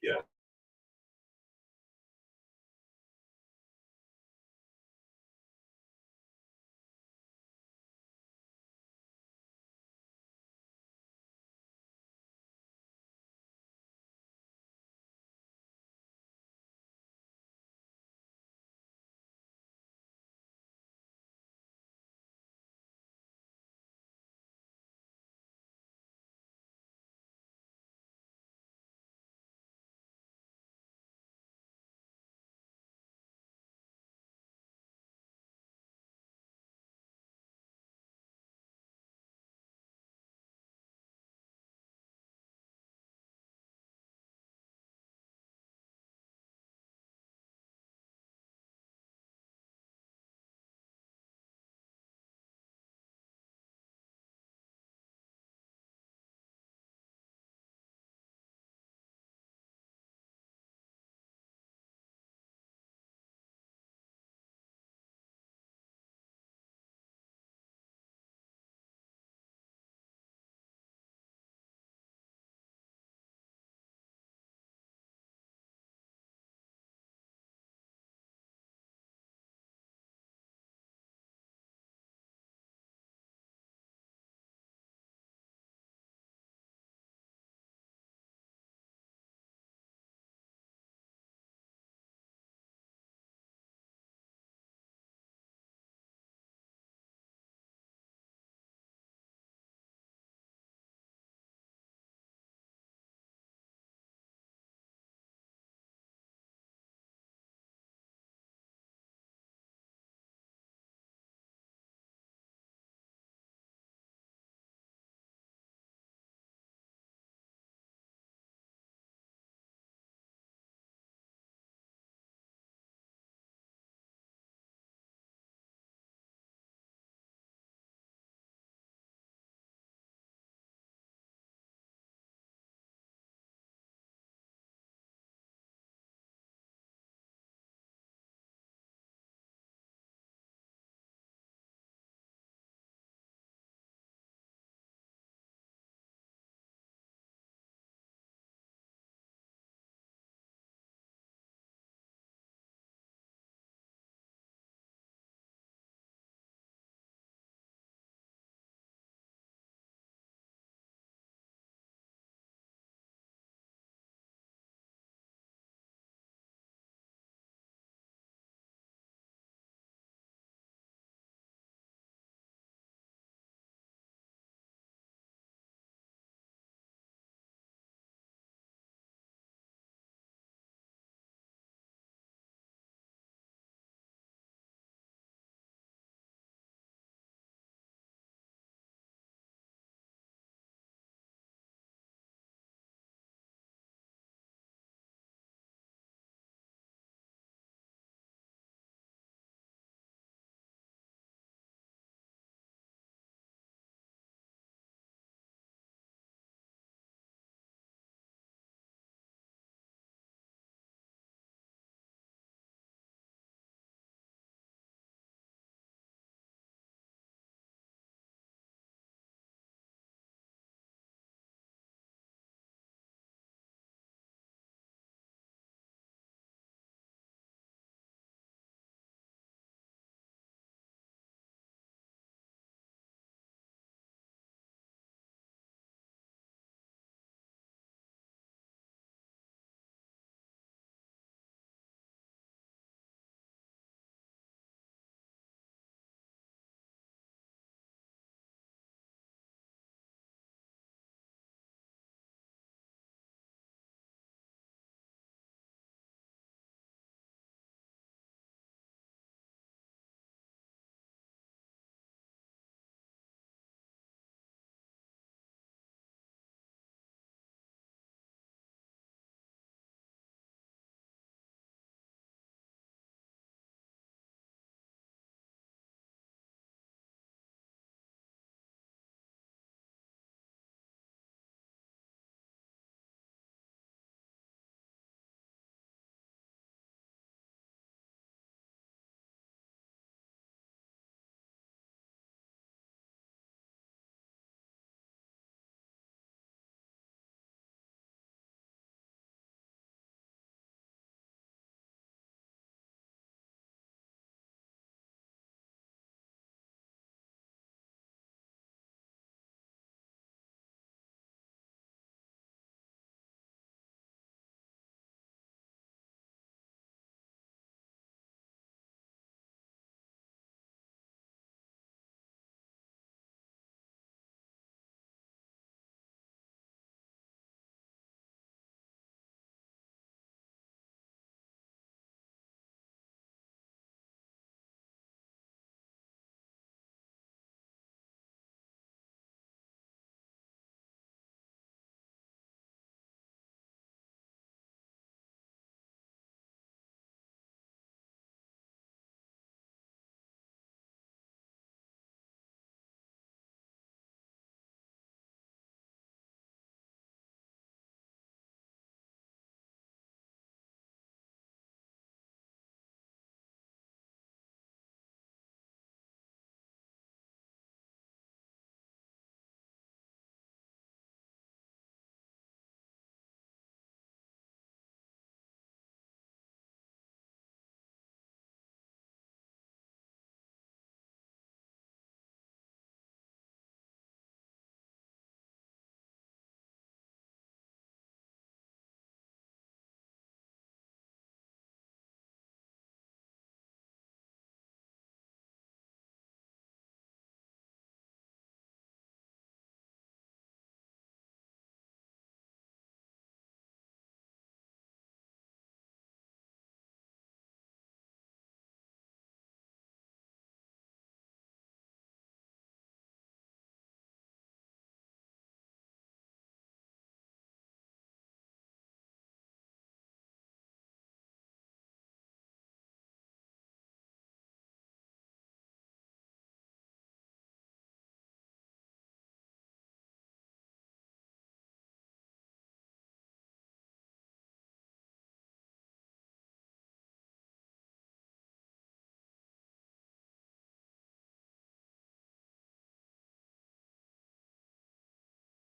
Yeah.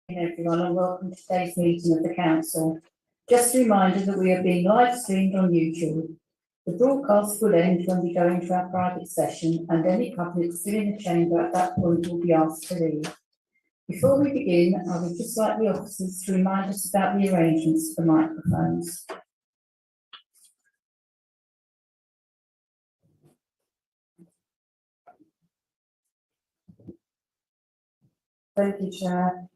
Everyone, and welcome to today's meeting of the council. Just a reminder that we are being live streamed on YouTube. The broadcast will end when we go into our private session, and any public still in the chamber at that point will be asked to leave. Before we begin, I would just like the officers to remind us about the arrangements for microphones. Thank you, Chair.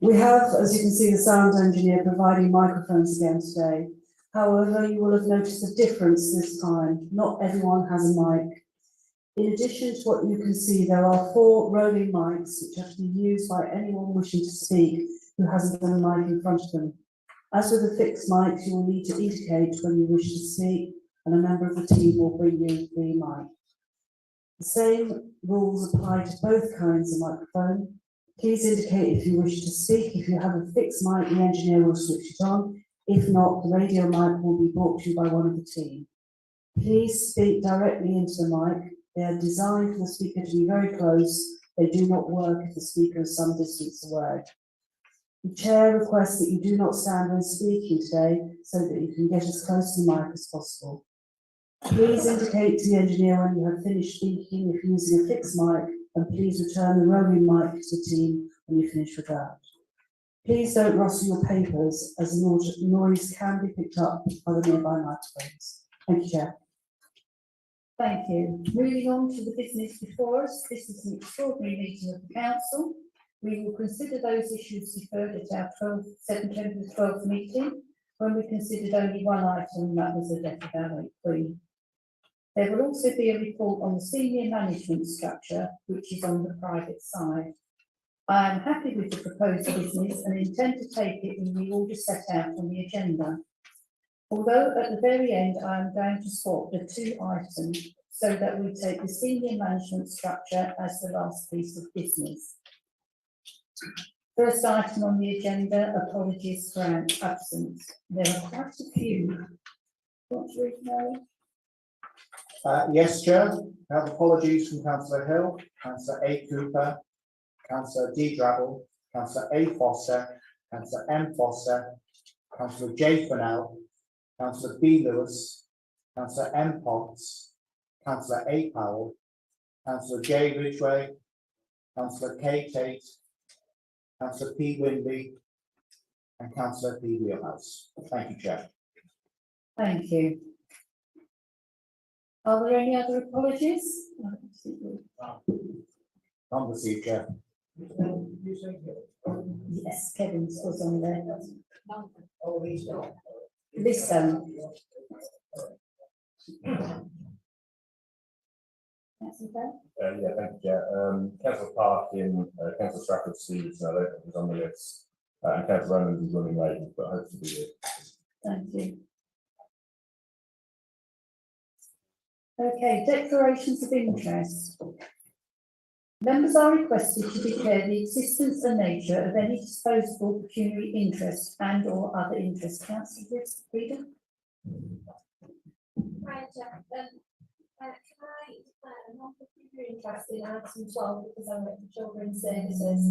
We have, as you can see, the sound engineer providing microphones again today. However, you will have noticed a difference this time. Not everyone has a mic. In addition to what you can see, there are 4 rolling mics which have to be used by anyone wishing to speak who hasn't got a mic in front of them. As with the fixed mics, you will need to indicate when you wish to speak, and a member of the team will bring you the mic. The same rules apply to both kinds of microphone. Please indicate if you wish to speak. If you have a fixed mic, the engineer will switch it on. If not, the radio mic will be brought to you by one of the team. Please speak directly into the mic. They are designed for the speaker to be very close. They do not work if the speaker is some distance away. The chair requests that you do not stand when speaking today so that you can get as close to the mic as possible. Please indicate to the engineer when you have finished speaking if using a fixed mic, and please return the roaming mic to the team when you finish with that. Please don't rustle your papers, as the noise can be picked up by the nearby microphones. Thank you, Chair. Thank you. Moving on to the business before us, this is an extraordinary meeting of the council. We will consider those issues deferred at our September 12th meeting, when we considered only one item, and that was the death of our late Queen. There will also be a report on the senior management structure, which is on the private side. I am happy with the proposed business and intend to take it in the order set out on the agenda. Although at the very end I am going to swap the 2 items so that we take the senior management structure as the last piece of business. First item on the agenda, apologies for our absence. There are quite a few. Want to read, Mary? Yes, Chair. I have apologies from Councillor Hill, Councillor A. Cooper, Councillor D. Drabble, Councillor A. Foster, Councillor M. Foster, Councillor J. Fennell, Councillor B. Lewis, Councillor M. Potts, Councillor A. Powell, Councillor J. Ridgway, Councillor K. Tate, Councillor P. Winby, and Councillor P. Wheelhouse. Thank you, Chair. Thank you. Are there any other apologies? On the seat, Chair. Yes, Kevin's was on there. Oh, he's not. This That's okay. Yeah, thank you, Chair. Councillor Park in Councillor Stratford Steves, I don't think is on the list, and Councillor Romans is running late, but hopes to be here. Thank you. Okay, declarations of interest. Members are requested to declare the existence and nature of any disposable pecuniary interest and or other interest. Councillor Reader? Hi, Jack. Can I declare a non-pecuniary interest in item 12 because I work for Children's Services?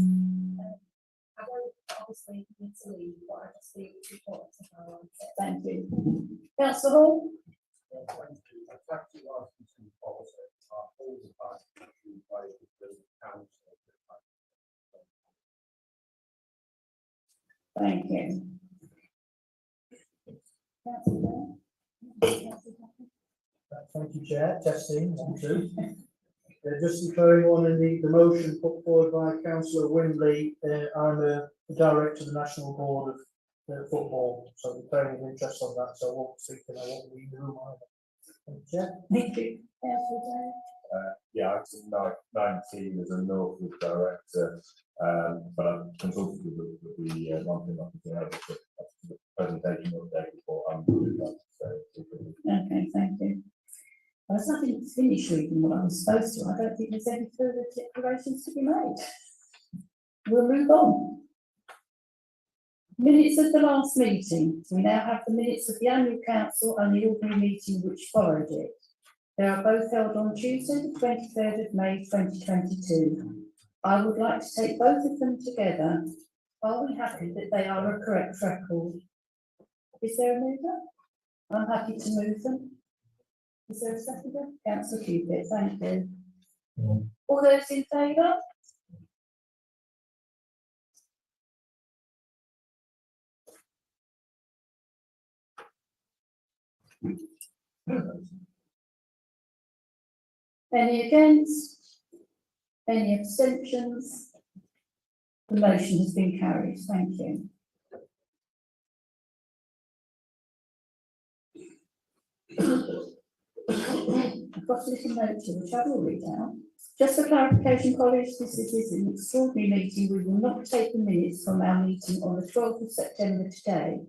I don't obviously need to leave, but I just think it's important to highlight it. Thank you. Councillor Hall? Thank you. Thank you, Chair. Testing, 1, 2. Just declaring on in the motion put forward by Councillor Windley, I'm the director of the National Board of Football, so declaring an interest on that, so I won't seek and I won't leave the room either. Thank you, Chair. Thank you. Councillor Yeah, item 19 as a Northwood director, but I'm consulted with the one thing I can do to the presentation update before I'm doing that. Okay, thank you. I was nothing to finish reading what I was supposed to. I don't think there's any further declarations to be made. We'll move on. Minutes of the last meeting. We now have the minutes of the annual council and the ordinary meeting which followed it. They are both held on Tuesday, the 23rd of May 2022. I would like to take both of them together Are we happy that they are a correct record? Is there a mover? I'm happy to move them. Is there a seconder? Councillor Cupid, thank you. All those in favour? Any against? Any abstentions? The motion has been carried, thank you. I've got a little note here, which I will read out. Just for clarification, colleagues, this is an extraordinary meeting. We will not take the minutes from our meeting on the 12th of September today.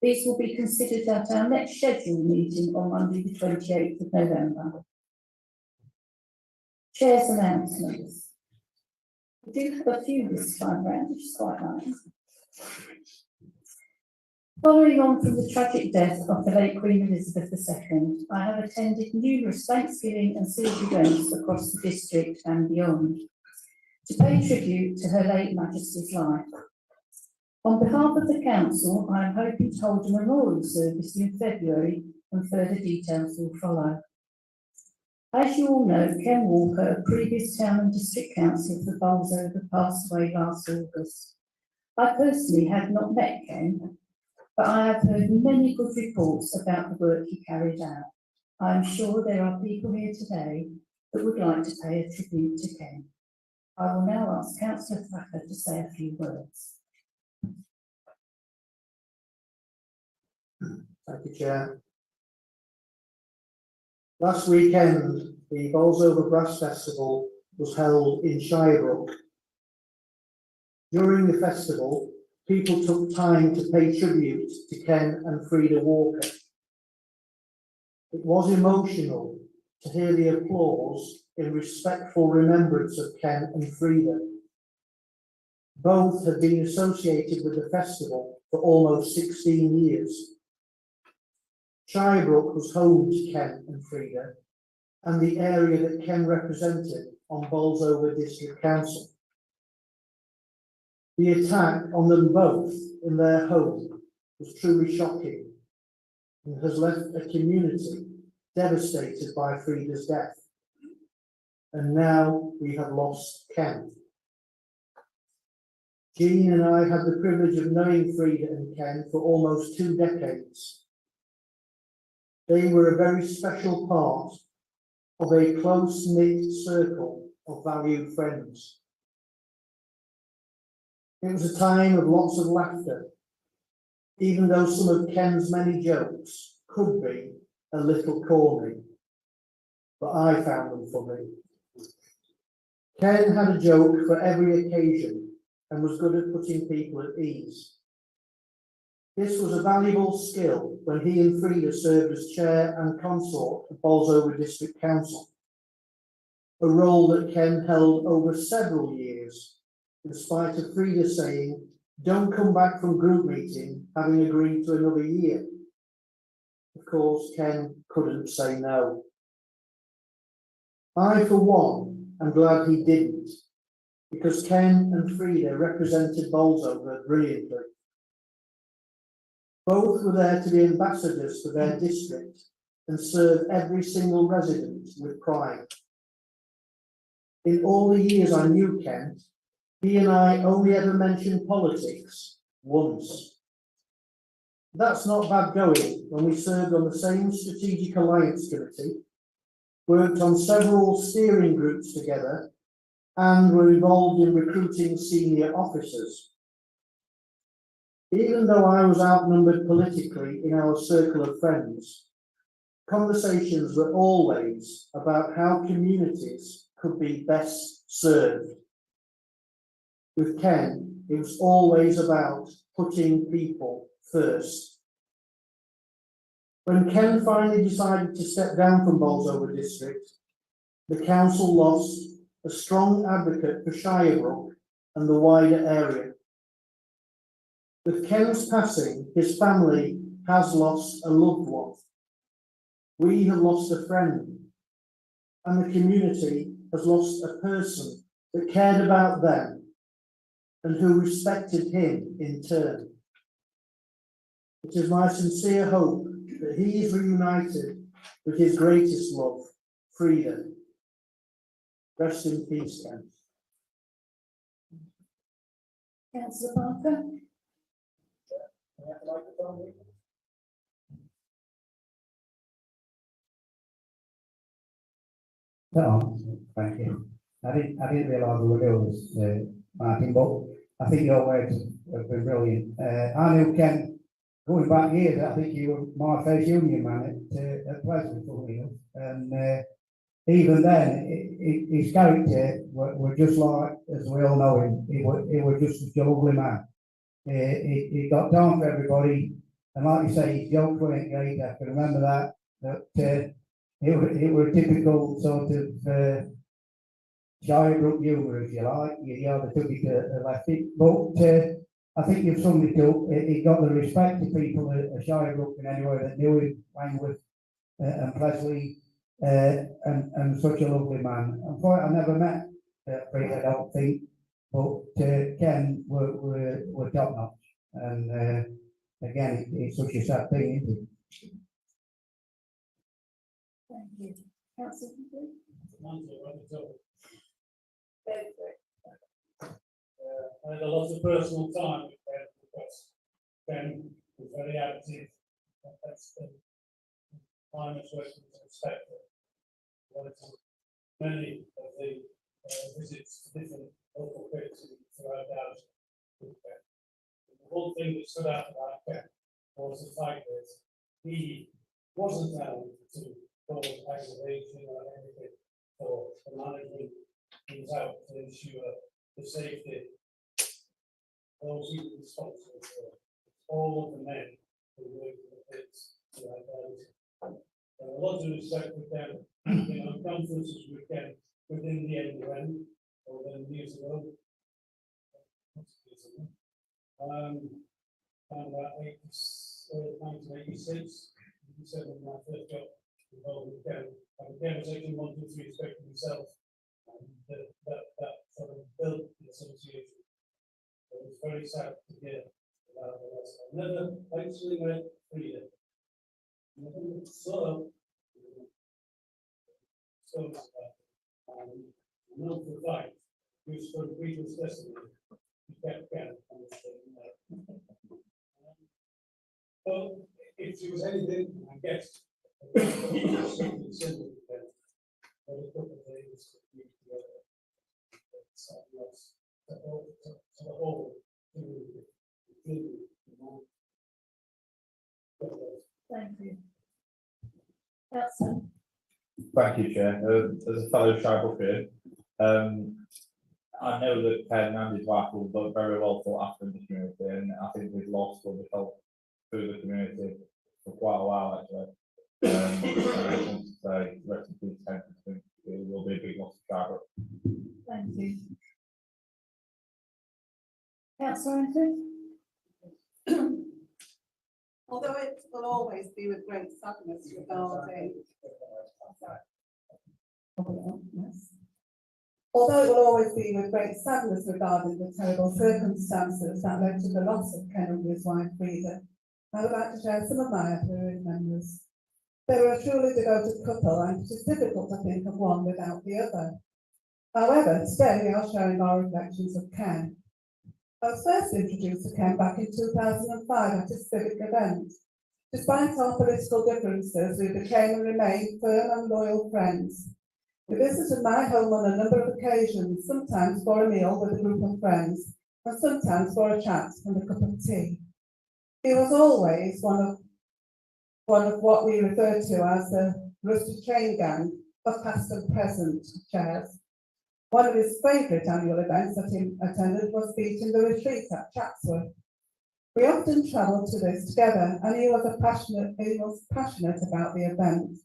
These will be considered at our next scheduled meeting on Monday, the 28th of November. Chair's announcements. We do have a few this time round, which is quite nice. Following on from the tragic death of the late Queen Elizabeth II, I have attended numerous Thanksgiving and civil events across the district and beyond to pay tribute to Her late Majesty's life. On behalf of the Council, I am hoping to hold a memorial service in February and further details will follow. As you all know, Ken Walker, a previous town and district councillor for Bolsover, passed away last August. I personally have not met Ken, but I have heard many good reports about the work he carried out. I am sure there are people here today that would like to pay a tribute to Ken. I will now ask Councillor Thacker to say a few words. Thank you, Chair. Last weekend, the Bolsover Brass Festival was held in Shirebrook. During the festival, people took time to pay tribute to Ken and Frida Walker. It was emotional to hear the applause in respectful remembrance of Ken and Frida. Both had been associated with the festival for almost 16 years. Shirebrook was home to Ken and Frida and the area that Ken represented on Bolsover District Council. The attack on them both in their home was truly shocking and has left a community devastated by Frida's death. And now we have lost Ken. Jean and I had the privilege of knowing Frida and Ken for almost 2 decades. They were a very special part of a close-knit circle of valued friends. It was a time of lots of laughter, even though some of Ken's many jokes could be a little corny, but I found them funny. Ken had a joke for every occasion and was good at putting people at ease. This was a valuable skill when he and Frida served as chair and consort of Bolsover District Council, a role that Ken held over several years, in spite of Frida saying, "Don't come back from group meeting having agreed to another year." Of course, Ken couldn't say no. I, for one, am glad he didn't, because Ken and Frida represented Bolsover brilliantly. Both were there to be ambassadors for their district and serve every single resident with pride. In all the years I knew Ken, he and I only ever mentioned politics once. That's not bad going when we served on the same Strategic Alliance Committee, worked on several steering groups together, and were involved in recruiting senior officers. Even though I was outnumbered politically in our circle of friends, conversations were always about how communities could be best served. With Ken, it was always about putting people first. When Ken finally decided to step down from Bolsover District, the council lost a strong advocate for Shirebrook and the wider area. With Ken's passing, his family has lost a loved one. We have lost a friend, and the community has lost a person that cared about them and who respected him in turn. It is my sincere hope that he is reunited with his greatest love, freedom. Rest in peace, Ken. Councillor Parker? No, thank you. I didn't realise we were doing this, Martin, but I think your words have been brilliant. I knew Ken going back years. I think you were my first union man at Pleasant, funnily enough. And even then, his character were just like, as we all know him, he was just a lovely man. He got down for everybody, and like you say, his jokes weren't great. I can remember that. It were a typical sort of Shirebrook humour, if you like. You either took it or left it. But I think you've summed it up. He got the respect of people at Shirebrook and anywhere that knew him, Langworth and Presley, and such a lovely man. Unfortunately, I never met Pete, I don't think, but Ken were top notch. And again, it's such a sad thing, isn't it? Thank you. Councillor Hughley? I had a lot of personal time with Ben because Ben was very active. That's the climate working to respect it. Went to many of the visits to different local pits throughout Downs with Ben. The one thing that stood out about Ben was the fact that he wasn't held to cause aggravation or anything for the management. He was out to ensure the safety of those he was responsible for. All of the men who worked in the pits throughout Downs. A lot of respect with them, conferences with them within the end, or then years ago. And 1986, 87, my first job involved with Ken. And Ken was actually wanting to respect himself, and that sort of built the association. It was very sad to hear about the rest. I never actually met Frida. So I know for a fact, used for Beatles' destiny, he kept Ken on the same. Well, if there was anything, I guess, something similar to that, but a couple of days to be together. Something else, to the whole, Thank you. Councillor? Thank you, Chair. As a fellow Shirebrook, I know that Ken and his wife were very well thought after in the community, and I think we've lost what we felt through the community for quite a while, actually. I just want to say, rest in peace, Ken. I think it will be a big loss to Shirebrook. Thank you. Councillor Anthony? Although it will always be with great sadness regarding. Although it will always be with great sadness regarding the terrible circumstances that led to the loss of Ken and his wife Frida, I would like to share some of my apparent memories. They were a truly devoted couple, and it is difficult to think of one without the other. However, today we are sharing our reflections of Ken. I was first introduced to Ken back in 2005 at a civic event. Despite our political differences, we became and remained firm and loyal friends. We visited my home on a number of occasions, sometimes for a meal with a group of friends, and sometimes for a chat and a cup of tea. He was always one of what we refer to as the rusty train gang of past and present chairs. One of his favourite annual events that he attended was Beating the Retreat at Chatsworth. We often travelled to this together, and he was passionate about the event.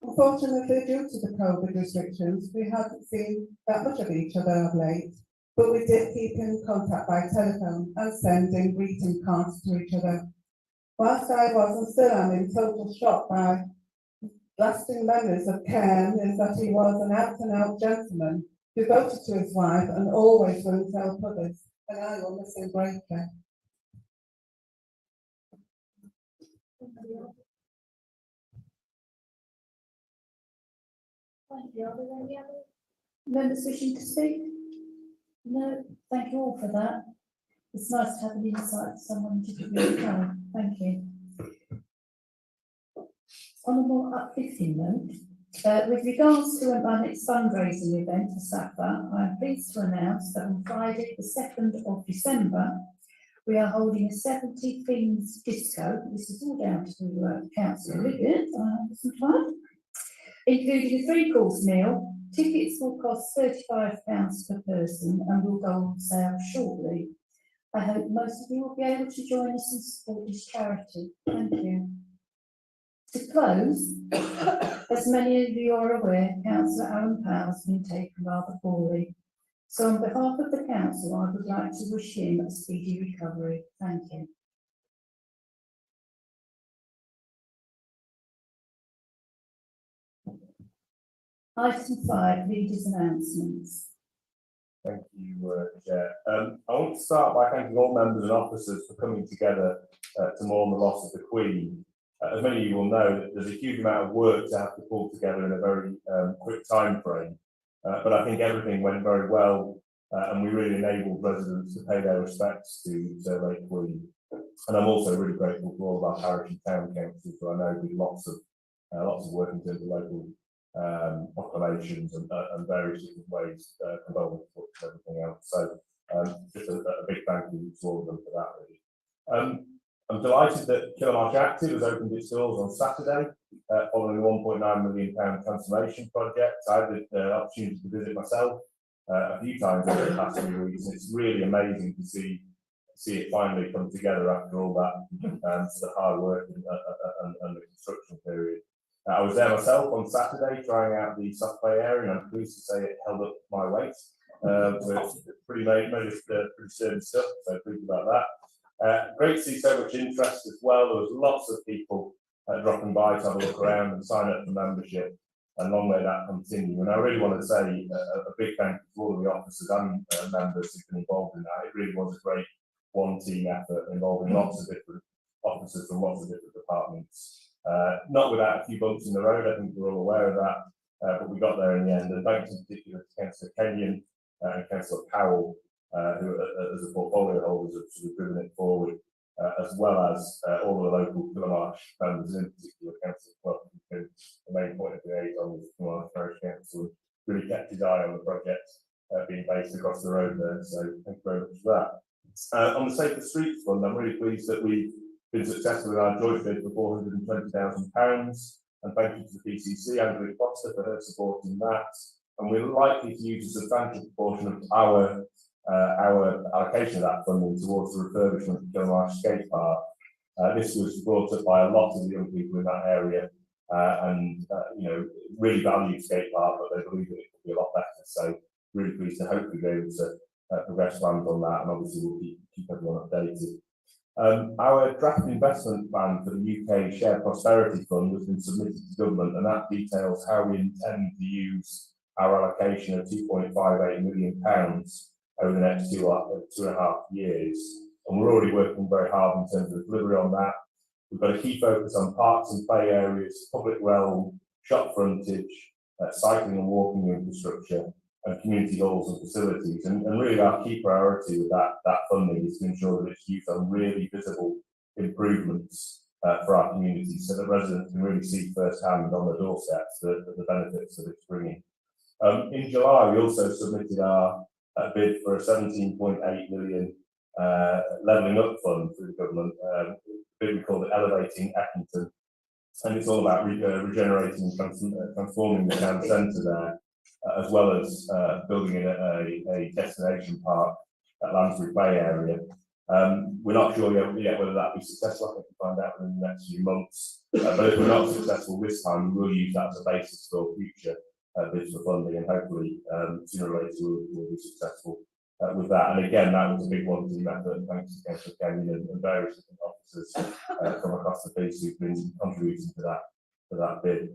Unfortunately, due to the COVID restrictions, we haven't seen that much of each other of late, but we did keep in contact by telephone and sending greeting cards to each other. Whilst I was and still am in total shock by lasting memories of Ken, is that he was an out-and-out gentleman, devoted to his wife and always willing to help others, and I will miss him greatly. Thank you. Are there any other members wishing to speak? No, thank you all for that. It's nice to have an insight to someone who didn't really know. Thank you. On a more uplifting note, with regards to my next fundraising event for SAFA, I am pleased to announce that on Friday, the 2nd of December, we are holding a 70 themes disco. This is all down to Councillor Liggett, some fun, including a 3-course meal. Tickets will cost £35 per person and will go on sale shortly. I hope most of you will be able to join us and support this charity. Thank you. To close, as many of you are aware, Councillor Alan Powell has been taken rather poorly. So on behalf of the council, I would like to wish him a speedy recovery. Thank you. Item 5, leaders' announcements. Thank you, Chair. I want to start by thanking all members and officers for coming together to mourn the loss of the Queen. As many of you will know, there's a huge amount of work to have to pull together in a very quick time frame. But I think everything went very well, and we really enabled residents to pay their respects to the late Queen. And I'm also really grateful to all of our parish and town councils, who I know did lots of work in terms of local proclamations and various different ways, condolences and everything else. So just a big thank you to all of them for that, really. I'm delighted that Lionesses Active has opened its doors on Saturday, following a £1.9 million transformation project. I had the opportunity to visit myself a few times over the past few weeks, and it's really amazing to see it finally come together after all that sort of hard work and the construction period. I was there myself on Saturday trying out the soft play area, and I'm pleased to say it held up my weight. So it's pretty sturdy stuff, so pleased about that. Great to see so much interest as well. There was lots of people dropping by to have a look around and sign up for membership, and long may that continue. And I really want to say a big thank you to all of the officers and members who've been involved in that. It really was a great one-team effort involving lots of different officers from lots of different departments. Not without a few bumps in the road, I think we're all aware of that, but we got there in the end. And thanks in particular to Councillor Kenyon and Councillor Powell, who as a portfolio holders have sort of driven it forward, as well as all of the local Lionesses members, in particular Councillor Clough, who been the main point of liaison with the Lionesses Parish Council, and really kept his eye on the project being based across the road there. So thank you very much for that. On the Safer Streets Fund, I'm really pleased that we've been successful in our joint bid for £420,000, and thank you to the PCC and Andrew Foster for her support in that. And we're likely to use a substantial proportion of our allocation of that funding towards the refurbishment of Lionesses Skate Park. This was brought up by a lot of the young people in that area, and really value skate park, but they believe that it could be a lot better. So really pleased to hopefully be able to progress plans on that, and obviously we'll keep everyone updated. Our draft investment plan for the UK Shared Prosperity Fund has been submitted to government, and that details how we intend to use our allocation of £2.58 million over the next 2.5 years. And we're already working very hard in terms of delivery on that. We've got a key focus on parks and play areas, public realm, shop frontage, cycling and walking infrastructure, and community halls and facilities. And really our key priority with that funding is to ensure that it's used on really visible improvements for our community, so that residents can really see firsthand on their doorsteps the benefits that it's bringing. In July, we also submitted our bid for a 17.8 million levelling up fund through the government, a bid we call it Elevating Eckington, and it's all about regenerating and transforming the town centre there, as well as building in a destination park at Lansbury Bay area. We're not sure yet whether that will be successful. I think we'll find out in the next few months. But if we're not successful this time, we will use that as a basis for future bids for funding, and hopefully sooner or later we'll be successful with that. And again, that was a big one-team effort, thanks to Councillor Kenyon and various different officers from across the piece who've been contributing to that bid.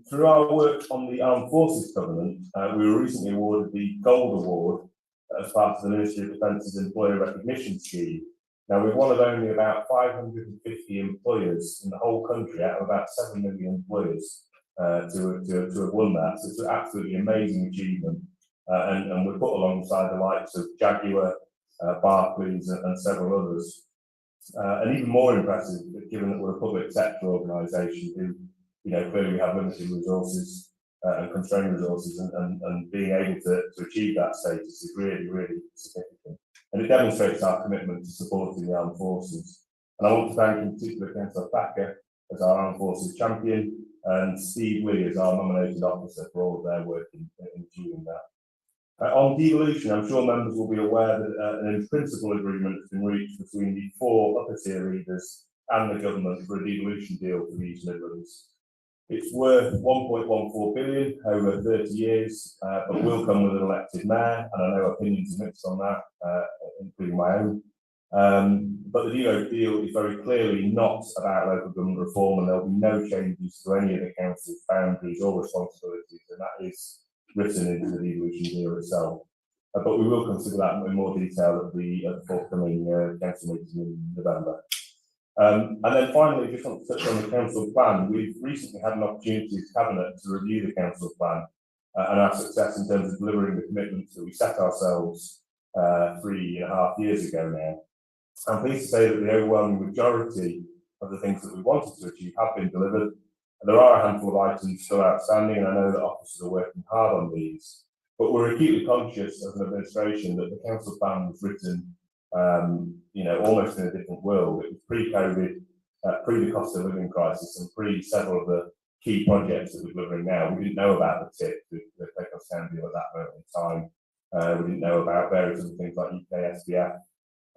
Through our work on the Armed Forces Covenant, we were recently awarded the Gold Award as part of the Ministry of Defence's employer recognition scheme. Now, we're one of only about 550 employers in the whole country out of about 7 million employers to have won that. So it's an absolutely amazing achievement. And we're put alongside the likes of Jaguar, Barclays and several others. And even more impressive, given that we're a public sector organisation who, clearly have limited resources and constrained resources, and being able to achieve that status is really, really significant. And it demonstrates our commitment to supporting the armed forces. And I want to thank in particular Councillor Thacker as our armed forces champion, and Steve Lee as our nominated officer for all of their work in achieving that. On devolution, I'm sure members will be aware that an in-principle agreement has been reached between the 4 upper tier leaders and the government for a devolution deal for the East Midlands. It's worth 1.14 billion over 30 years, but will come with an elected mayor, and I know opinions are mixed on that, including my own. But the deal is very clearly not about local government reform, and there will be no changes to any of the council's boundaries or responsibilities, and that is written into the devolution deal itself. But we will consider that in more detail at the forthcoming council meeting in November. And then finally, just want to touch on the council plan. We've recently had an opportunity as Cabinet to review the council plan and our success in terms of delivering the commitments that we set ourselves 3.5 years ago now. I'm pleased to say that the overwhelming majority of the things that we wanted to achieve have been delivered. There are a handful of items still outstanding, and I know that officers are working hard on these. But we're acutely conscious as an administration that the council plan was written, almost in a different world. It was pre-COVID, pre the cost of living crisis, and pre several of the key projects that we're delivering now. We didn't know about the TIP, the Take Off Sound deal at that moment in time. We didn't know about various other things like UK SDF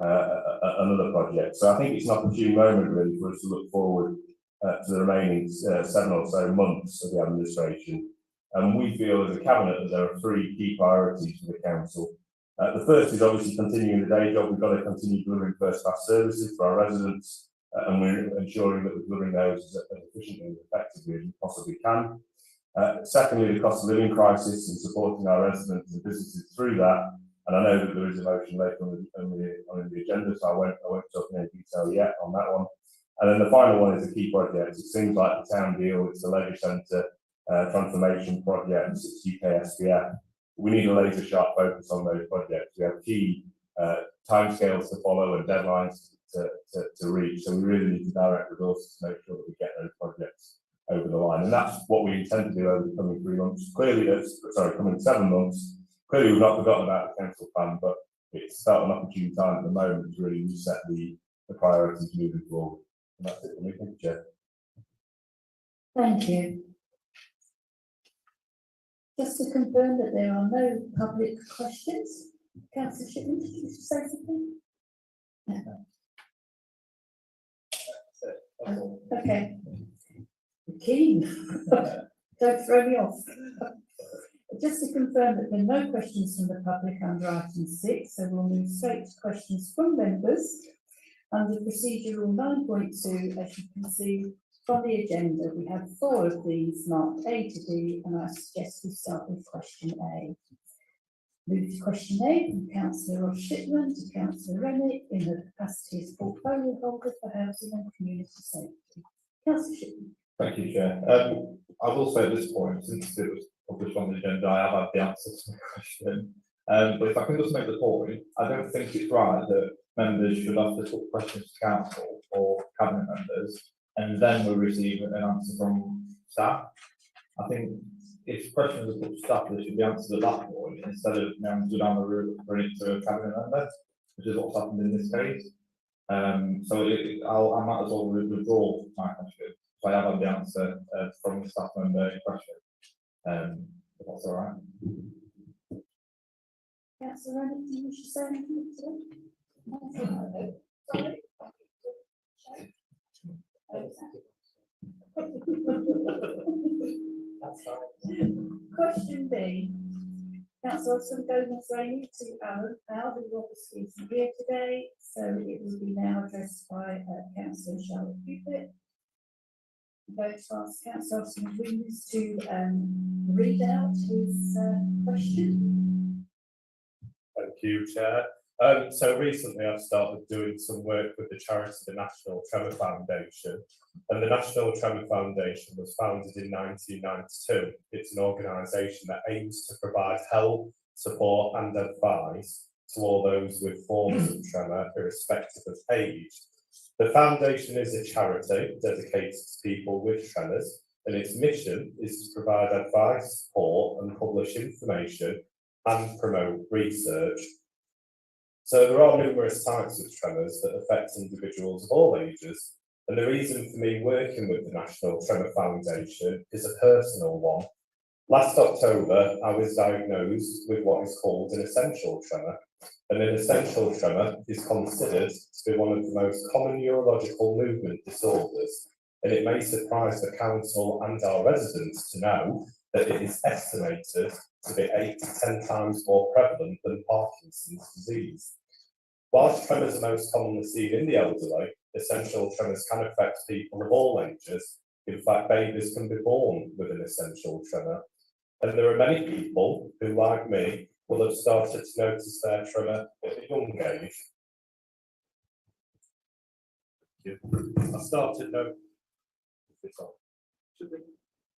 and other projects. So I think it's an opportune moment really for us to look forward to the remaining 7 or so months of the administration. And we feel as a Cabinet that there are 3 key priorities for the Council. The first is obviously continuing the day job. We've got to continue delivering first-class services for our residents, and we're ensuring that we're delivering those as efficiently and effectively as we possibly can. Secondly, the cost of living crisis and supporting our residents and businesses through that. And I know that there is a motion later on the agenda, so I won't talk in any detail yet on that one. And then the final one is the key projects. It seems like the town deal, it's the leisure centre transformation projects, it's UK SDF. We need a laser sharp focus on those projects. We have key timescales to follow and deadlines to reach. So we really need to direct resources to make sure that we get those projects over the line. And that's what we intend to do over the coming 3 months. Clearly, coming 7 months. Clearly, we've not forgotten about the council plan, but it's an opportune time at the moment to really reset the priorities moving forward. And that's it for me. Thank you, Chair. Thank you. Just to confirm that there are no public questions. Councillor Shipman, did you say something? No. Okay. Keen. Don't throw me off. Just to confirm that there are no questions from the public under item 6, so we'll move straight to questions from members. Under procedural 9.2, as you can see from the agenda, we have 4 of these marked A to D, and I suggest we start with question A. Move to question A from Councillor Ross Shipman to Councillor Rennick in her capacity as portfolio holder for housing and community safety. Councillor Shipman. Thank you, Chair. I will say at this point, since it was published on the agenda, I have had the answer to the question. But if I can just make the point, I don't think it's right that members should have to put questions to council or cabinet members, and then we receive an answer from staff. I think if questions are put to staff, they should be answered at that point instead of now go down the route of bringing it to a cabinet member, which is what's happened in this case. I might as well withdraw my question. So I have had the answer from the staff member in question. If that's all right. Councillor Rennick, do you wish to say anything today? No. Sorry. Question B. Councillor Gomez-Rainey to Alan, who obviously isn't here today, so it will be now addressed by Councillor Charlotte Cupid. I'm going to ask Councillor Williams to read out his question. Thank you, Chair. So recently I've started doing some work with the charity, the National Tremor Foundation. And the National Tremor Foundation was founded in 1992. It's an organisation that aims to provide help, support and advice to all those with forms of tremor, irrespective of age. The foundation is a charity dedicated to people with tremors, and its mission is to provide advice, support and publish information and promote research. So there are numerous types of tremors that affect individuals of all ages, and the reason for me working with the National Tremor Foundation is a personal one. Last October, I was diagnosed with what is called an essential tremor, and an essential tremor is considered to be one of the most common neurological movement disorders, and it may surprise the council and our residents to know that it is estimated to be 8 to 10 times more prevalent than Parkinson's disease. Whilst tremors are most commonly seen in the elderly, essential tremors can affect people of all ages. In fact, babies can be born with an essential tremor. And there are many people who, like me, will have started to notice their tremor at a young age.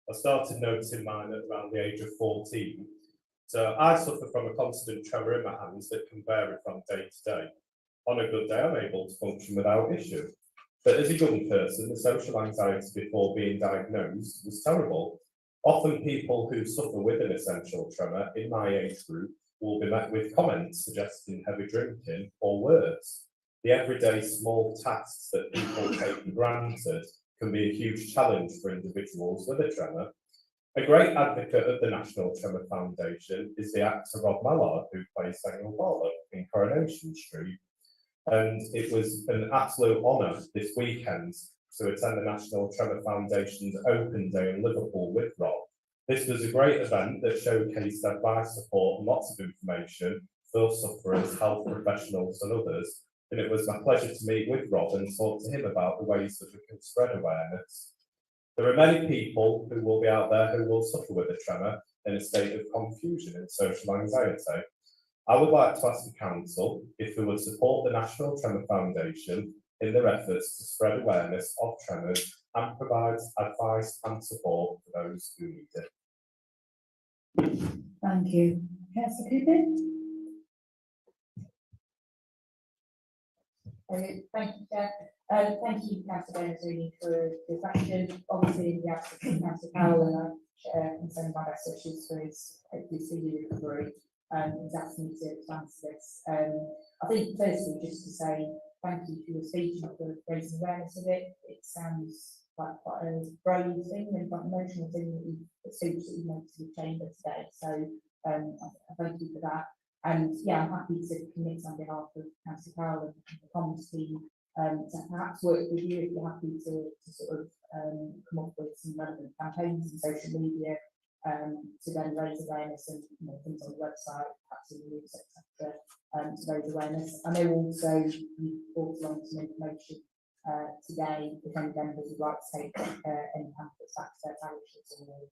I started noticing mine at around the age of 14. So I suffer from a constant tremor in my hands that can vary from day to day. On a good day, I'm able to function without issue. But as a young person, the social anxiety before being diagnosed was terrible. Often people who suffer with an essential tremor in my age group will be met with comments suggesting heavy drinking or worse. The everyday small tasks that people take for granted can be a huge challenge for individuals with a tremor. A great advocate of the National Tremor Foundation is the actor Rob Mallard, who plays Samuel Barlow in Coronation Street. And it was an absolute honour this weekend to attend the National Tremor Foundation's Open Day in Liverpool with Rob. This was a great event that showcased advice, support and lots of information for sufferers, health professionals and others. And it was my pleasure to meet with Rob and talk to him about the ways that we can spread awareness. There are many people who will be out there who will suffer with a tremor in a state of confusion and social anxiety. I would like to ask the council if they would support the National Tremor Foundation in their efforts to spread awareness of tremors and provide advice and support for those who need it. Thank you. Councillor Cooper? Thank you, Chair. Thank you, Councillor Bernardini, for the question. Obviously, in the absence of Councillor Powell, and I share and send my best wishes for his hopefully speedy recovery. He's asked me to answer this. I think firstly, just to say thank you for your speech and for raising awareness of it. It sounds like quite a brave thing and quite an emotional thing that speech that you made to the chamber today. So I thank you for that. And yeah, I'm happy to commit on behalf of Councillor Powell and the Commons team to perhaps work with you if you're happy to sort of come up with some relevant campaigns in social media to then raise awareness and things on the website, perhaps in the news, etc. To raise awareness. I know also you brought along some information today if any members would like to take any pamphlets back to their parishes or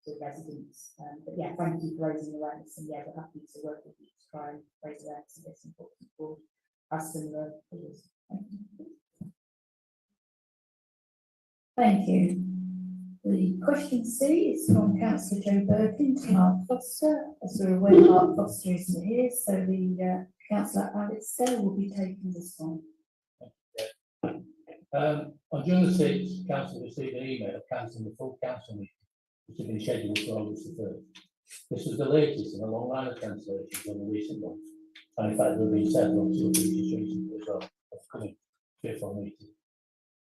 to residents. But yeah, thank you for raising awareness, and yeah, we're happy to work with you to try and raise awareness of this important board as similar figures. Thank you. The question C is from Councillor Joe Birkin to Mark Foster. As we're aware, Mark Foster isn't here, so the Councillor Alex Stell will be taking this one. On June the 6th, Council received an email cancelling the full council meeting, which had been scheduled for August the 3rd. This was the latest in a long line of cancellations in the recent months, and in fact there have been several sort of recently as well of coming fearful meetings.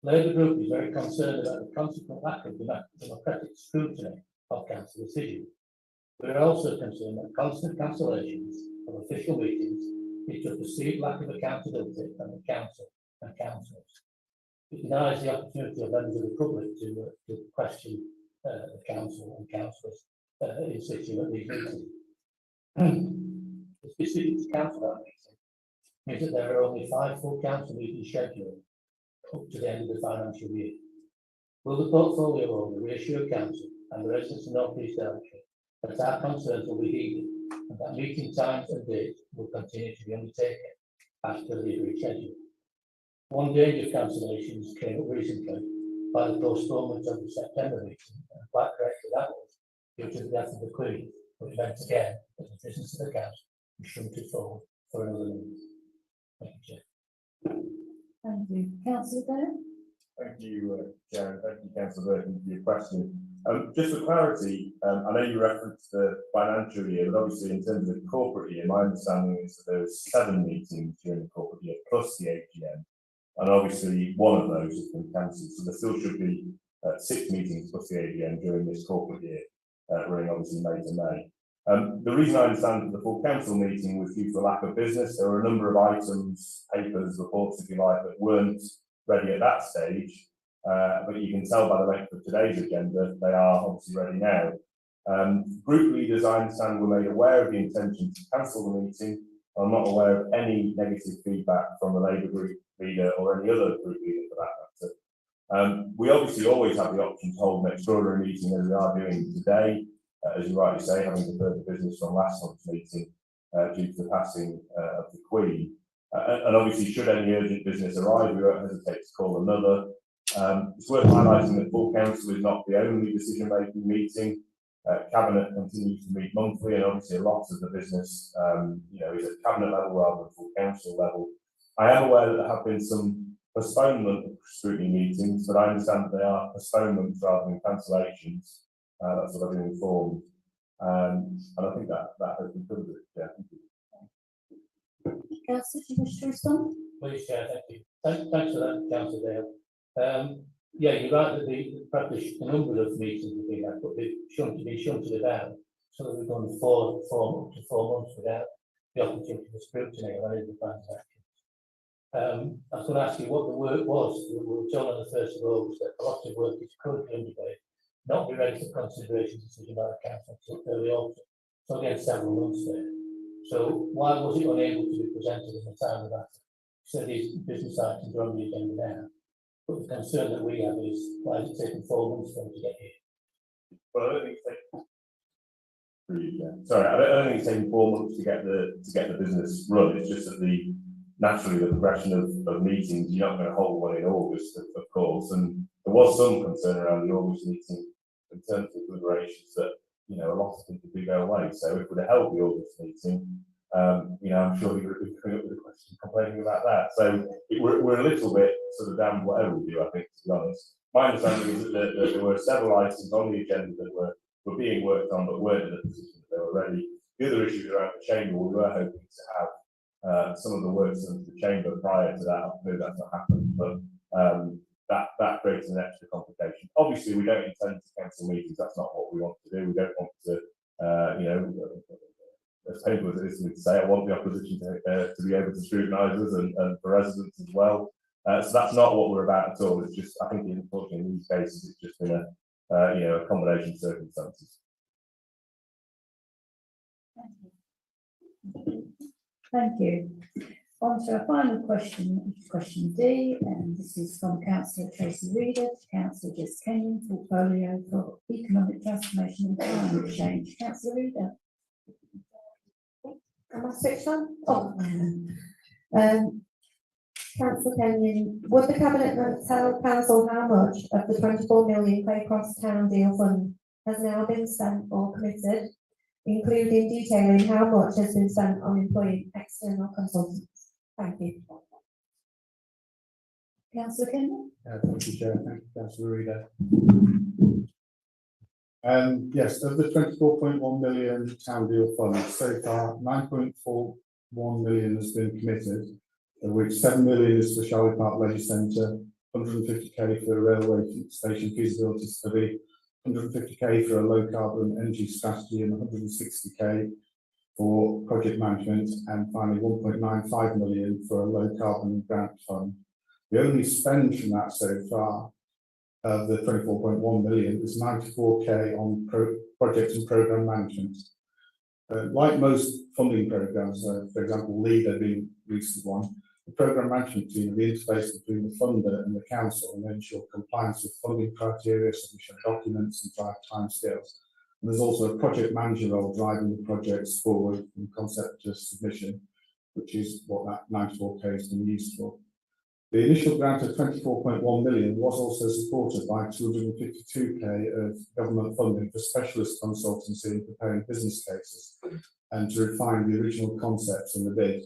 Labour Group is very concerned about the consequent lack of democratic scrutiny of council decisions. We are also concerned that constant cancellations of official meetings is to a perceived lack of accountability from the council and councillors. It denies the opportunity of members of the public to question the council and councillors in situ at these meetings. The specific to council that meeting means that there are only 5 full council meetings scheduled up to the end of the financial year. Will the portfolio owner reassure council and the residents of North East Derbyshire that our concerns will be heeded and that meeting times and dates will continue to be undertaken as per the agreed schedule. One danger of cancellations came up recently by the postponement of the September meeting, and quite correctly that was due to the death of the Queen, but it meant again that the business of the council was shunted forward for another meeting. Thank you, Chair. Thank you. Councillor Dale? Thank you, Chair, and thank you, Councillor Burton, for your question. Just for clarity, I know you referenced the financial year, but obviously in terms of the corporate year, my understanding is that there was 7 meetings during the corporate year plus the AGM, and obviously one of those has been cancelled, so there still should be 6 meetings plus the AGM during this corporate year, running obviously May to May. The reason I understand that the full council meeting was due to lack of business. There were a number of items, papers, reports, if you like, that weren't ready at that stage. But you can tell by the length of today's agenda, they are obviously ready now. Group leaders, I understand, were made aware of the intention to cancel the meeting. I'm not aware of any negative feedback from the Labour group leader or any other group leader for that matter. We obviously always have the option to hold an extraordinary meeting as we are doing today, as you rightly say, having deferred the business from last month's meeting due to the passing of the Queen. And obviously, should any urgent business arise, we won't hesitate to call another. It's worth highlighting that full council is not the only decision-making meeting. Cabinet continues to meet monthly, and obviously a lot of the business, is at cabinet level rather than full council level. I am aware that there have been some postponement of scrutiny meetings, but I understand that they are postponements rather than cancellations. That's what I've been informed, and I think that has been covered. Yeah, thank you. Councillor, do you wish to respond? Please, Chair, thank you. Thanks for that, Councillor Dale. Yeah, you're right that the number of meetings have been had, but they've shunted down, so that we've gone up to 4 months without the opportunity for scrutiny of any of the plans and actions. I was going to ask you what the work was. We were told on the 1st of August that a lot of work is currently underway, not be ready for consideration decision by the council until early autumn. So again, several months there. So why was it unable to be presented in the time of that? So these business items are on the agenda now. But the concern that we have is why is it taking 4 months for them to get here? Well, I don't think I don't think it's taking 4 months to get the business run. It's just that naturally the progression of meetings, you're not going to hold one in August, of course, and there was some concern around the August meeting in terms of deliberations that a lot of people do go away. So if we'd have held the August meeting, I'm sure you would have been coming up with a question complaining about that. So we're a little bit sort of damned whatever we do, I think, to be honest. My understanding is that there were several items on the agenda that were being worked on but weren't in a position that they were ready. The other issues around the chamber, we were hoping to have some of the works done to the chamber prior to that. Hopefully that's not happened, but that creates an extra complication. Obviously, we don't intend to cancel meetings. That's not what we want to do. We don't want to, as painful as it is for me to say, I want the opposition to be able to scrutinise us and for residents as well. So that's not what we're about at all. It's just, I think, unfortunately, in these cases, it's just been a combination of circumstances. Thank you. On to our final question, which is question D, and this is from Councillor Tracy Reader to Councillor Jess Kenyon, Portfolio for Economic Transformation and Climate Change. Councillor Reader. Am I switched on? Councillor Kenyon, would the Cabinet tell Council how much of the 24 million Claycross Town Deal Fund has now been spent or committed, including detailing how much has been spent on employing external consultants? Thank you. Councillor Kenyon. Thank you, Chair. Thank you, Councillor Reader. Yes, of the 24.1 million town deal fund, so far 9.41 million has been committed, of which 7 million is for Charlie Park Leisure Centre, 150k for a railway station feasibility study, 150k for a low carbon energy strategy, and 160k for project management, and finally 1.95 million for a low carbon grant fund. The only spend from that so far of the 24.1 million is 94k on projects and programme management. Like most funding programmes, for example, LEADER being the recent one, the programme management team are the interface between the funder and the council and ensure compliance with funding criteria, submission documents and drive timescales. And there's also a project manager role driving the projects forward from concept to submission, which is what that 94k has been used for. The initial grant of 24.1 million was also supported by 252k of government funding for specialist consultancy in preparing business cases and to refine the original concepts in the bid.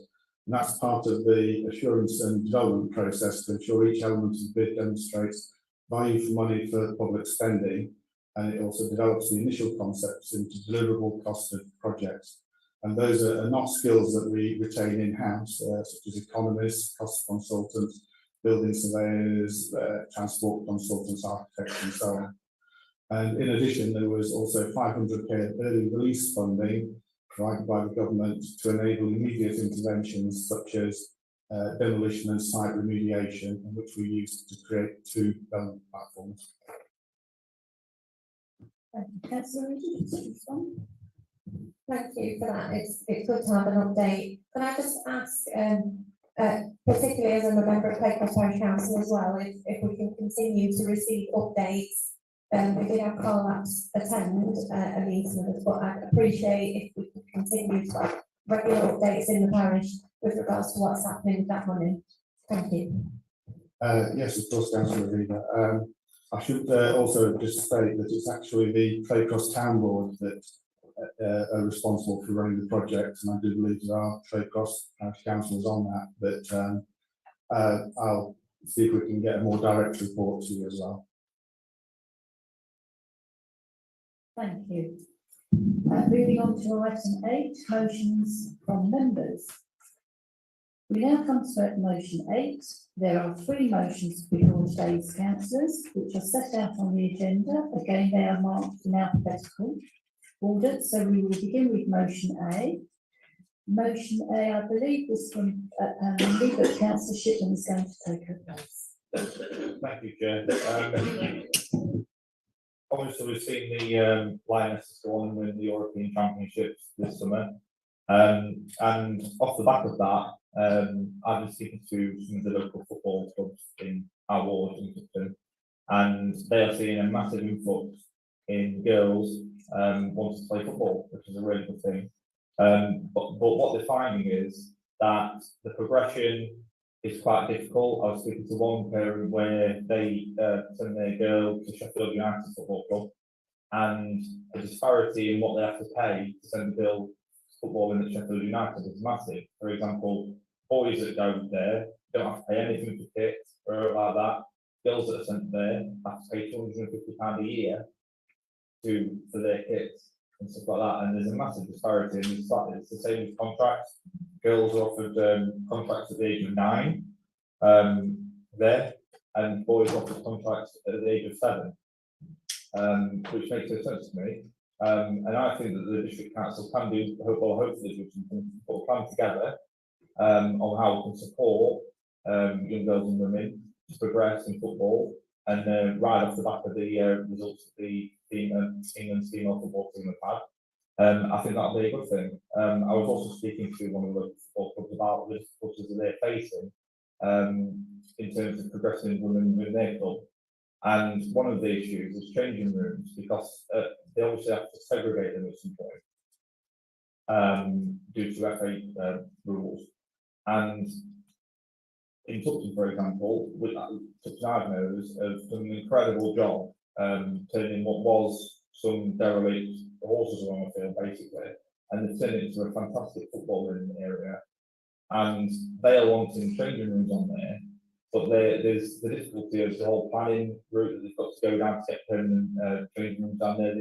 And that's part of the assurance and development process to ensure each element of the bid demonstrates value for money for public spending, and it also develops the initial concepts into deliverable cost of projects. And those are not skills that we retain in-house, such as economists, cost consultants, building surveyors, transport consultants, architects, and so on. And in addition, there was also 500k of early release funding provided by the government to enable immediate interventions such as demolition and site remediation, and which we used to create 2 development platforms. Thank you. Councillor Reid, just to respond. Thank you for that. It's good to have an update. Can I just ask, particularly as I'm a member of Playcross Parish Council as well, if we can continue to receive updates. We did have call-ups attend a meeting with us, but I'd appreciate if we could continue to have regular updates in the parish with regards to what's happening with that money. Thank you. Yes, of course, Councillor Reader. I should also just state that it's actually the Playcross Town Board that are responsible for running the project, and I do believe there are Playcross Parish councillors on that, but I'll see if we can get a more direct report to you as well. Thank you. Moving on to item 8, motions from members. We now come to motion 8. There are 3 motions before today's councillors, which are set out on the agenda. Again, they are marked in alphabetical order, so we will begin with motion A. Motion A, I believe, was from legal councillor Shipman is going to take her place. Thank you, Chair. Obviously, we've seen the Lionesses go on and win the European Championships this summer. And off the back of that, I've been speaking to some of the local football clubs in our ward in Clifton, and they are seeing a massive influx in girls wanting to play football, which is a really good thing. But what they're finding is that the progression is quite difficult. I was speaking to one parent where they send their girl to Sheffield United Football Club, and the disparity in what they have to pay to send the girl football in at Sheffield United is massive. For example, boys that go there don't have to pay anything for kits or like that. Girls that are sent there have to pay £250 a year for their kits and stuff like that. And there's a massive disparity, and it's the same with contracts. Girls are offered contracts at the age of 9 there, and boys are offered contracts at the age of 7, which makes no sense to me. And I think that the district council can do, or hopefully we can put a plan together on how we can support young girls and women to progress in football, and right off the back of the results of the England's female football team have had. I think that'll be a good thing. I was also speaking to one of the football clubs about the difficulties that they're facing in terms of progressing women within their club. And one of the issues is changing rooms, because they obviously have to segregate them at some point due to FA rules. And in Tupton, for example, Tupton Ivanhoes have done an incredible job turning what was some derelict horses along the field, basically, and they've turned it into a fantastic footballing area. And they are wanting changing rooms on there, but there's the difficulty of the whole planning route that they've got to go down to get permanent changing rooms down there.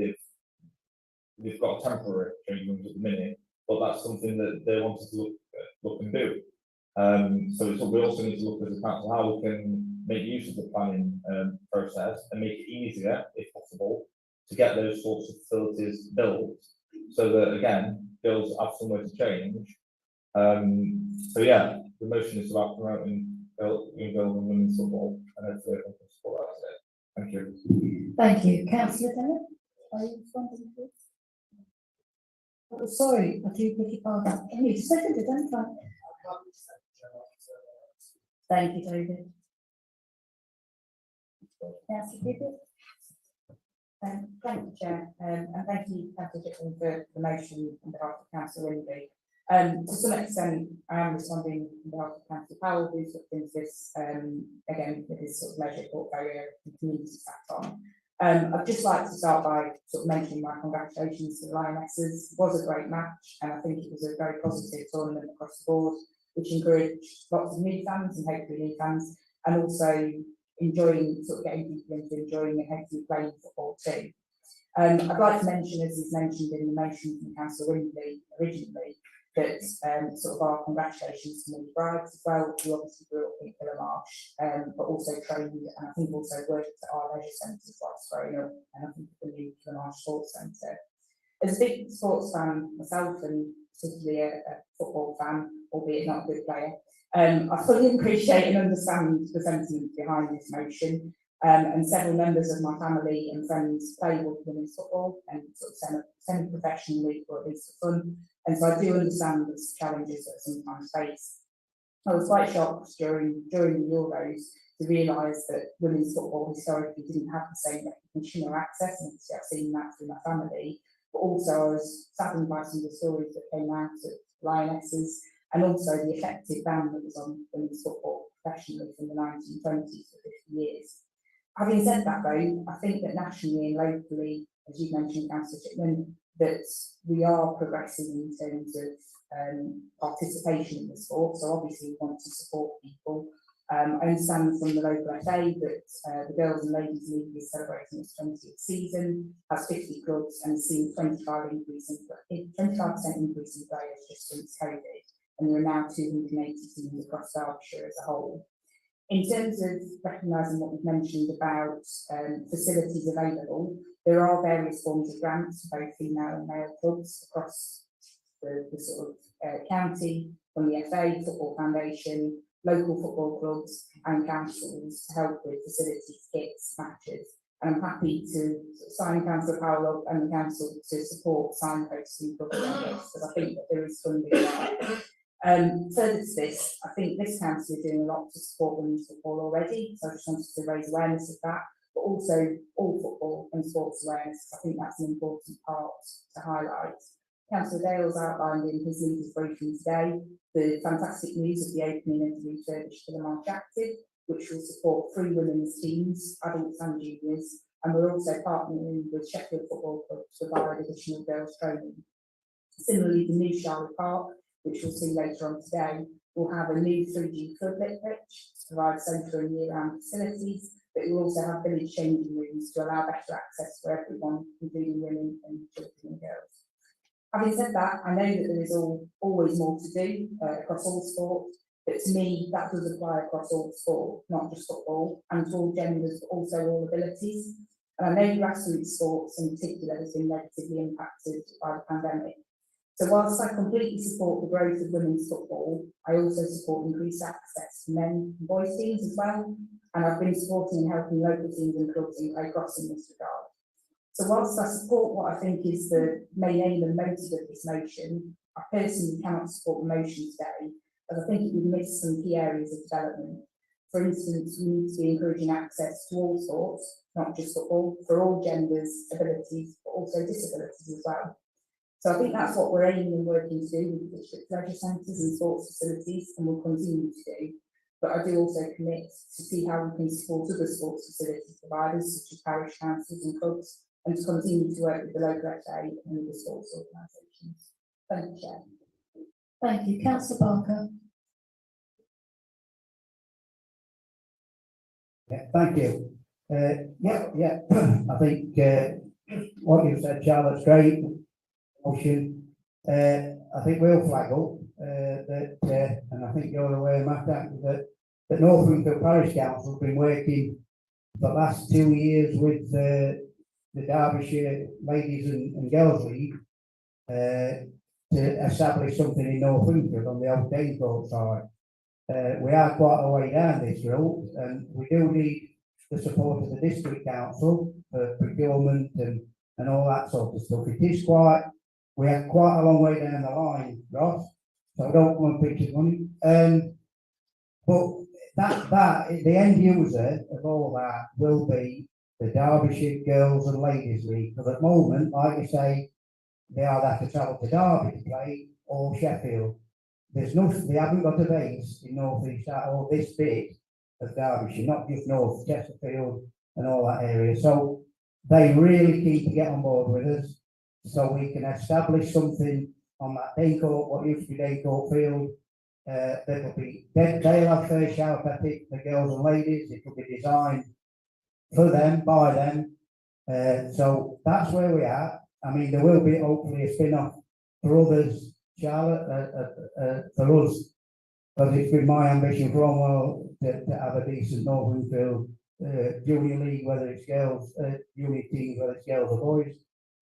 They've got a temporary changing rooms at the minute, but that's something that they wanted to look and do. So we also need to look as a council how we can make use of the planning process and make it easier, if possible, to get those sorts of facilities built, so that again girls have somewhere to change. So yeah, the motion is about promoting young girls and women's football, and hopefully I can support that today. Thank you. Thank you. Councillor Bennett, are you responding to this? Oh, sorry, I do beg your pardon. I need to second it, don't I? Thank you, David. Councillor Gibbons. Thank you, Chair, and thank you, Councillor Chipman, for the motion on behalf of Councillor Winby. To some extent, I am responding on behalf of Councillor Powell, who's looked into this, again, with his sort of leisure portfolio and community sat on. I'd just like to start by sort of mentioning my congratulations to the Lionesses. It was a great match, and I think it was a very positive tournament across the board, which encouraged lots of new fans and hopefully new fans, and also enjoying, sort of getting people into enjoying and hopefully playing football too. I'd like to mention, as is mentioned in the motion from Councillor Winby originally, that sort of our congratulations to Millie Braggs as well, who obviously grew up in Kilmarsh, but also trained and I think also worked at our leisure centres whilst growing up, and I think the new Kilmarsh Sports Centre. As a big sports fan myself, and particularly a football fan, albeit not a good player, I fully appreciate and understand the sentiment behind this motion, and several members of my family and friends play women's football and sort of semi-professionally, or at least for fun, and so I do understand the challenges that sometimes face. I was quite shocked during the Euros to realise that women's football historically didn't have the same recognition or access, and obviously I've seen that through my family, but also I was saddened by some of the stories that came out at Lionesses, and also the effective ban that was on women's football professionally from the 1920s for 50 years. Having said that though, I think that nationally and locally, as you mentioned, Councillor Chipman, that we are progressing in terms of participation in the sport, so obviously we want to support people. I understand from the local FA that the Girls and Ladies League is celebrating its 20th season, has 50 clubs and has seen 25% increase in players just since COVID, and there are now 280 teams across Derbyshire as a whole. In terms of recognising what we've mentioned about facilities available, there are various forms of grants for both female and male clubs across the sort of county, from the FA, Football Foundation, local football clubs and councils to help with facilities, kits, matches. And I'm happy to sign Councillor Powell up and the council to support signposting because I think that there is funding there. Further to this, I think this council is doing a lot to support women's football already, so I just wanted to raise awareness of that, but also all football and sports awareness. I think that's an important part to highlight. Councillor Dale's outlined in his leaders briefing today the fantastic news of the opening of the refurbished Kilmarsh Active, which will support 3 women's teams, adults and juniors, and we're also partnering with Sheffield Football Club to provide additional girls training. Similarly, the new Charlotte Park, which we'll see later on today, will have a new 3G floodlit pitch to provide centre and year-round facilities, but it will also have village changing rooms to allow better access for everyone, including women and children and girls. Having said that, I know that there is always more to do across all sport, but to me that does apply across all sport, not just football, and to all genders, but also all abilities. And I know grassroots sports in particular has been negatively impacted by the pandemic. So whilst I completely support the growth of women's football, I also support increased access to men and boys teams as well, and I've been supporting and helping local teams and clubs in across in this regard. So whilst I support what I think is the main aim and motive of this motion, I personally cannot support the motion today, as I think it would miss some key areas of development. For instance, we need to be encouraging access to all sports, not just football, for all genders, abilities, but also disabilities as well. So I think that's what we're aiming and working to do with district leisure centres and sports facilities, and will continue to do. But I do also commit to see how we can support other sports facilities providers, such as parish councils and clubs, and to continue to work with the local FA and the sports organisations. Thank you, Chair. Thank you. Councillor Barker. Yeah, thank you. I think what you said, Charlotte's great. Motion. I think we'll flag up that, and I think you're aware, Matt, that Northumberland Parish Council has been working for the last 2 years with the Derbyshire Ladies and Girls League to establish something in Northumberland on the old Danescourt side. We are quite a way down this road, and we do need the support of the district council for procurement and all that sort of stuff. It is we are quite a long way down the line, Ross, so I don't want to pitch money. But the end user of all that will be the Derbyshire Girls and Ladies League, because at the moment, like you say, they either have to travel to Derby to play or Sheffield. There's no, they haven't got a base in North East or this bit of Derbyshire, not just North Chesterfield and all that area. So they really keen to get on board with us, so we can establish something on that Daycourt, what used to be Daycourt Field. That'll be, they'll have first shout at it, the girls and ladies. It will be designed for them, by them. So that's where we are. I mean, there will be hopefully a spin-off for others, Charlotte, for us, because it's been my ambition for a while to have a decent Northern Field junior league, whether it's girls, junior teams, whether it's girls or boys.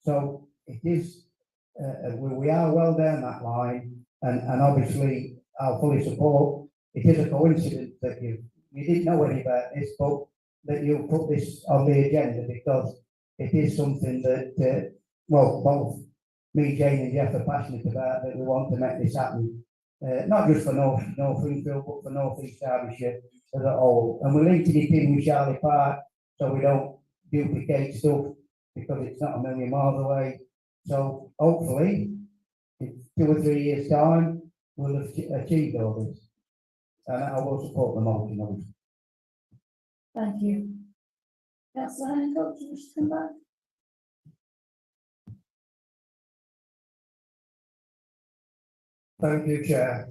So it is, we are well down that line, and obviously I'll fully support. It is a coincidence that you didn't know any about this, but that you put this on the agenda, because it is something that, well, both me, Jane and Jeff are passionate about, that we want to make this happen. Not just for North Enfield, but for North East Derbyshire as a whole. And we're linking it in with Charlie Park, so we don't duplicate stuff, because it's not a million miles away. So hopefully, in 2 or 3 years' time, we'll have achieved all this. And I will support the motion, obviously. Thank you. Councillor Hancock, do you wish to come back? Thank you, Chair.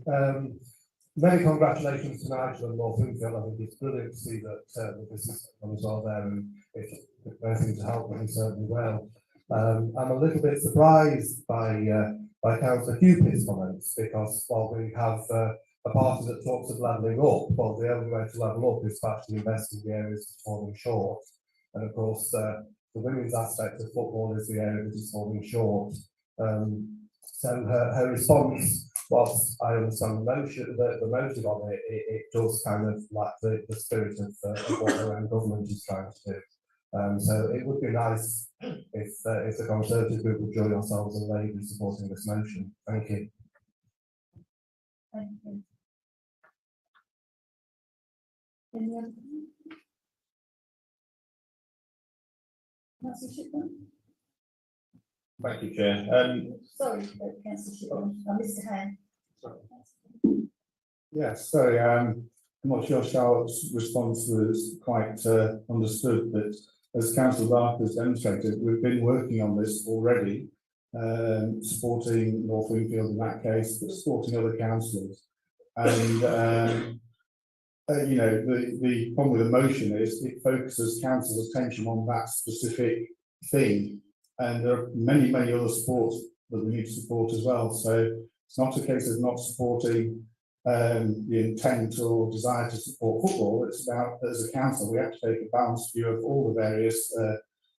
Many congratulations to Nigel and North Enfield. I think it's brilliant to see that the business is all there, and if anything to help, then certainly will. I'm a little bit surprised by Councillor Cupid's comments, because while we have a party that talks of levelling up, well, the only way to level up is to actually invest in the areas that's falling short. And of course, the women's aspect of football is the area that is falling short. So her response, whilst I understand the motive of it, it does kind of lack the spirit of what her own government is trying to do. So it would be nice if the Conservative group would join ourselves and Labour in supporting this motion. Thank you. Thank you. Any other? Councillor Shipman? Thank you, Chair. Sorry, Councillor Shipman, Mr. Hand. Yes, sorry, I'm not sure Charlotte's response was quite understood, but as Councillor Lark has demonstrated, we've been working on this already, supporting North Enfield in that case, but supporting other councillors. And you know, the problem with the motion is it focuses council's attention on that specific thing, and there are many other sports that we need to support as well. So it's not a case of not supporting the intent or desire to support football. It's about, as a council, we have to take a balanced view of all the various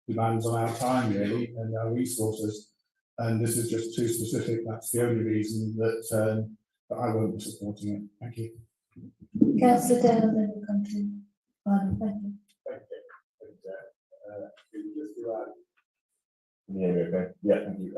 demands on our time, really, and our resources. And this is just too specific. That's the only reason that that I won't be supporting it. Thank you. Councillor Dale, then we'll come to Adam. Thank you. Can you hear me okay? Yeah, thank you.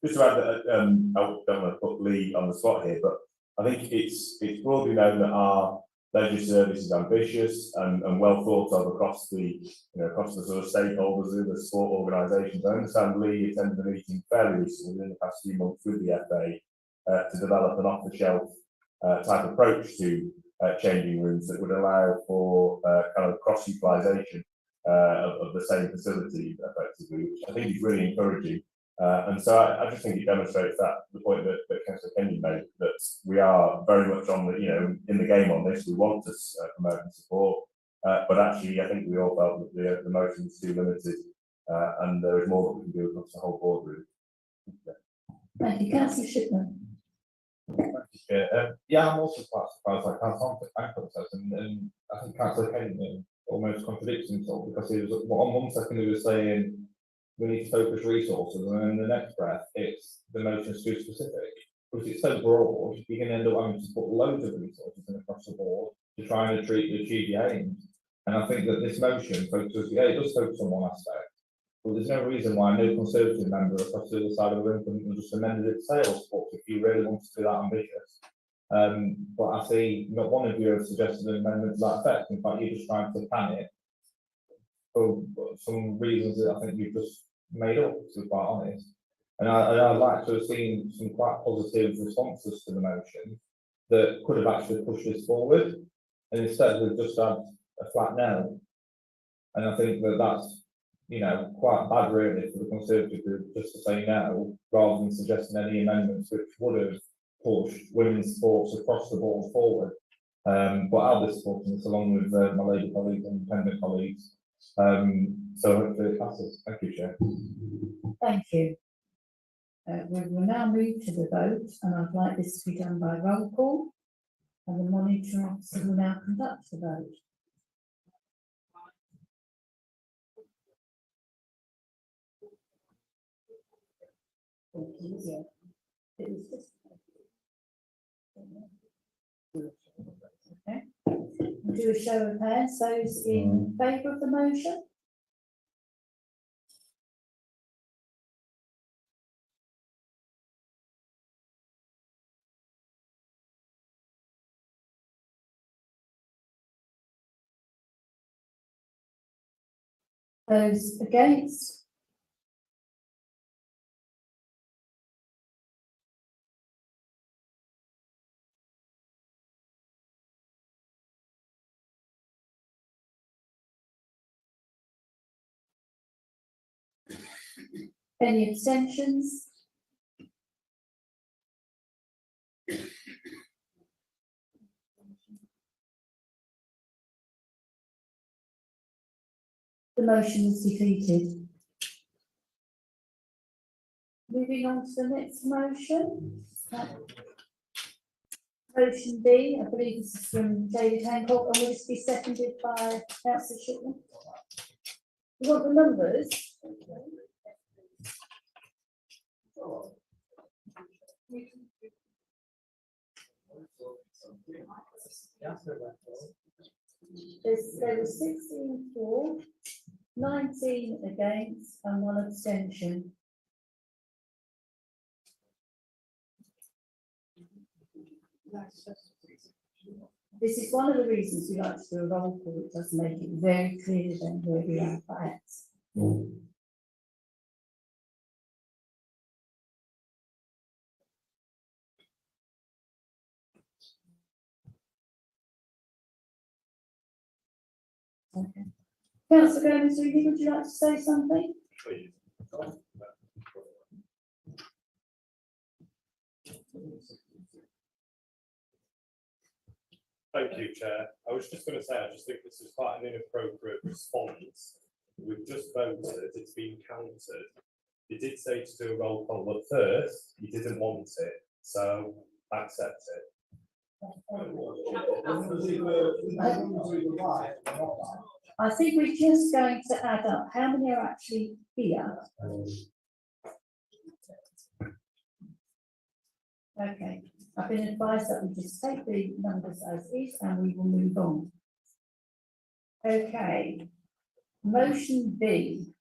Just to add that, I don't want to put Lee on the spot here, but I think it's broadly known that our leisure service is ambitious and well thought of across the across the sort of stakeholders of the sport organisations. I understand Lee attended a meeting fairly recently in the past few months with the FA to develop an off-the-shelf type approach to changing rooms that would allow for kind of cross-utilisation of the same facility effectively, which I think is really encouraging. And so I just think it demonstrates that the point that Councillor Kenyon made, that we are very much on the, in the game on this. We want to promote and support, but actually I think we all felt that the motion was too limited, and there is more that we can do across the whole boardroom. Thank you, Councillor Shipman. Yeah, I'm also quite surprised by Councillor Hancock says, and I think Councillor Kenyon almost contradicts himself, because he was on one second he was saying we need to focus resources, and then in the next breath it's the motion is too specific. Because it's so broad, you can end up having to put loads of resources in across the board to try and achieve your aims. And I think that this motion focuses, it does focus on one aspect, but there's no reason why no Conservative member across the other side of the room can just amend it sales support if you really want to be that ambitious. But I see not one of you have suggested an amendment to that effect. In fact, you're just trying to pan it for some reasons that I think you've just made up, to be quite honest. And I'd like to have seen some quite positive responses to the motion that could have actually pushed this forward. And instead we've just had a flat no. And I think that that's, you know, quite bad really for the Conservative group just to say no, rather than suggesting any amendments which would have pushed women's sports across the board forward. But I'll be supporting this along with my lady colleagues and independent colleagues. So hopefully it passes. Thank you, Chair. Thank you. We will now move to the vote, and I'd like this to be done by roll call, and the monitoring officer will now conduct the vote. It was just- Okay. We'll do a show of hands. Those in favour of the motion? Those against? Any abstentions? The motion is defeated. Moving on to the next motion. Motion B, I believe this is from David Hancock, and will this be seconded by Councillor Shipman? You want the numbers? There was 16 for, 19 against, and 1 abstention. This is one of the reasons we like to do a roll call. It does make it very clear then where we are at. Okay. Councillor Gomez, would you like to say something? Thank you, Chair. I was just going to say, I just think this is quite an inappropriate response. We've just voted, it's been counted. You did say to do a roll call at first, you didn't want it, so accept it. I think we're just going to add up how many are actually here. Okay, I've been advised that we just take the numbers as is and we will move on. Okay, motion B.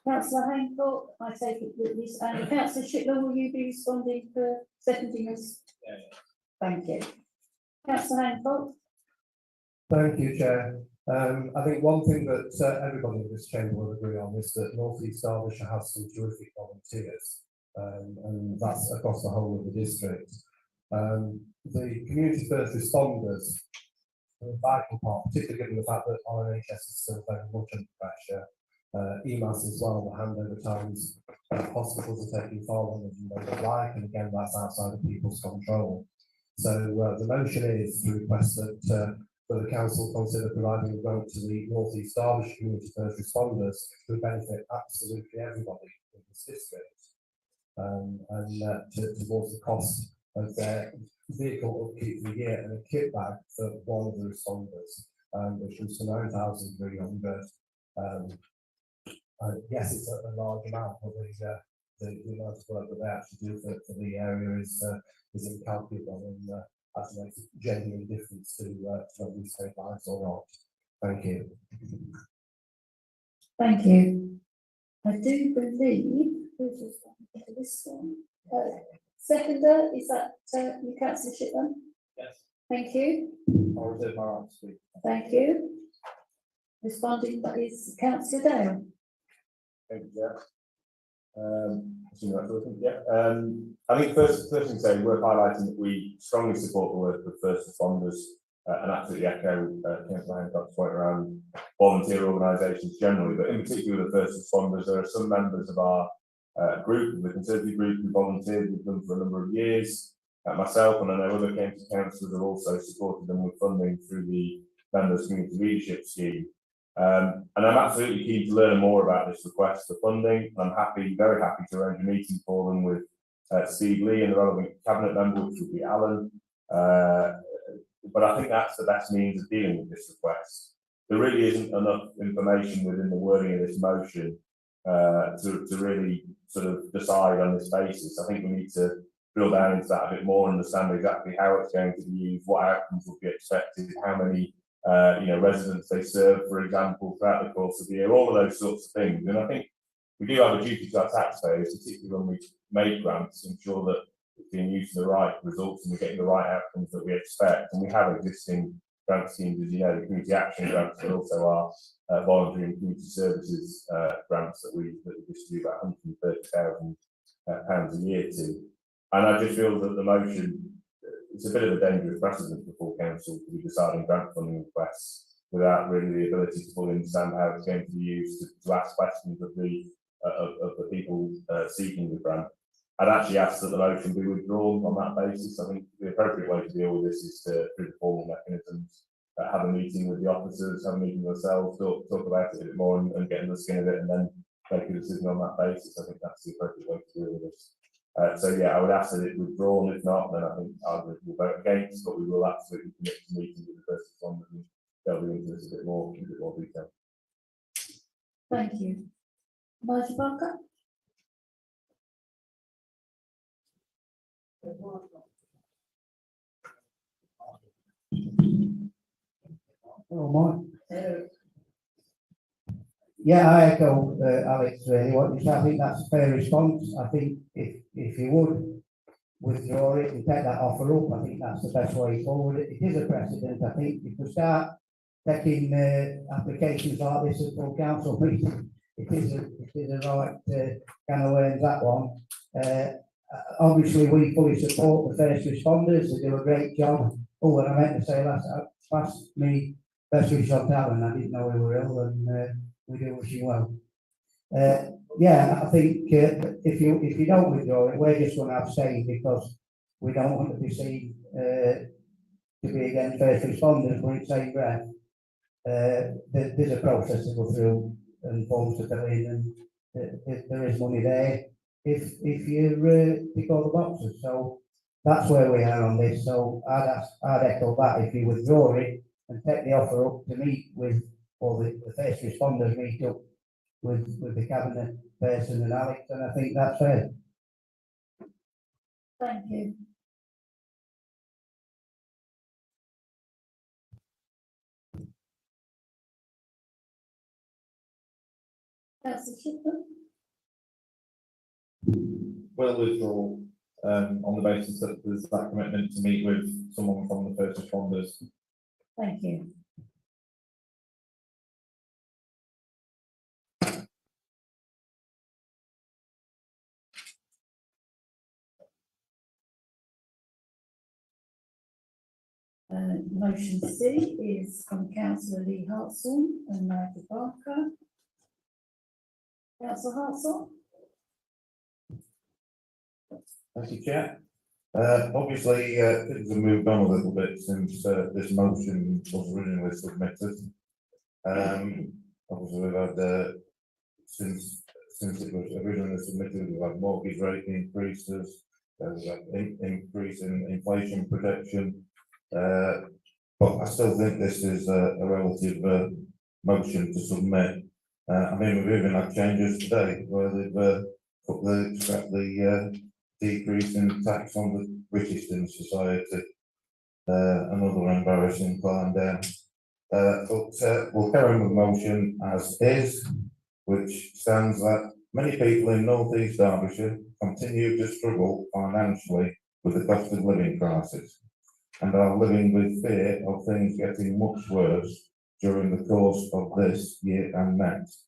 Councillor Hancock, I take it that this, and Councillor Shipman, will you be responding for seconding us? Thank you. Councillor Hancock? Thank you, Chair. I think one thing that everybody in this chamber will agree on is that North East Derbyshire has some terrific volunteers, and that's across the whole of the district. The community first responders are a vital part, particularly given the fact that our NHS is still very much under pressure. EMAS as well, the handover times, hospitals are taking far longer than they would like, and again, that's outside of people's control. So the motion is to request that the council consider providing a grant to the North East Derbyshire community first responders who benefit absolutely everybody in this district, and towards the cost of their vehicle upkeep for the year and a kit bag for one of the responders, which was for 9,300. Yes, it's a large amount, but the amount of work that they actually do for the area is incalculable, and that makes a genuine difference to whether we save lives or not. Thank you. Thank you. I do believe, this one, seconder, is that you, Councillor Shipman? Yes. Thank you. I'll reserve my right to speak. Thank you. Responding is councillor Dale. Thank you, Chair. Assuming that's working, yeah. I think first thing to say, worth highlighting that we strongly support the work of first responders and absolutely echo Councillor Hancock's point around volunteer organisations generally, but in particular the first responders. There are some members of our group, the Conservative group, who volunteered with them for a number of years. Myself and I know other councillors have also supported them with funding through the Members Community Leadership Scheme. And I'm absolutely keen to learn more about this request for funding. I'm very happy to arrange a meeting for them with Steve Lee and the relevant cabinet member, which would be Alan. But I think that's the best means of dealing with this request. There really isn't enough information within the wording of this motion to really sort of decide on this basis. I think we need to drill down into that a bit more, understand exactly how it's going to be used, what outcomes will be expected, how many residents they serve, for example, throughout the course of the year, all of those sorts of things. And I think we do have a duty to our taxpayers, particularly when we make grants, to ensure that it's being used for the right results and we're getting the right outcomes that we expect. And we have existing grant schemes, as you know, the community action grants, but also our voluntary and community services grants that we distribute about £130,000 a year to. And I just feel that the motion, it's a bit of a dangerous precedent for full council to be deciding grant funding requests without really the ability to fully understand how it's going to be used to ask questions of the people seeking the grant. I'd actually ask that the motion be withdrawn on that basis. I think the appropriate way to deal with this is to, through the formal mechanisms, have a meeting with the officers, have a meeting with themselves, talk about it a bit more and get in the skin of it, and then make a decision on that basis. I think that's the appropriate way to deal with this. So yeah, I would ask that it withdrawn. If not, then I think I will vote against, but we will absolutely commit to meeting with the first responders and delve into this a bit more detail. Thank you. Nigel Barker. Oh, Mike. Yeah, I echo Alex really what you said. I think that's a fair response. I think if you would withdraw it and take that offer up, I think that's the best way forward. It is a precedent. I think if we start taking applications like this at full council meeting, it is a right can of worms, that one. Obviously, we fully support the first responders. They do a great job. Oh, and I meant to say last me best wishes on Alan. I didn't know we were ill, and we do wish you well. Yeah, I think if you don't withdraw it, we're just going to abstain because we don't want to be seen to be against first responders. But in the same breath, there's a process to go through and forms to fill in, and there is money there if you tick all the boxes. So that's where we are on this. So I'd echo that. If you withdraw it and take the offer up to meet with, or the first responders meet up with the cabinet person and Alex, and I think that's fair. Thank you. Councillor Chipman. Will withdraw on the basis that there's that commitment to meet with someone from the first responders. Thank you. Motion C is from Councillor Lee Hartsell and Nigel Barker. Councillor Hartsell. Thank you, Chair. Obviously, things have moved on a little bit since this motion was originally submitted. Obviously, we've had since it was originally submitted, we've had mortgage rate increases, we've had increase in inflation protection. But I still think this is a relative motion to submit. I mean, we've even had changes today where they've put the decrease in tax on the British in society. Another embarrassing climb down. But we'll carry on with the motion as is, which stands that many people in North East Derbyshire continue to struggle financially with the cost of living crisis and are living with fear of things getting much worse during the course of this year and next.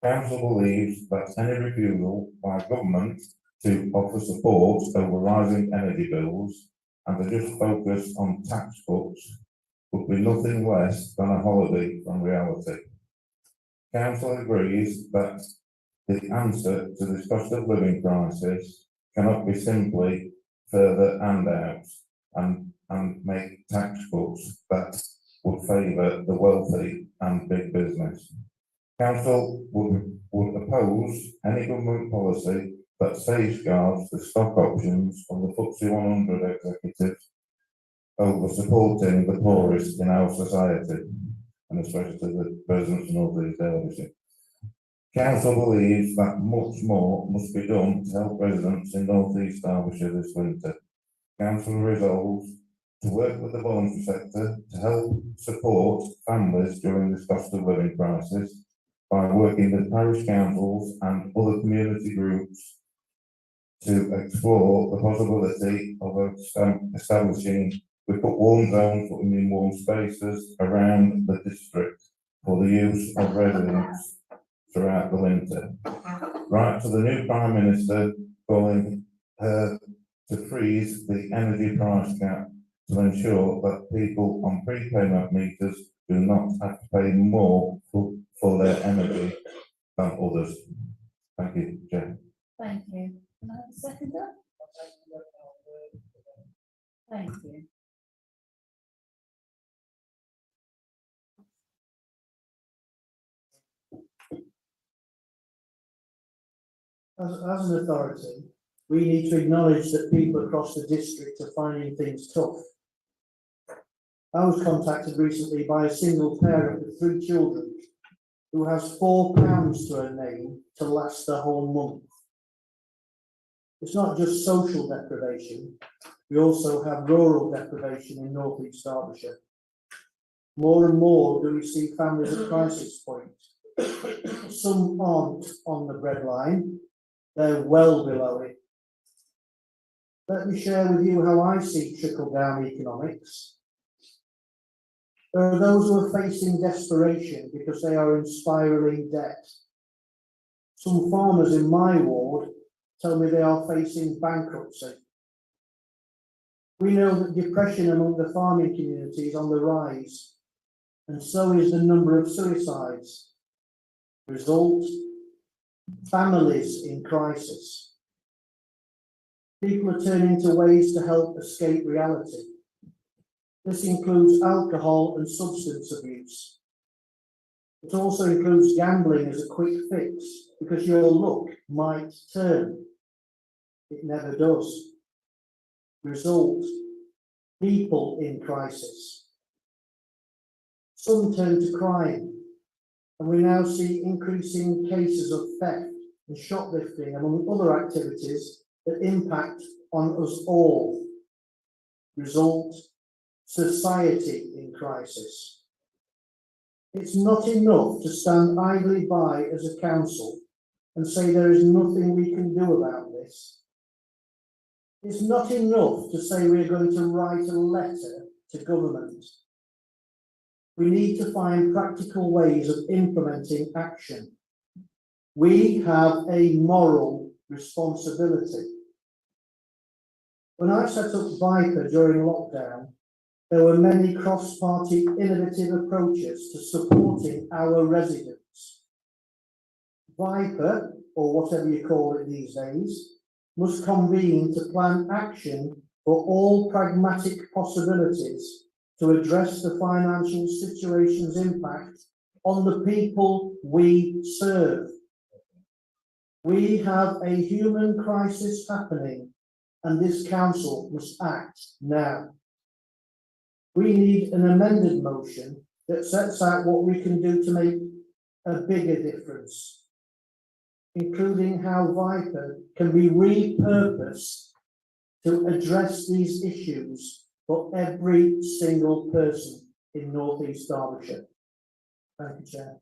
Council believes that any refusal by government to offer support over rising energy bills and to just focus on tax cuts would be nothing less than a holiday from reality. Council agrees that the answer to this cost of living crisis cannot be simply further handouts and make tax cuts that would favour the wealthy and big business. Council would oppose any government policy that safeguards the stock options of the FTSE 100 executives over supporting the poorest in our society, and especially the residents of North East Derbyshire. Council believes that much more must be done to help residents in North East Derbyshire this winter. Council resolves to work with the voluntary sector to help support families during this cost of living crisis by working with parish councils and other community groups to explore the possibility of establishing, we put warm zones, but we mean warm spaces around the district for the use of residents throughout the winter. Right to the new Prime Minister calling her to freeze the energy price cap to ensure that people on prepayment meters do not have to pay more for their energy than others. Thank you, Chair. Thank you. Can I have a seconder? Thank you. As an authority, we need to acknowledge that people across the district are finding things tough. I was contacted recently by a single parent with 3 children who has £4 to her name to last the whole month. It's not just social deprivation, we also have rural deprivation in North East Derbyshire. More and more do we see families at crisis point. Some aren't on the breadline, they're well below it. Let me share with you how I see trickle-down economics. There are those who are facing desperation because they are in spiralling debt. Some farmers in my ward tell me they are facing bankruptcy. We know that depression among the farming community is on the rise, and so is the number of suicides. Result, families in crisis. People are turning to ways to help escape reality. This includes alcohol and substance abuse. It also includes gambling as a quick fix because your luck might turn. It never does. Result, people in crisis. Some turn to crime, and we now see increasing cases of theft and shoplifting among other activities that impact on us all. Result, society in crisis. It's not enough to stand idly by as a council and say there is nothing we can do about this. It's not enough to say we're going to write a letter to government. We need to find practical ways of implementing action. We have a moral responsibility. When I set up Viper during lockdown, there were many cross-party innovative approaches to supporting our residents. Viper, or whatever you call it these days, must convene to plan action for all pragmatic possibilities to address the financial situation's impact on the people we serve. We have a human crisis happening, and this council must act now. We need an amended motion that sets out what we can do to make a bigger difference, including how Viper can be repurposed to address these issues for every single person in North East Derbyshire. Thank you, Chair.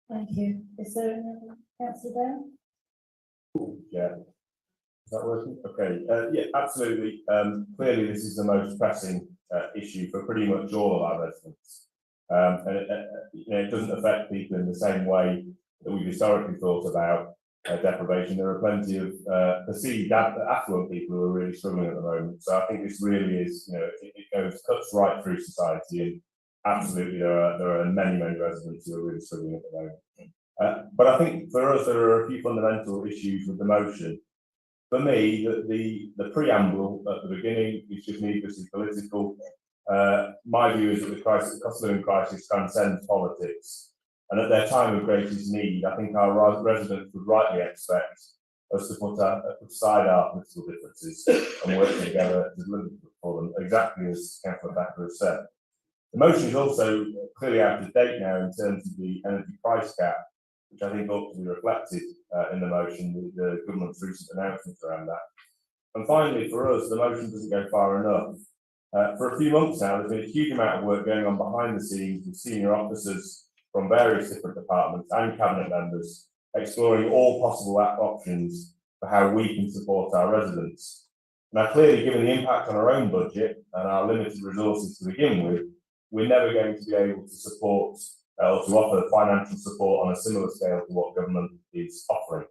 Thank you. Is there another councillor there? Yeah. Is that working? Okay. Yeah, absolutely. Clearly, this is the most pressing issue for pretty much all of our residents. It doesn't affect people in the same way that we've historically thought about deprivation. There are plenty of perceived affluent people who are really struggling at the moment. So I think this really is, cuts right through society, and absolutely there are many residents who are really struggling at the moment. But I think for us there are a few fundamental issues with the motion. For me, the preamble at the beginning is just needlessly political. My view is that the cost of living crisis transcends politics, and at their time of greatest need, I think our residents would rightly expect us to put aside our political differences and work together to deliver for them, exactly as Councillor Thacker has said. The motion is also clearly out of date now in terms of the energy price cap, which I think ought to be reflected in the motion with the government's recent announcements around that. And finally, for us, the motion doesn't go far enough. For a few months now, there's been a huge amount of work going on behind the scenes with senior officers from various different departments and cabinet members, exploring all possible options for how we can support our residents. Now, clearly, given the impact on our own budget and our limited resources to begin with, we're never going to be able to support or to offer financial support on a similar scale to what government is offering.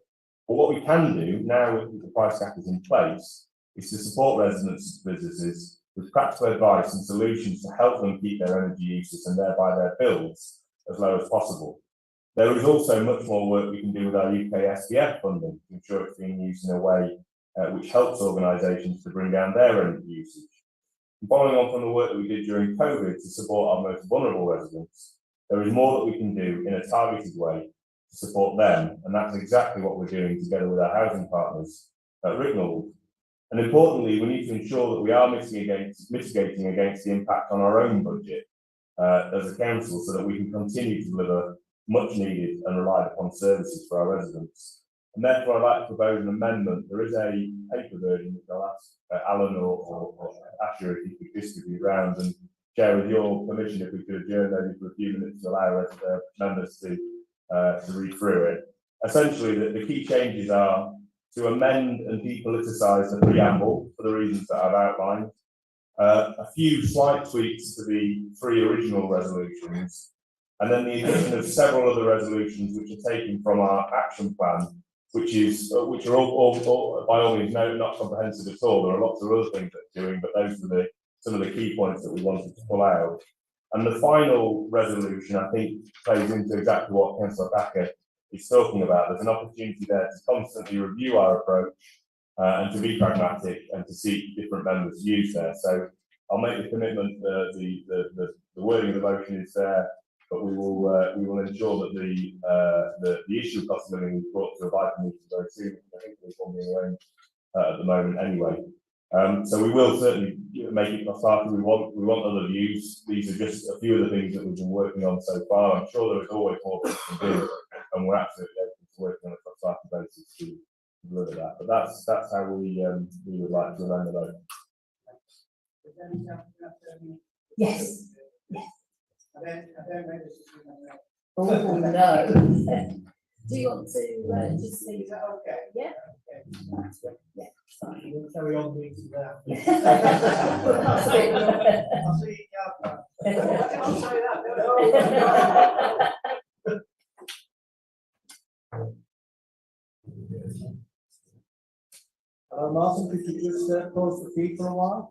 But what we can do now with the price cap is in place is to support residents and businesses with practical advice and solutions to help them keep their energy uses and thereby their bills as low as possible. There is also much more work we can do with our UK SDF funding to ensure it's being used in a way which helps organisations to bring down their energy usage. And following on from the work that we did during COVID to support our most vulnerable residents, there is more that we can do in a targeted way to support them, and that's exactly what we're doing together with our housing partners at Ricknold. And importantly, we need to ensure that we are mitigating against the impact on our own budget as a council, so that we can continue to deliver much needed and relied upon services for our residents. And therefore, I'd like to propose an amendment. There is a paper version which I'll ask Alan or Asher if you could distribute round, and Chair, with your permission, if we could adjourn maybe for a few minutes to allow members to read through it. Essentially, the key changes are to amend and depoliticise the preamble for the reasons that I've outlined. A few slight tweaks to the 3 original resolutions, and then the addition of several other resolutions which are taken from our action plan, which are all by all means not comprehensive at all. There are lots of other things that we're doing, but those are some of the key points that we wanted to pull out. And the final resolution, I think, plays into exactly what Councillor Thacker is talking about. There's an opportunity there to constantly review our approach and to be pragmatic and to seek different members' views there. So I'll make the commitment. The wording of the motion is there, but we will ensure that the issue of cost of living is brought to a vital meeting very soon. I think there's one being arranged at the moment anyway. So we will certainly make it faster. We want other views. These are just a few of the things that we've been working on so far. I'm sure there is always more we can do, and we're absolutely open to working on a cross-party basis to deliver that. But that's how we would like to amend the vote. Yes. Oh, no. Do you want to just leave? Is that okay? Yeah. Yeah. We'll carry on the meeting now. I'll say I'll see you. I'll say that. Martin, could you just pause the feed for a while?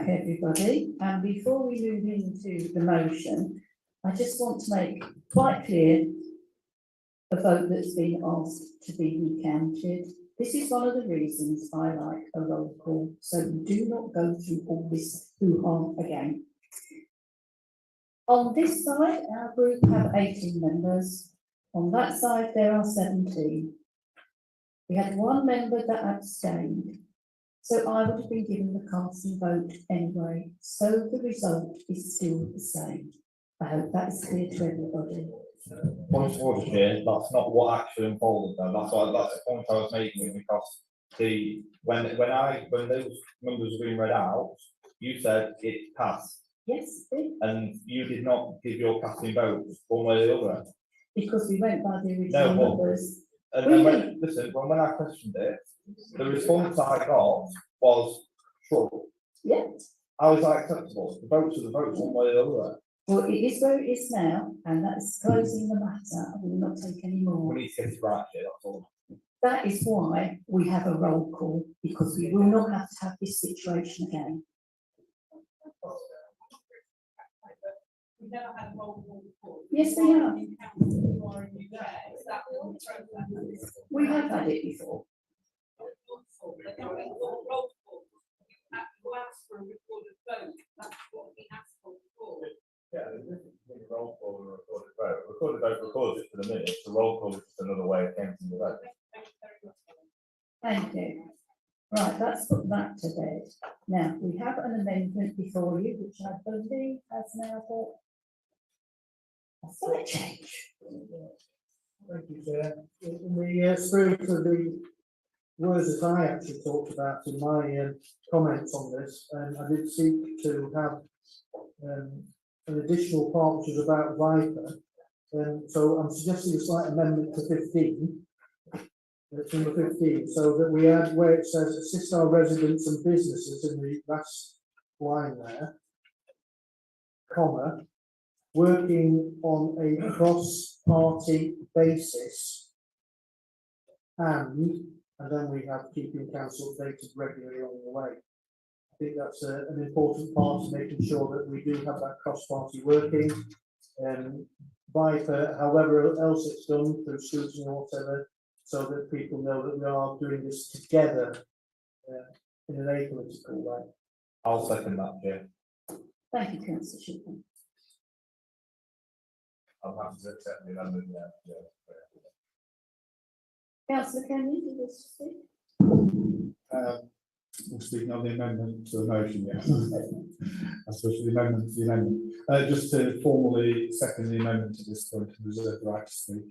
back, everybody, and before we move into the motion, I just want to make quite clear the vote that's been asked to be recounted. This is one of the reasons I like a roll call, so we do not go through all this hoo-ha again. On this side, our group have 18 members. On that side, there are 17. We had one member that abstained, so I would have been given the casting vote anyway, so the result is still the same. I hope that is clear to everybody. Point of order, Chair, that's not what actually unfolded though, that's the point I was making, because when those numbers were being read out, you said it passed, Yes, it did, and you did not give your casting vote one way or the other. because we went by the original No, well, numbers. And then when I questioned it, the response I got was true. Yeah. I was like, acceptable, the votes are the votes one way or the other. Well, it is where it is now, and that's closing the matter. I will not take any more. We need to get it right here, that's all. That is why we have a roll call, because we will not have to have this situation again. We never had a roll call before. Yes, we have. We have had it before. You asked for a recorded vote, that's what we asked for before. Yeah, there's a difference between a roll call and a recorded vote. A recorded vote records it for the minutes, the roll call is just another way of counting the vote. Thank you. Right, let's put that to bed. Now, we have an amendment before you, which I believe has now got a slight change. Thank you, Chair. In the spirit of the words that I actually talked about in my comments on this, I did seek to have an additional part which is about Viper. So I'm suggesting a slight amendment to 15. It's number 15, so that we add where it says assist our residents and businesses in the last line there, comma, working on a cross-party basis, and then we have keeping council updated regularly along the way. I think that's an important part of making sure that we do have that cross-party working. Viper, however else it's done through scrutiny or whatever, so that people know that we are doing this together in an apolitical way. I'll second that, Chair. Thank you, Councillor Shipman. I'm happy to accept the amendment, yeah. Councillor Kenny, do you wish to speak? We're speaking on the amendment to the motion, yeah. I suppose the amendment to the amendment. Just to formally second the amendment to this point and reserve the right to speak.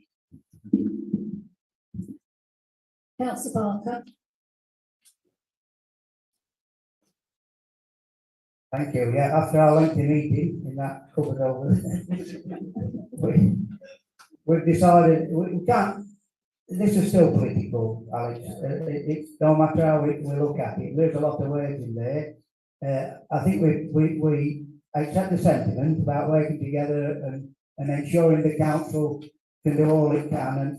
Councillor Barker. Thank you. Yeah, after our lengthy meeting in that covered over, we've decided we can't. This is still political, Alex. It's no matter how we look at it. There's a lot of words in there. I think we accept the sentiment about working together and ensuring the council can do all it can.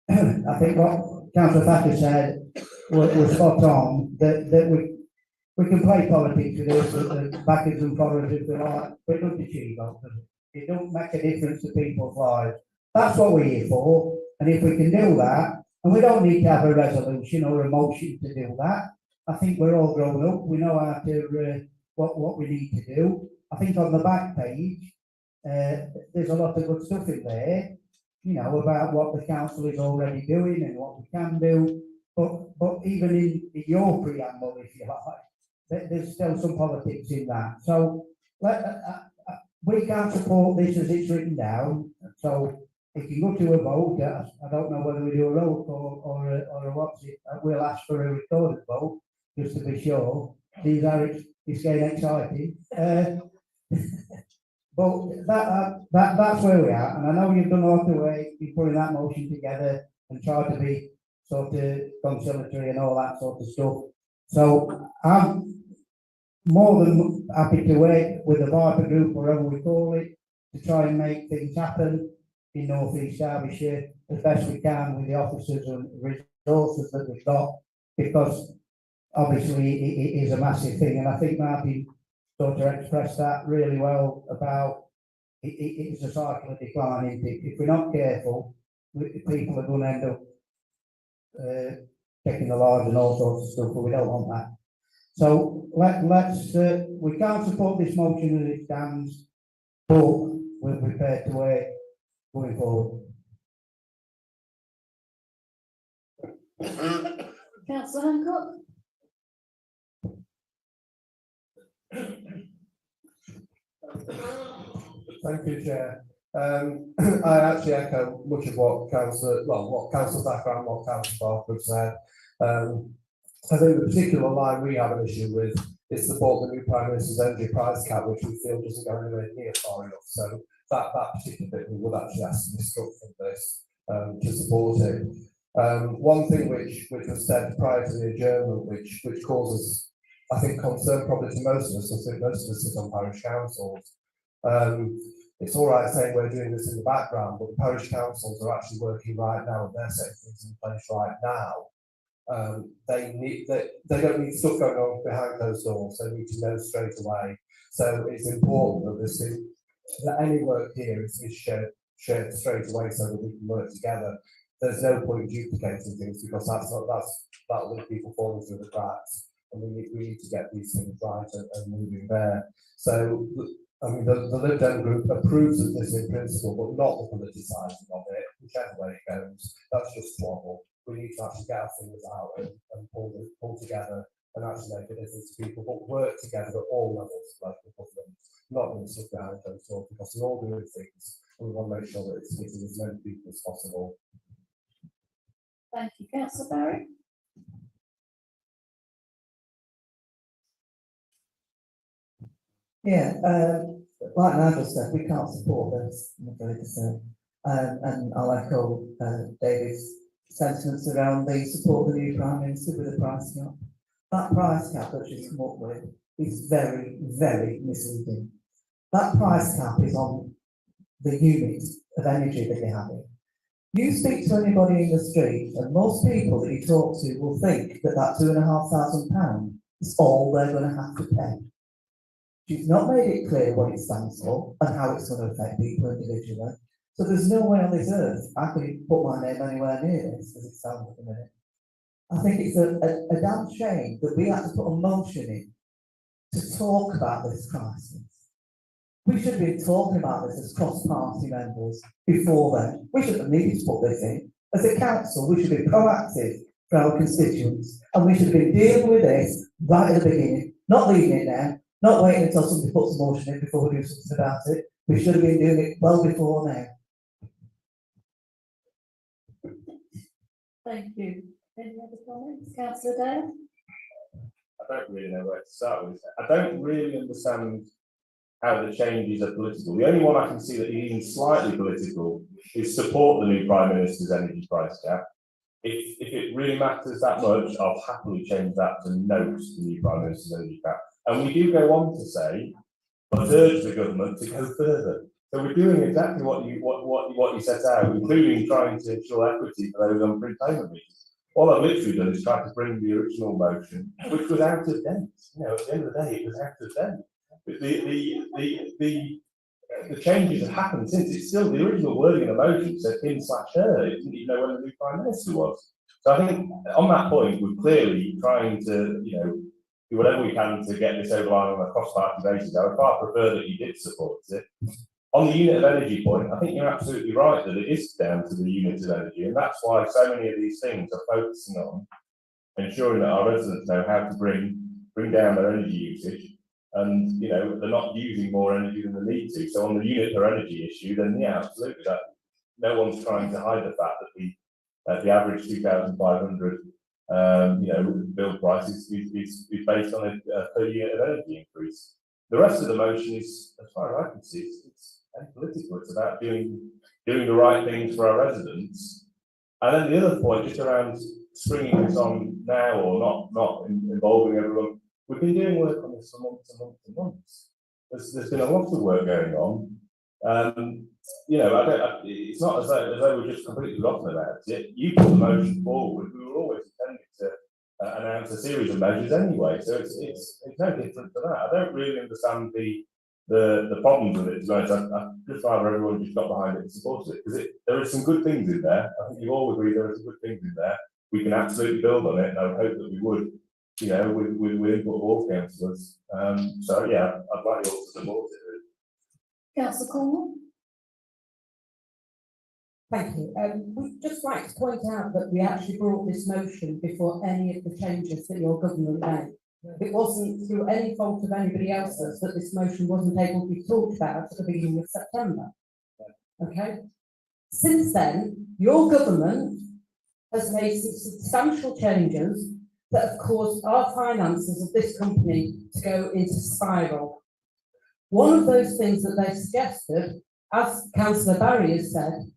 And I think what Councillor Thatcher said was spot on. That we can play politics with this, backwards and forwards if we like, but it doesn't achieve anything. It don't make a difference to people's lives. That's what we're here for, and if we can do that, and we don't need to have a resolution or a motion to do that. I think we're all grown up, we know how to, what we need to do. I think on the back page, there's a lot of good stuff in there, you know, about what the council is already doing and what we can do, but even in your preamble, if you like, there's still some politics in that. So, we can't support this as it's written down, so if you go to a vote, I don't know whether we do a roll call or a what's it, we'll ask for a recorded vote, just to be sure. It's getting exciting. But that's where we are, and I know you've done a lot of work in putting that motion together and try to be sort of conciliatory and all that sort of stuff. So I'm more than happy to work with the Viper group, whatever we call it, to try and make things happen in North East Derbyshire as best we can with the officers and resources that we've got, because obviously it is a massive thing, and I think Martin sort of expressed that really well about it's a cycle of decline. If we're not careful, people are going to end up taking the large and all sorts of stuff, but we don't want that. So we can't support this motion as it stands, but we're prepared to wait going forward. Councillor Hancock? Thank you, Chair. I actually echo much of what Councillor Thacker and what Councillor Barker said. I think the particular line we have an issue with is support the new Prime Minister's energy price cap, which we feel doesn't go anywhere near far enough. So that particular bit we would actually ask to be struck from this to support it. One thing which was said prior to the adjournment, which causes, I think, concern probably to most of us. I think most of us sit on parish councils. It's all right saying we're doing this in the background, but the parish councils are actually working right now, and they're setting things in place right now. They don't need stuff going on behind those doors. They need to know straight away. So it's important that any work here is shared straight away, so that we can work together. There's no point duplicating things, because that'll leave people falling through the cracks, and we need to get these things right and moving there. So I mean, the Lib Dem group approves of this in principle, but not the politicising of it, whichever way it goes. That's just trouble. We need to actually get our fingers out and pull together and actually make a difference to people, but work together at all levels of local government, not being stuck behind those doors, because we're all doing things, and we want to make sure that it's hitting as many people as possible. Thank you. Councillor Barry? Yeah, like Nigel said, we can't support this, I'm afraid to say. And I'll echo David's sentiments around the support of the new Prime Minister with the price cap. That price cap that she's come up with is very, very misleading. That price cap is on the unit of energy that you're having. You speak to anybody in the street, and most people that you talk to will think that that £2,500 is all they're going to have to pay. She's not made it clear what it stands for and how it's going to affect people individually. So there's no way on this earth I could put my name anywhere near this, as it sounds at the minute. I think it's a damn shame that we had to put a motion in to talk about this crisis. We should have been talking about this as cross-party members before then. We shouldn't have needed to put this in. As a council, we should be proactive for our constituents, and we should have been dealing with this right at the beginning, not leaving it there, not waiting until somebody puts a motion in before we do something about it. We should have been doing it well before now. Thank you. Any other comments? Councillor Dale? I don't really know where to start with. I don't really understand how the changes are political. The only one I can see that is even slightly political is support the new Prime Minister's energy price cap. If it really matters that much, I'll happily change that to note the new Prime Minister's energy cap. And we do go on to say, but urge the government to go further. So we're doing exactly what you set out, including trying to ensure equity for those on prepayment meters. All I've literally done is try to bring the original motion, which was out of date. You know, at the end of the day, it was out of date. The changes have happened since. It's still the original wording of the motion said him/her. It didn't even know when the new Prime Minister was. So I think on that point, we're clearly trying to, do whatever we can to get this over line on a cross-party basis. I would far prefer that you did support it. On the unit of energy point, I think you're absolutely right that it is down to the unit of energy, and that's why so many of these things are focusing on ensuring that our residents know how to bring down their energy usage, and they're not using more energy than they need to. So on the unit per energy issue, then yeah, absolutely, that no one's trying to hide the fact that the average 2,500 bill price is based on a per unit of energy increase. The rest of the motion is, as far as I can see, it's political. It's about doing the right things for our residents. And then the other point, just around springing this on now or not involving everyone, we've been doing work on this for months and months and months. There's been a lot of work going on. It's not as though we're just completely forgotten about it. You put the motion forward. We were always intending announce a series of measures anyway, so it's no different to that. I don't really understand the problems with it, to be honest. I'd just rather everyone just got behind it and supported it, because there are some good things in there. I think you all agree there are some good things in there. We can absolutely build on it, and I would hope that we would, you know, with input of all councillors. So yeah, I'd like you all to support it. Councillor Cornwall? Thank you. We'd just like to point out that we actually brought this motion before any of the changes that your government made. It wasn't through any fault of anybody else's that this motion wasn't able to be talked about at the beginning of September. Okay? Since then, your government has made some substantial changes that have caused our finances of this company to go into spiral. One of those things that they suggested, as Councillor Barry has said,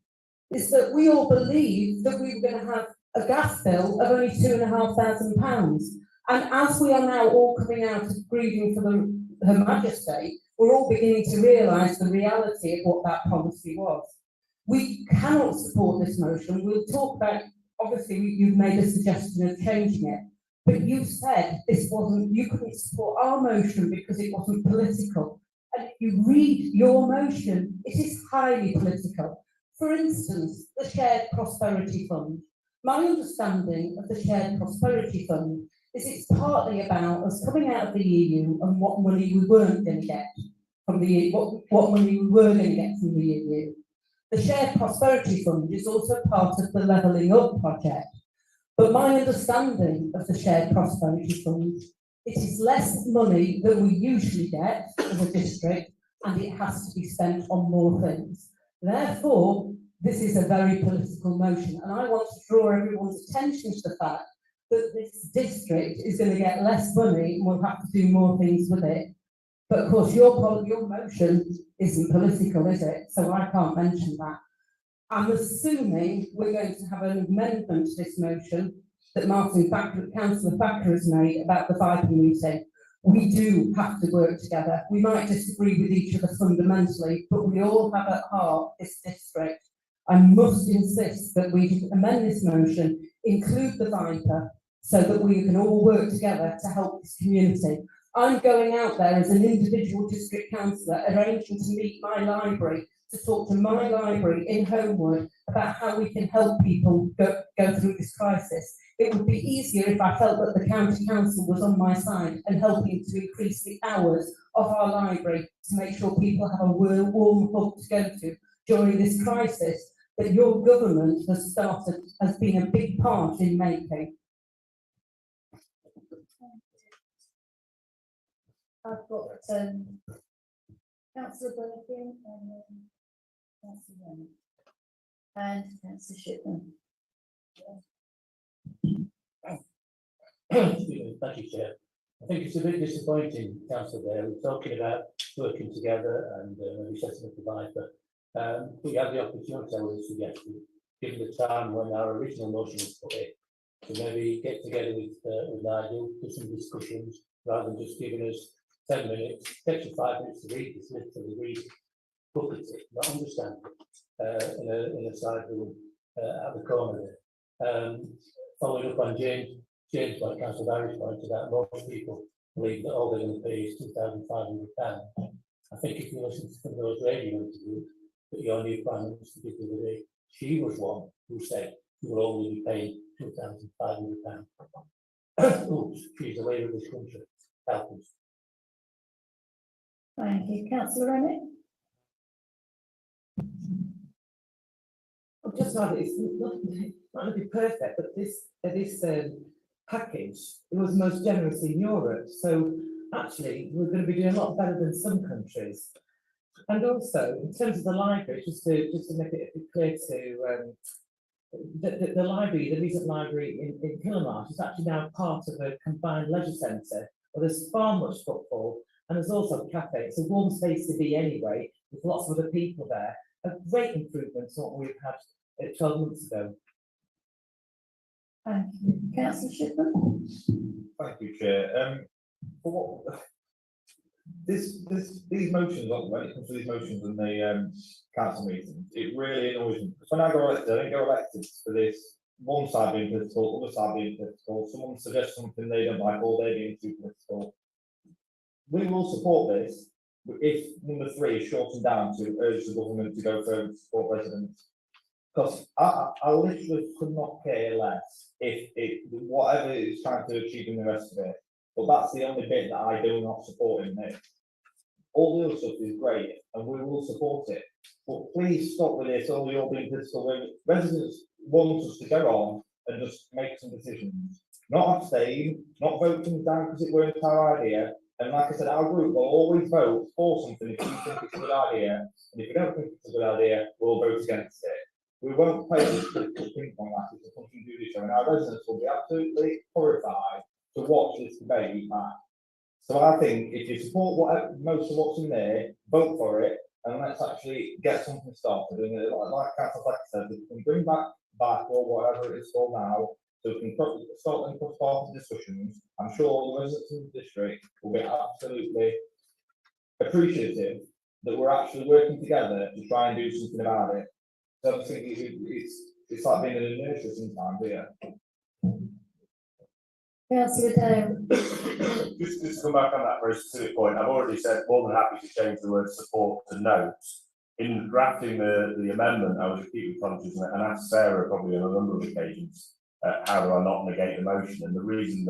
is that we all believed that we were going to have a gas bill of only £2,500. And as we are now all coming out of grieving for Her Majesty, we're all beginning to realise the reality of what that policy was. We cannot support this motion. We'll talk about, obviously, you've made a suggestion of changing it, but you said this wasn't, you couldn't support our motion because it wasn't political. And if you read your motion, it is highly political. For instance, the Shared Prosperity Fund. My understanding of the Shared Prosperity Fund is it's partly about us coming out of the EU and what money we weren't going to get from the EU, what money we were going to get from the EU. The Shared Prosperity Fund is also part of the Levelling Up project. But my understanding of the Shared Prosperity Fund, it is less money than we usually get as a district, and it has to be spent on more things. Therefore, this is a very political motion, and I want to draw everyone's attention to the fact that this district is going to get less money and we'll have to do more things with it. But of course, your motion isn't political, is it? So I can't mention that. I'm assuming we're going to have an amendment to this motion that Councillor Thacker has made about the Viper meeting. We do have to work together. We might disagree with each other fundamentally, but we all have at heart this district. I must insist that we amend this motion, include the Viper, so that we can all work together to help this community. I'm going out there as an individual district councillor, arranging to meet my library, to talk to my library in Homewood about how we can help people go through this crisis. It would be easier if I felt that the county council was on my side and helping to increase the hours of our library to make sure people have a warm hub to go to during this crisis that your government has been a big part in making. I've got Councillor Bergen and Councillor Rennie and Councillor Shipman. Thank you, Chair. I think it's a bit disappointing, Councillor, there. We're talking about working together and maybe setting up a Viper. We had the opportunity, I would suggest, given the time when our original motion was put in, to maybe get together with Nigel, do some discussions, rather than just giving us 10 minutes, takes you 5 minutes to read this, literally read, look at it, not understand it, in a side room at the corner there. Following up on James point, Councillor Barry's pointed out, most people believe that all they're going to pay is £2,500. I think if you listen to some of those radio interviews that your new Prime Minister did the other day, she was one who said you will only be paying £2,500. Oops, she's the leader of this country. Help us. Thank you. Councillor Rennie? I've just had it, it's not going to be perfect, but this package, it was most generous in Europe. So actually, we're going to be doing a lot better than some countries. And also, in terms of the library, just to make it clear to the library, the recent library in Killamarsh is actually now part of a combined leisure centre where there's far much football and there's also a cafe. It's a warm space to be anyway, with lots of other people there. A great improvement to what we've had 12 months ago. Thank you. Councillor Shipman? Thank you, Chair. For what these motions, when it comes to these motions and the council meetings, it really annoys me. Because when I got elected, I didn't get elected for this one side being political, other side being political, someone suggests something they don't like, or they're being too political. We will support this if number 3 is shortened down to urge the government to go further to support residents. Because I literally could not care less if whatever it's trying to achieve in the rest of it. But that's the only bit that I do not support in this. All the other stuff is great, and we will support it. But please stop with this, all you're being political. Residents want us to go on and just make some decisions. Not abstain, not vote things down because it weren't our idea. And like I said, our group will always vote for something if we think it's a good idea. And if we don't think it's a good idea, we'll vote against it. We won't play this ping pong match, it's a function do this show, and our residents will be absolutely horrified to watch this debate back. So I think if you support most of what's in there, vote for it, and let's actually get something started. And like Councillor Fleck said, we can bring back or whatever it is called now, so we can start and put part of discussions. I'm sure the residents of the district will be absolutely appreciative that we're actually working together to try and do something about it. So I think it's like being in a nursery sometimes, yeah. Councillor Dale. Just to come back on that very specific point, I've already said more than happy to change the word support to notes. In drafting the amendment, I was acutely conscious and asked Sarah probably on a number of occasions, how do I not negate the motion? And the reason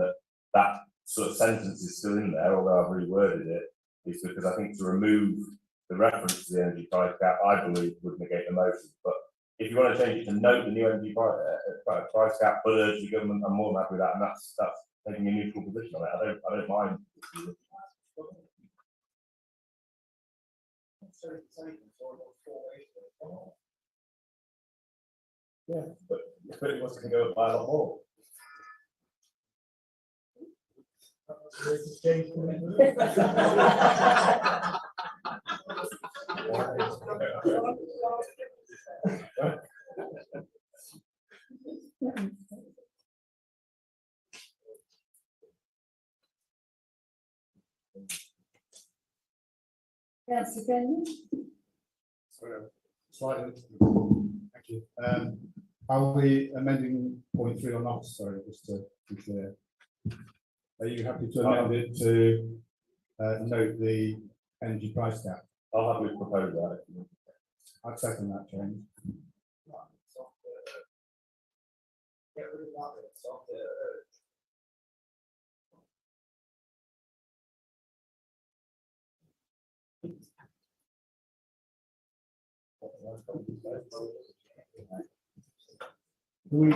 that sort of sentence is still in there, although I've reworded it, is because I think to remove the reference to the energy price cap, I believe would negate the motion. But if you want to change it to note the new energy price cap, but urge the government, I'm more than happy with that, and that's taking a neutral position on it. I don't mind. Yeah, but if it wants to go by a lot more. Councillor Brennan. Slightly. Thank you. Are we amending point 3 or not? Sorry, just to be clear. Are you happy to amend it to note the energy price cap? I'll happily propose that. I'd second that change. Get rid of that, it's off the We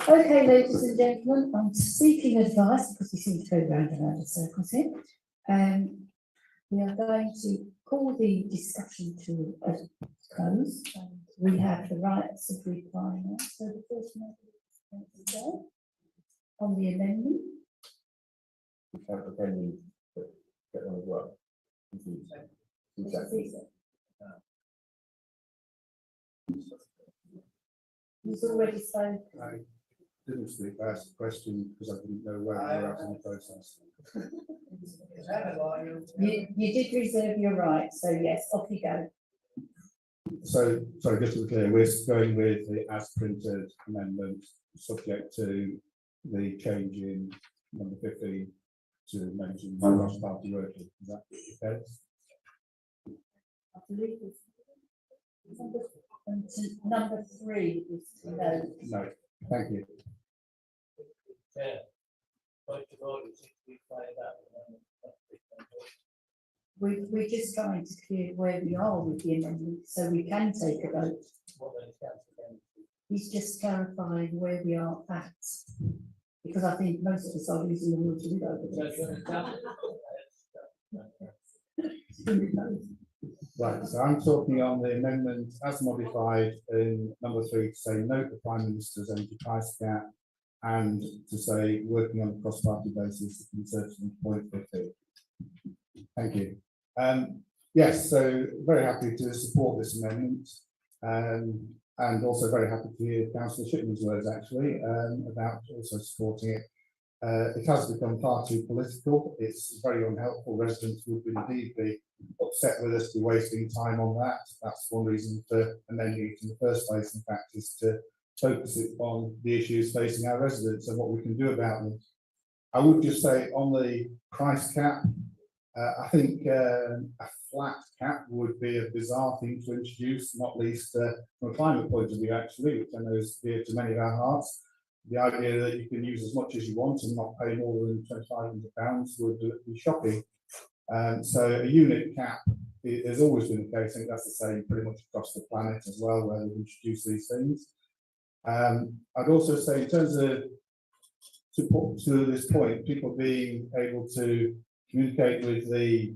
Okay, ladies and gentlemen, I'm seeking advice because we seem to go round and round in circles here. We are going to call the discussion to a close. We have the rights of reply now. So the first one is on the amendment. Get one as well. He's already spoken. I didn't speak. I asked the question because I didn't know where we were at in the process. You did reserve your right, so yes, off you go. So, sorry, just to be clear, we're going with the as printed amendment, subject to the change in number 15 to mention cross-party working. Is that okay? I believe it's number 3 is no. No, thank you. Yeah. We're just trying to clear where we are with the amendment so we can take a vote. He's just clarifying where we are at. Because I think most of us are using the word to live over. Right, so I'm talking on the amendment as modified in number 3 to say note the Prime Minister's energy price cap and to say working on a cross-party basis in certain point 50. Thank you. Yes, so very happy to support this amendment and also very happy to hear Councillor Shipman's words actually about also supporting it. It has become far too political. It's very unhelpful. Residents would indeed be upset with us to be wasting time on that. That's one reason for amending it in the first place, in fact, is to focus it on the issues facing our residents and what we can do about them. I would just say on the price cap, I think a flat cap would be a bizarre thing to introduce, not least from a climate point of view, actually, which I know is dear to many of our hearts. The idea that you can use as much as you want and not pay more than £2,500 would be shocking. So a unit cap has always been the case. I think that's the same pretty much across the planet as well, where they've introduced these things. I'd also say in terms of to this point, people being able to communicate with the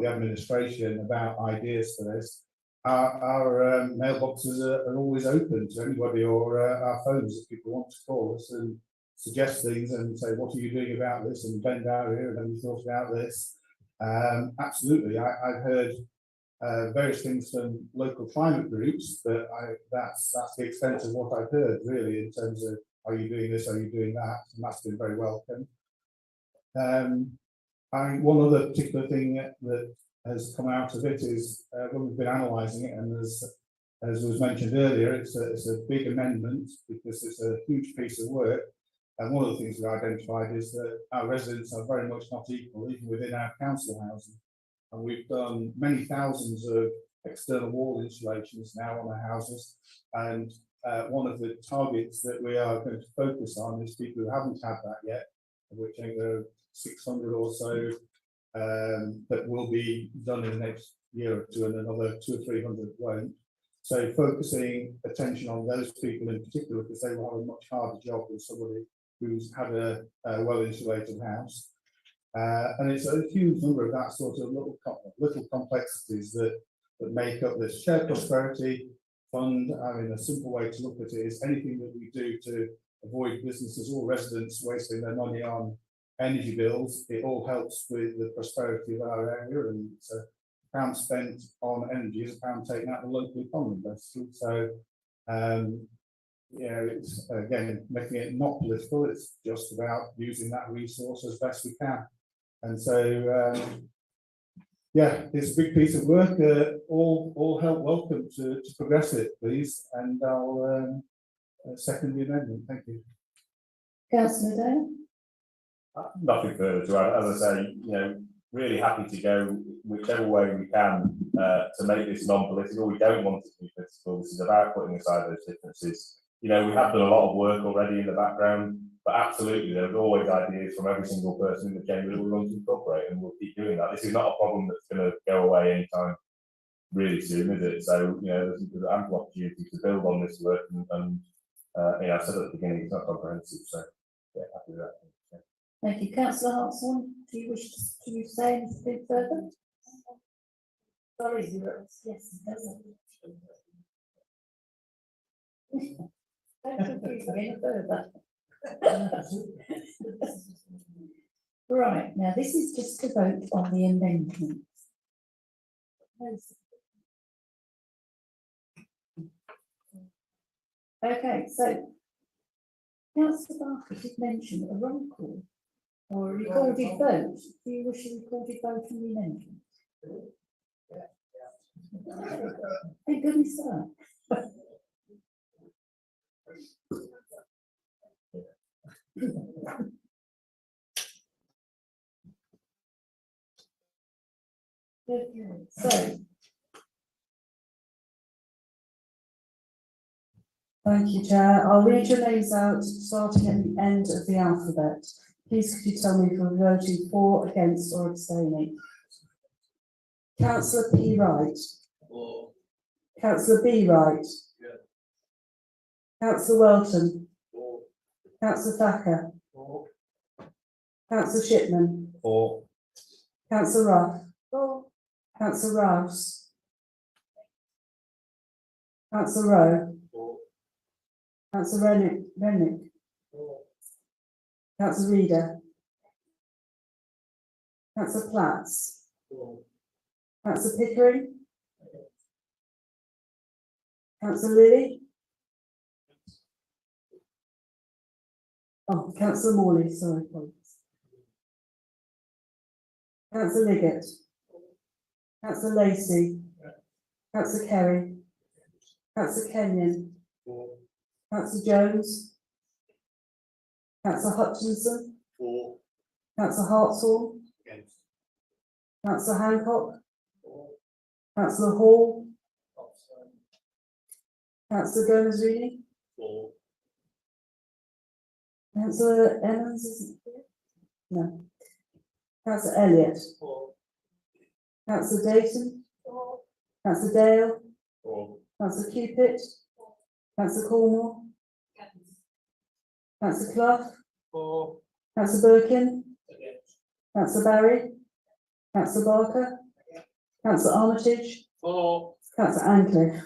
administration about ideas for this. Our mailboxes are always open to anybody, or our phones if people want to call us and suggest things and say, what are you doing about this? And bend out here, and have you thought about this? Absolutely. I've heard various things from local climate groups, but that's the extent of what I've heard, really, in terms of, are you doing this, are you doing that? And that's been very welcome. One other particular thing that has come out of it is when we've been analysing it, and as was mentioned earlier, it's a big amendment because it's a huge piece of work. And one of the things we identified is that our residents are very much not equal, even within our council housing. And we've done many thousands of external wall installations now on our houses. And one of the targets that we are going to focus on is people who haven't had that yet, of which I think there are 600 or so that will be done in the next year or two, and another 200 or 300 won't. So focusing attention on those people in particular, because they will have a much harder job than somebody who's had a well-insulated house. And it's a huge number of that sort of little complexities that make up this shared prosperity fund. I mean, a simple way to look at it is anything that we do to avoid businesses or residents wasting their money on energy bills. It all helps with the prosperity of our area, and it's a pound spent on energy is a pound taken out of the local economy, basically. So, yeah, it's again making it not political. It's just about using that resource as best we can. And so, yeah, it's a big piece of work. All help welcome to progress it, please. And I'll second the amendment. Thank you. Councillor Dale? Nothing further to add. As I say, really happy to go whichever way we can to make this non-political. We don't want it to be political. This is about putting aside those differences. We have done a lot of work already in the background, but absolutely there's always ideas from every single person in the chamber that we want to incorporate, and we'll keep doing that. This is not a problem that's going to go away anytime really soon, is it? So, there's ample opportunity to build on this work, and I said at the beginning, it's not comprehensive, so yeah, happy with that. Yeah. Thank you. Councillor Hartson, do you wish to say anything further? Sorry, yes, it doesn't. Don't confuse me any further. Right, now this is just to vote on the amendment. Okay, so Councillor Barker did mention a roll call or a recorded vote. Do you wish a recorded vote on the amendment? Thank goodness, sir. Okay, so thank you, Chair. I'll read your names out, starting at the end of the alphabet. Please could you tell me if you're voting for, against, or abstaining? Councillor P. Wright. For. Councillor B. Wright. Yeah. Councillor Welton. For. Councillor Thacker. For. Councillor Shipman. For. Councillor Ruff. For. Councillor Rouse. Councillor Rowe. Councillor Rennick. Councillor Reader. Councillor Platts. Councillor Pickering. Councillor Lilly. Oh, Councillor Morley, sorry, colleagues. Councillor Liggett. Councillor Lacey. Councillor Kerry. Councillor Kenyon. Councillor Jones. Councillor Hutchinson. Councillor Hartsall. Councillor Hancock. Councillor Hall. Councillor Gomez-Reedy. Councillor Emmons, isn't here? No. Councillor Elliott. Councillor Dayton. Councillor Dale. Councillor Cupid. Councillor Cornwall. Councillor Clough. Councillor Birkin. Councillor Barry. Councillor Barker. Councillor Armitage. Councillor Ancliffe.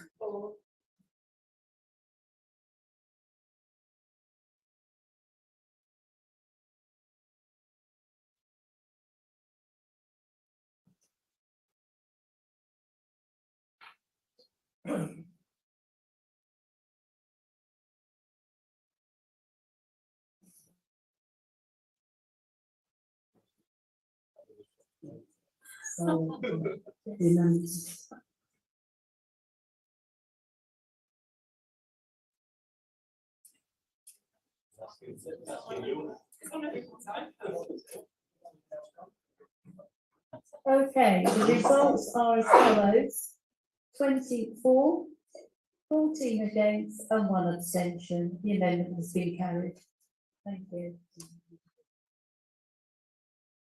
So, the amendments. Okay, the results are as follows: 24, 14 against and 1 abstention. The amendment has been carried. Thank you.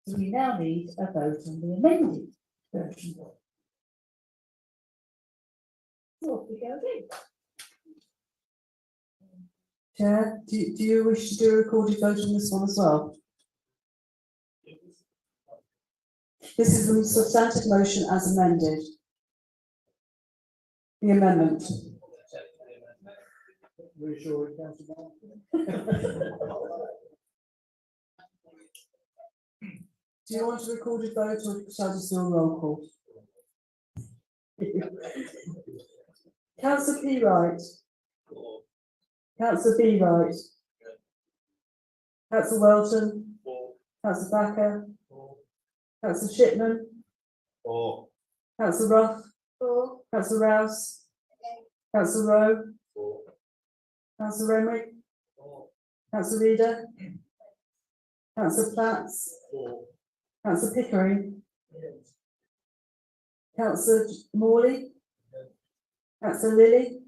So we now need a vote on the amended version. So off we go again. Chair, do you wish to do a recorded vote on this one as well? This is the substantive motion as amended. The amendment. Reassuring, councillor. Do you want a recorded vote or shall I just do a roll call? Councillor P. Wright. Councillor B. Wright. Councillor Welton. Councillor Backer. Councillor Shipman. Councillor Ruff. Councillor Rouse. Councillor Rowe. Councillor Renwick. Councillor Reader. Councillor Platts. Councillor Pickering. Councillor Morley. Councillor Lilly.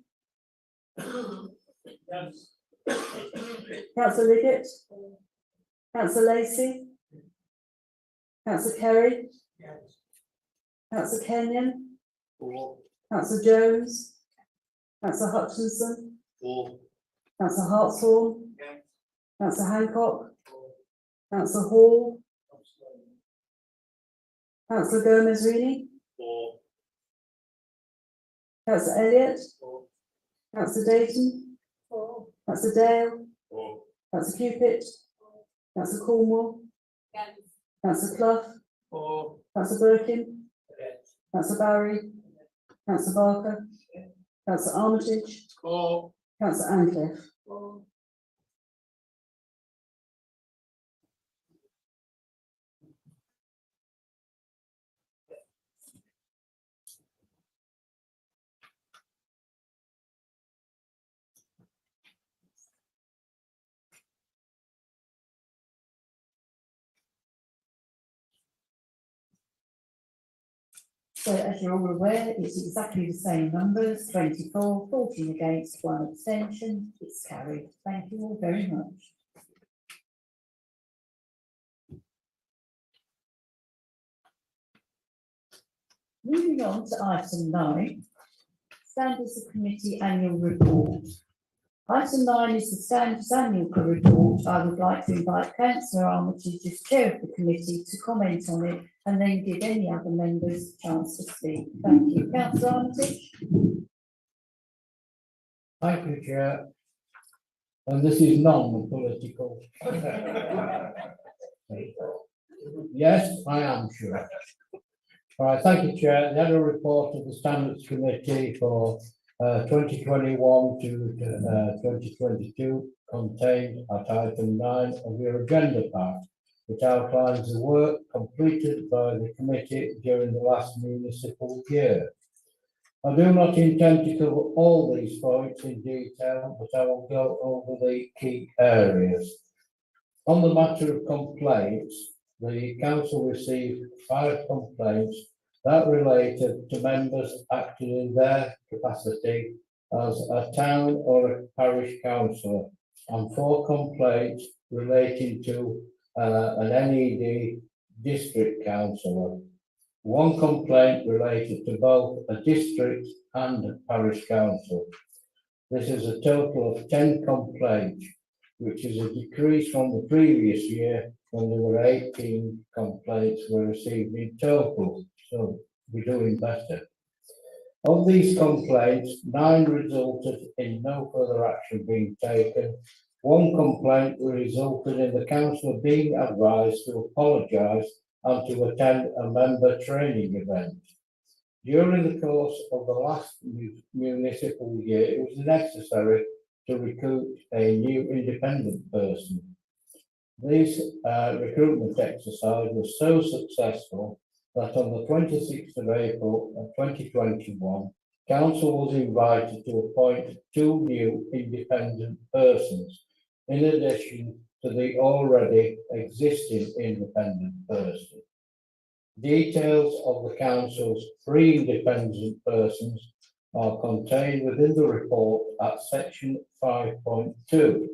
Councillor Liggett. Councillor Lacey. Councillor Kerry. Councillor Kenyon. Councillor Jones. Councillor Hutchinson. Councillor Hartsall. Councillor Hancock. Councillor Hall. Councillor Gomez-Reedy. Councillor Elliott. Councillor Dayton. Councillor Dale. Councillor Cupid. Councillor Cornwall. Councillor Clough. Councillor Birkin. Councillor Barry. Councillor Barker. Councillor Armitage. Councillor Ancliffe. So as you're all aware, it's exactly the same numbers, 24, 14 against, 1 abstention. It's carried. Thank you all very much. Moving on to item 9, Standards of Committee Annual Report. Item 9 is the Standards Annual Report. I would like to invite Councillor Armitage, as chair of the committee, to comment on it and then give any other members a chance to speak. Thank you. Councillor Armitage. Thank you, Chair. And this is non-political. Yes, I am sure. Right, thank you, Chair. The annual report of the Standards Committee for 2021 to 2022 contains at item 9 of your agenda pack, which outlines the work completed by the committee during the last municipal year. I do not intend to cover all these points in detail, but I will go over the key areas. On the matter of complaints, the council received 5 complaints that related to members acting in their capacity as a town or a parish councillor, and 4 complaints relating to an NED district councillor. 1 complaint related to both a district and a parish council. This is a total of 10 complaints, which is a decrease from the previous year when there were 18 complaints were received in total. So we're doing better. Of these complaints, 9 resulted in no further action being taken. 1 complaint resulted in the councillor being advised to apologise and to attend a member training event. During the course of the last municipal year, it was necessary to recruit a new independent person. This recruitment exercise was so successful that on the 26th of April of 2021, Council was invited to appoint 2 new independent persons, in addition to the already existing independent person. Details of the Council's 3 independent persons are contained within the report at section 5.2.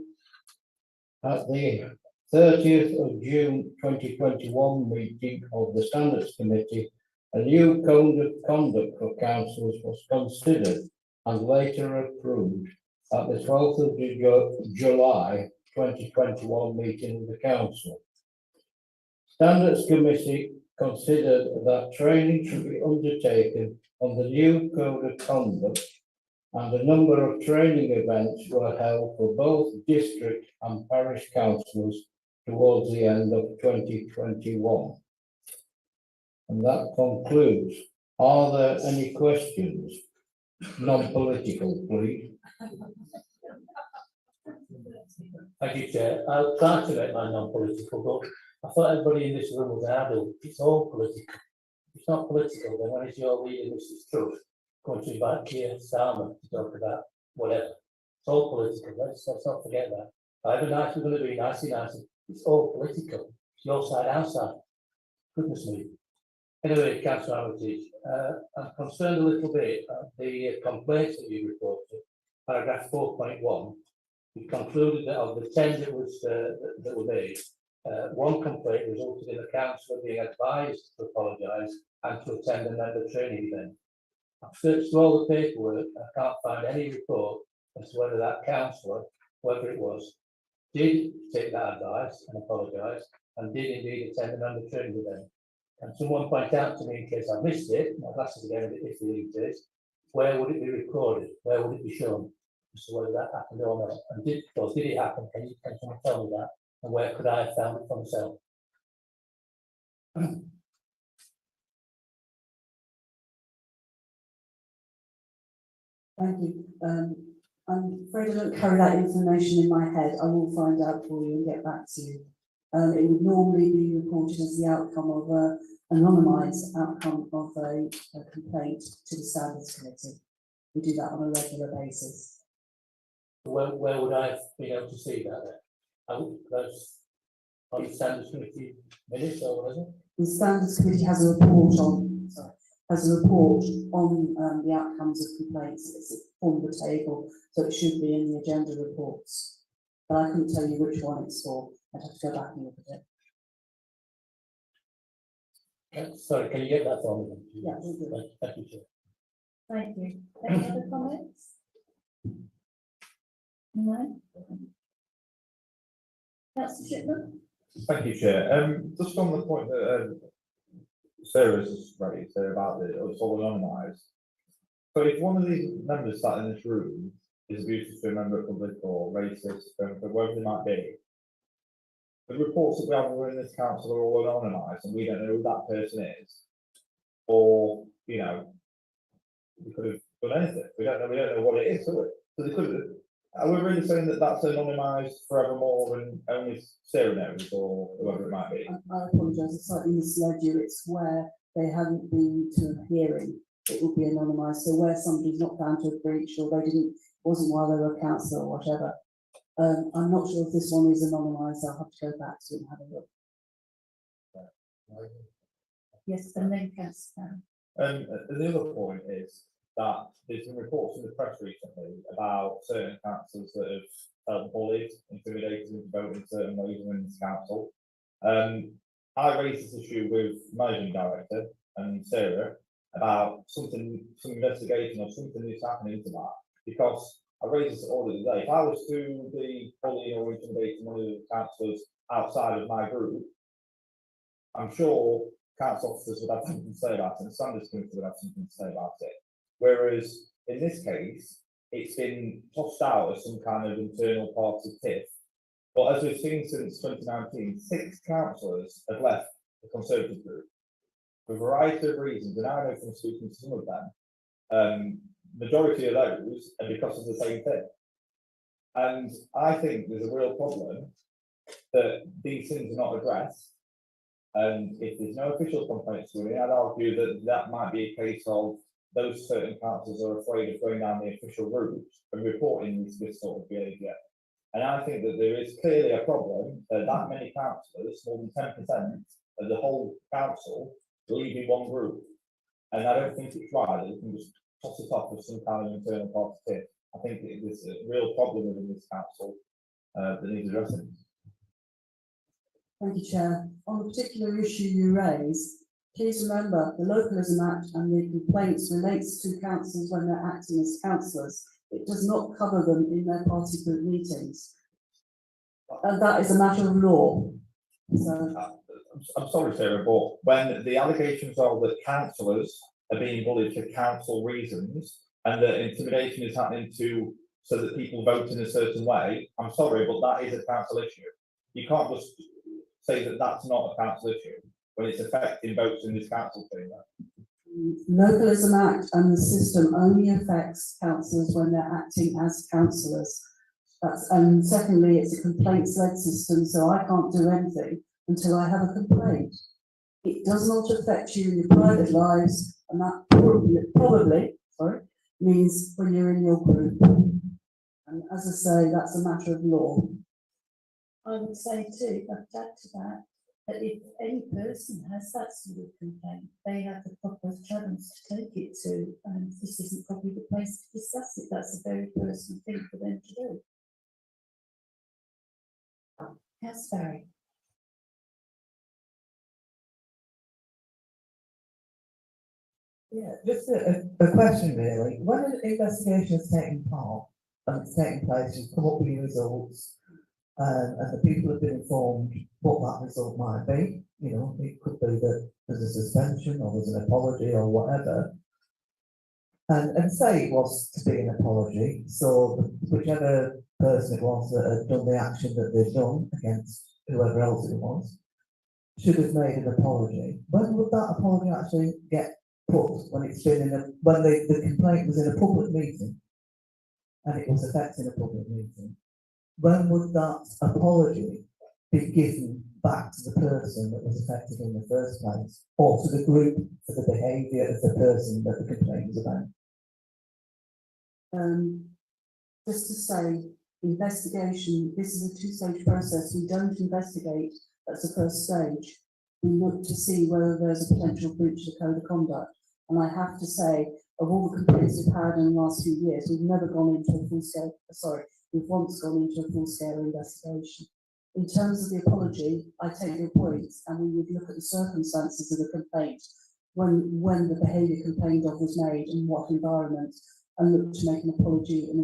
At the 30th of June 2021 meeting of the Standards Committee, a new code of conduct for councillors was considered and later approved at the 12th of July 2021 meeting of the Council. Standards Committee considered that training should be undertaken on the new code of conduct, and a number of training events were held for both district and parish councillors towards the end of 2021. And that concludes. Are there any questions? Non-political, please. Thank you, Chair. I'll try to make mine non-political, but I thought everybody in this room was an adult. It's all political. If it's not political, then when is your leader, Mrs. Truth, going to invite Keir Starmer to talk about whatever? It's all political. Let's not forget that. However nice we're going to be, nicey. It's all political. It's your side, our side. Goodness me. Anyway, Councillor Armitage, I'm concerned a little bit at the complaints that you reported, paragraph 4.1. We concluded that of the 10 that were made, 1 complaint resulted in the councillor being advised to apologise and to attend a member training event. I've searched through all the paperwork. I can't find any report as to whether that councillor, whoever it was, did take that advice and apologise and did indeed attend a member training event. Can someone point out to me, in case I missed it, my glasses again, if it is, where would it be recorded? Where would it be shown? As to whether that happened or not? And did it happen? Can someone tell me that? And where could I have found it for myself? Thank you. I'm afraid I don't carry that information in my head. I will find out for you and get back to you. It would normally be reported as the outcome of an anonymised outcome of a complaint to the Standards Committee. We do that on a regular basis. Where would I have been able to see that then? I would, that's on the Standards Committee minutes or whatever? The Standards Committee has a report on the outcomes of complaints. It's on the table, so it should be in the agenda reports. But I couldn't tell you which one it's for. I'd have to go back and look at it. Sorry, can you get that for me? Yeah, we'll do it. Thank you, Chair. Thank you. Any other comments? No? Councillor Shipman? Thank you, Chair. Just on the point that Sarah's just raised there about it's all anonymised. So if one of these members sat in this room is abusive to a member of public or racist, whatever they might be, the reports that we have within this council are all anonymised and we don't know who that person is. Or, you know, we could have done anything. We don't know what it is, do we? So they could have, are we really saying that that's anonymised forevermore and only Sarah knows or whoever it might be? I apologise, I slightly misled you. It's where they haven't been to a hearing, it will be anonymised. So where somebody's not found to a breach or wasn't while they were council or whatever. I'm not sure if this one is anonymised. I'll have to go back to it and have a look. Yes, and then councillor. And the other point is that there's been reports in the press recently about certain councillors that have felt bullied, intimidated into voting certain ways within this council. I raised this issue with managing director and Sarah about some investigation or something that's happening to that, because I raised this all the other day. If I was to be bullying or intimidating one of the councillors outside of my group, I'm sure council officers would have something to say about it, and Sanders Committee would have something to say about it. Whereas in this case, it's been tossed out as some kind of internal party tiff. But as we've seen since 2019, 6 councillors have left the Conservative group for a variety of reasons, and I know from speaking to some of them, majority of those are because of the same thing. And I think there's a real problem that these things are not addressed. And if there's no official complaints to it, I'd argue that that might be a case of those certain councils are afraid of going down the official route and reporting this sort of behaviour. And I think that there is clearly a problem that many councillors, more than 10% of the whole council, leave in one group. And I don't think it's right that you can just toss it off with some kind of internal party tip. I think there's a real problem within this council that needs addressing. Thank you, Chair. On the particular issue you raise, please remember the Localism Act and the complaints relates to councillors when they're acting as councillors. It does not cover them in their party group meetings. And that is a matter of law. So I'm sorry, Sarah, but when the allegations are that councillors are being bullied for council reasons and that intimidation is happening so that people vote in a certain way, I'm sorry, but that is a council issue. You can't just say that that's not a council issue when it's affecting votes in this council chamber. Localism Act and the system only affects councillors when they're acting as councillors. And secondly, it's a complaints-led system, so I can't do anything until I have a complaint. It does not affect you in your private lives, and that probably means when you're in your group. And as I say, that's a matter of law. I would say too, I'd add to that, that if any person has that sort of complaint, they have the proper channels to take it to, and this isn't probably the place to discuss it. That's a very personal thing for them to do. Yes, Barry. Yeah, just a question really. When an investigation is taking part and it's taking place, you come up with your results, and the people have been informed what that result might be. You know, it could be that there's a suspension or there's an apology or whatever. And say it was to be an apology, so whichever person it was that had done the action that they've done against whoever else it was, should have made an apology. When would that apology actually get put? When it's been when the complaint was in a public meeting and it was affecting a public meeting? When would that apology be given back to the person that was affected in the first place, or to the group for the behaviour of the person that the complaint was about? Just to say, investigation, this is a two-stage process. We don't investigate at the first stage. We look to see whether there's a potential breach of code of conduct. And I have to say, of all the complaints we've had in the last few years, we've never gone into a full-scale, we've once gone into a full-scale investigation. In terms of the apology, I take your points, and we would look at the circumstances of the complaint, when the behaviour complained of was made, in what environment, and look to make an apology in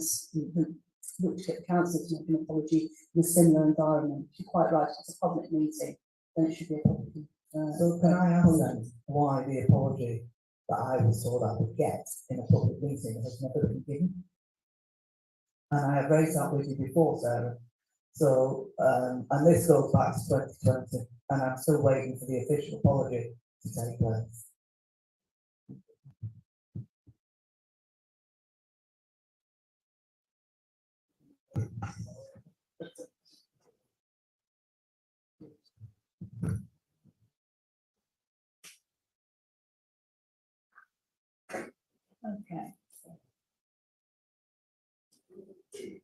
look to get the council to make an apology in a similar environment. You're quite right, it's a public meeting, then it should be a public. So can I ask then why the apology that I was told I would get in a public meeting has never been given? And I have raised that with you before, Sarah. So, and this goes back to 2020, and I'm still waiting for the official apology to take place. Okay.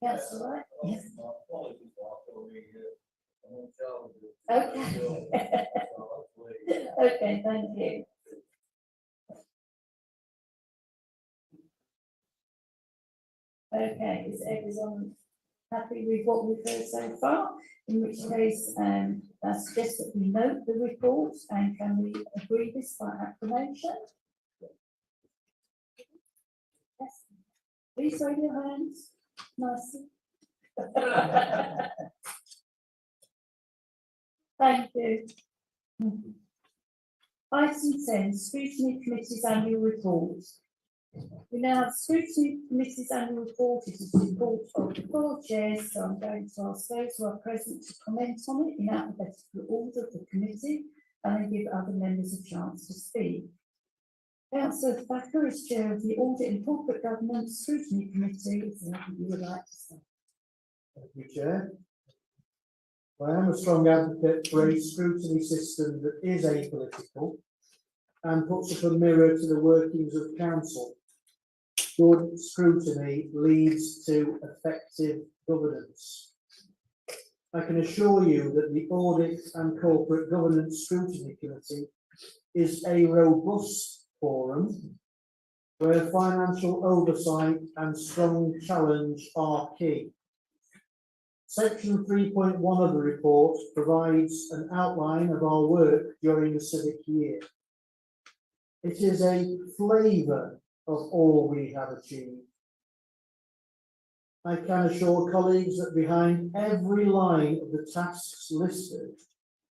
That's all right. Yes. Okay. Okay, thank you. Okay, is everyone happy with what we've heard so far? In which case, I suggest that we note the report, and can we agree this by acclamation? Yes. Please raise your hands nicely. Thank you. Item 10, Scrutiny Committee's Annual Report. We now have Scrutiny Committee's Annual Report. It is the report of the 4 chairs, so I'm going to ask those who are present to comment on it in alphabetical order of the committee, and then give other members a chance to speak. Councillor Thacker is chair of the Audit and Corporate Governance Scrutiny Committee. Is there anything you would like to say? Thank you, Chair. I am a strong advocate for a scrutiny system that is apolitical and puts up a mirror to the workings of council. Good scrutiny leads to effective governance. I can assure you that the Audit and Corporate Governance Scrutiny Committee is a robust forum where financial oversight and strong challenge are key. Section 3.1 of the report provides an outline of our work during the civic year. It is a flavour of all we have achieved. I can assure colleagues that behind every line of the tasks listed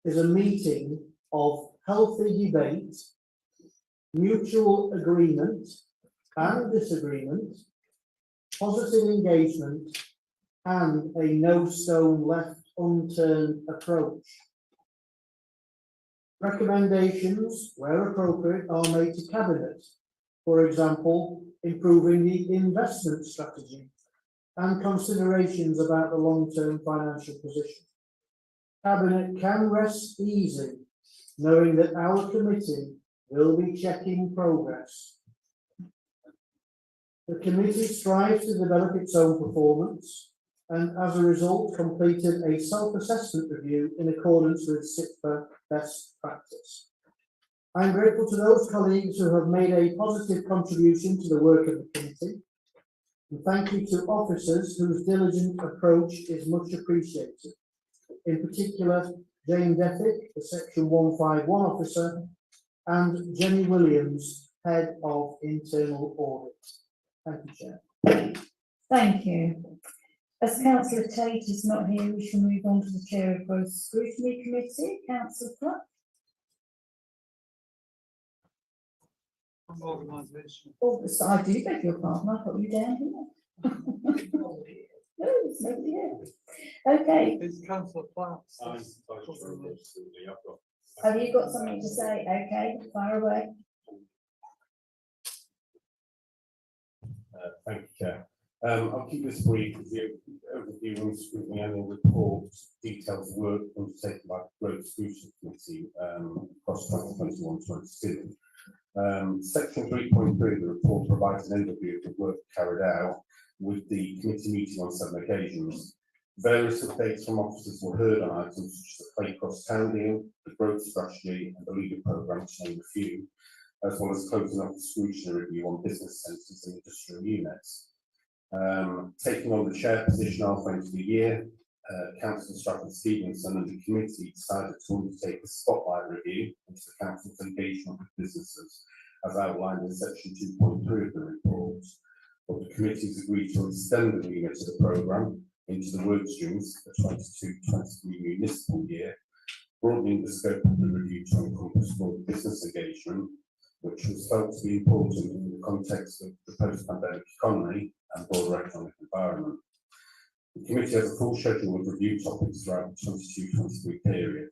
is a meeting of healthy debate, mutual agreement and disagreement, positive engagement, and a no stone left unturned approach. Recommendations, where appropriate, are made to Cabinet, for example, improving the investment strategy and considerations about the long-term financial position. Cabinet can rest easy knowing that our committee will be checking progress. The committee strives to develop its own performance, and as a result completed a self-assessment review in accordance with SIPA best practice. I am grateful to those colleagues who have made a positive contribution to the work of the committee, and thank you to officers whose diligent approach is much appreciated. In particular, Jane Dethick, the Section 151 officer, and Jenny Williams, Head of Internal Audit. Thank you, Chair. Thank you. As Councillor Tate is not here, we shall move on to the Chair of Growth Scrutiny Committee, Councillor Cluck. Organisation. Oh, so I do beg your pardon, I put you down here. No, it's nobody here. Okay. It's Councillor Platts. Have you got something to say? Okay, fire away. Thank you, Chair. I'll keep this brief. The overview on the scrutiny annual report details the work undertaken by the Growth Scrutiny Committee across 2021-22. Section 3.3 of the report provides an overview of the work carried out, with the committee meeting on 7 occasions. Various updates from officers were heard on items such as the Clay Cross Town deal, the growth strategy, and the leader programme, to name a few, as well as closing off the scrutiny review on business centres and industrial units. Taking on the chair position halfway into the year, Councillor Stratford Stevenson and the committee decided to undertake a spotlight review into the council's engagement with businesses, as outlined in section 2.3 of the report. but the committee has agreed to extend the remit of the programme into the work streams for the 22-23 municipal year, broadening the scope of the review to encompass more business engagement, which was felt to be important in the context of the post-pandemic economy and broader economic environment. The committee has a full schedule of review topics throughout the 22-23 period.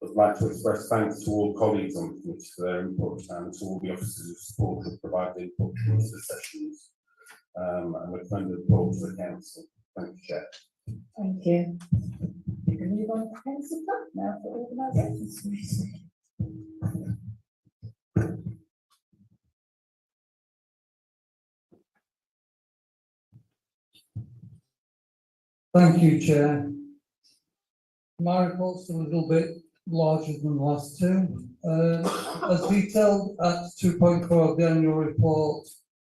I'd like to express thanks to all colleagues on the committee for their input and to all the officers of support who provided input into the sessions and recommend the report to the council. Thank you, Chair. Thank you. We can move on to council now for organisations. Thank you, Chair. My report's a little bit larger than the last two. As detailed at 2.4 of the annual report,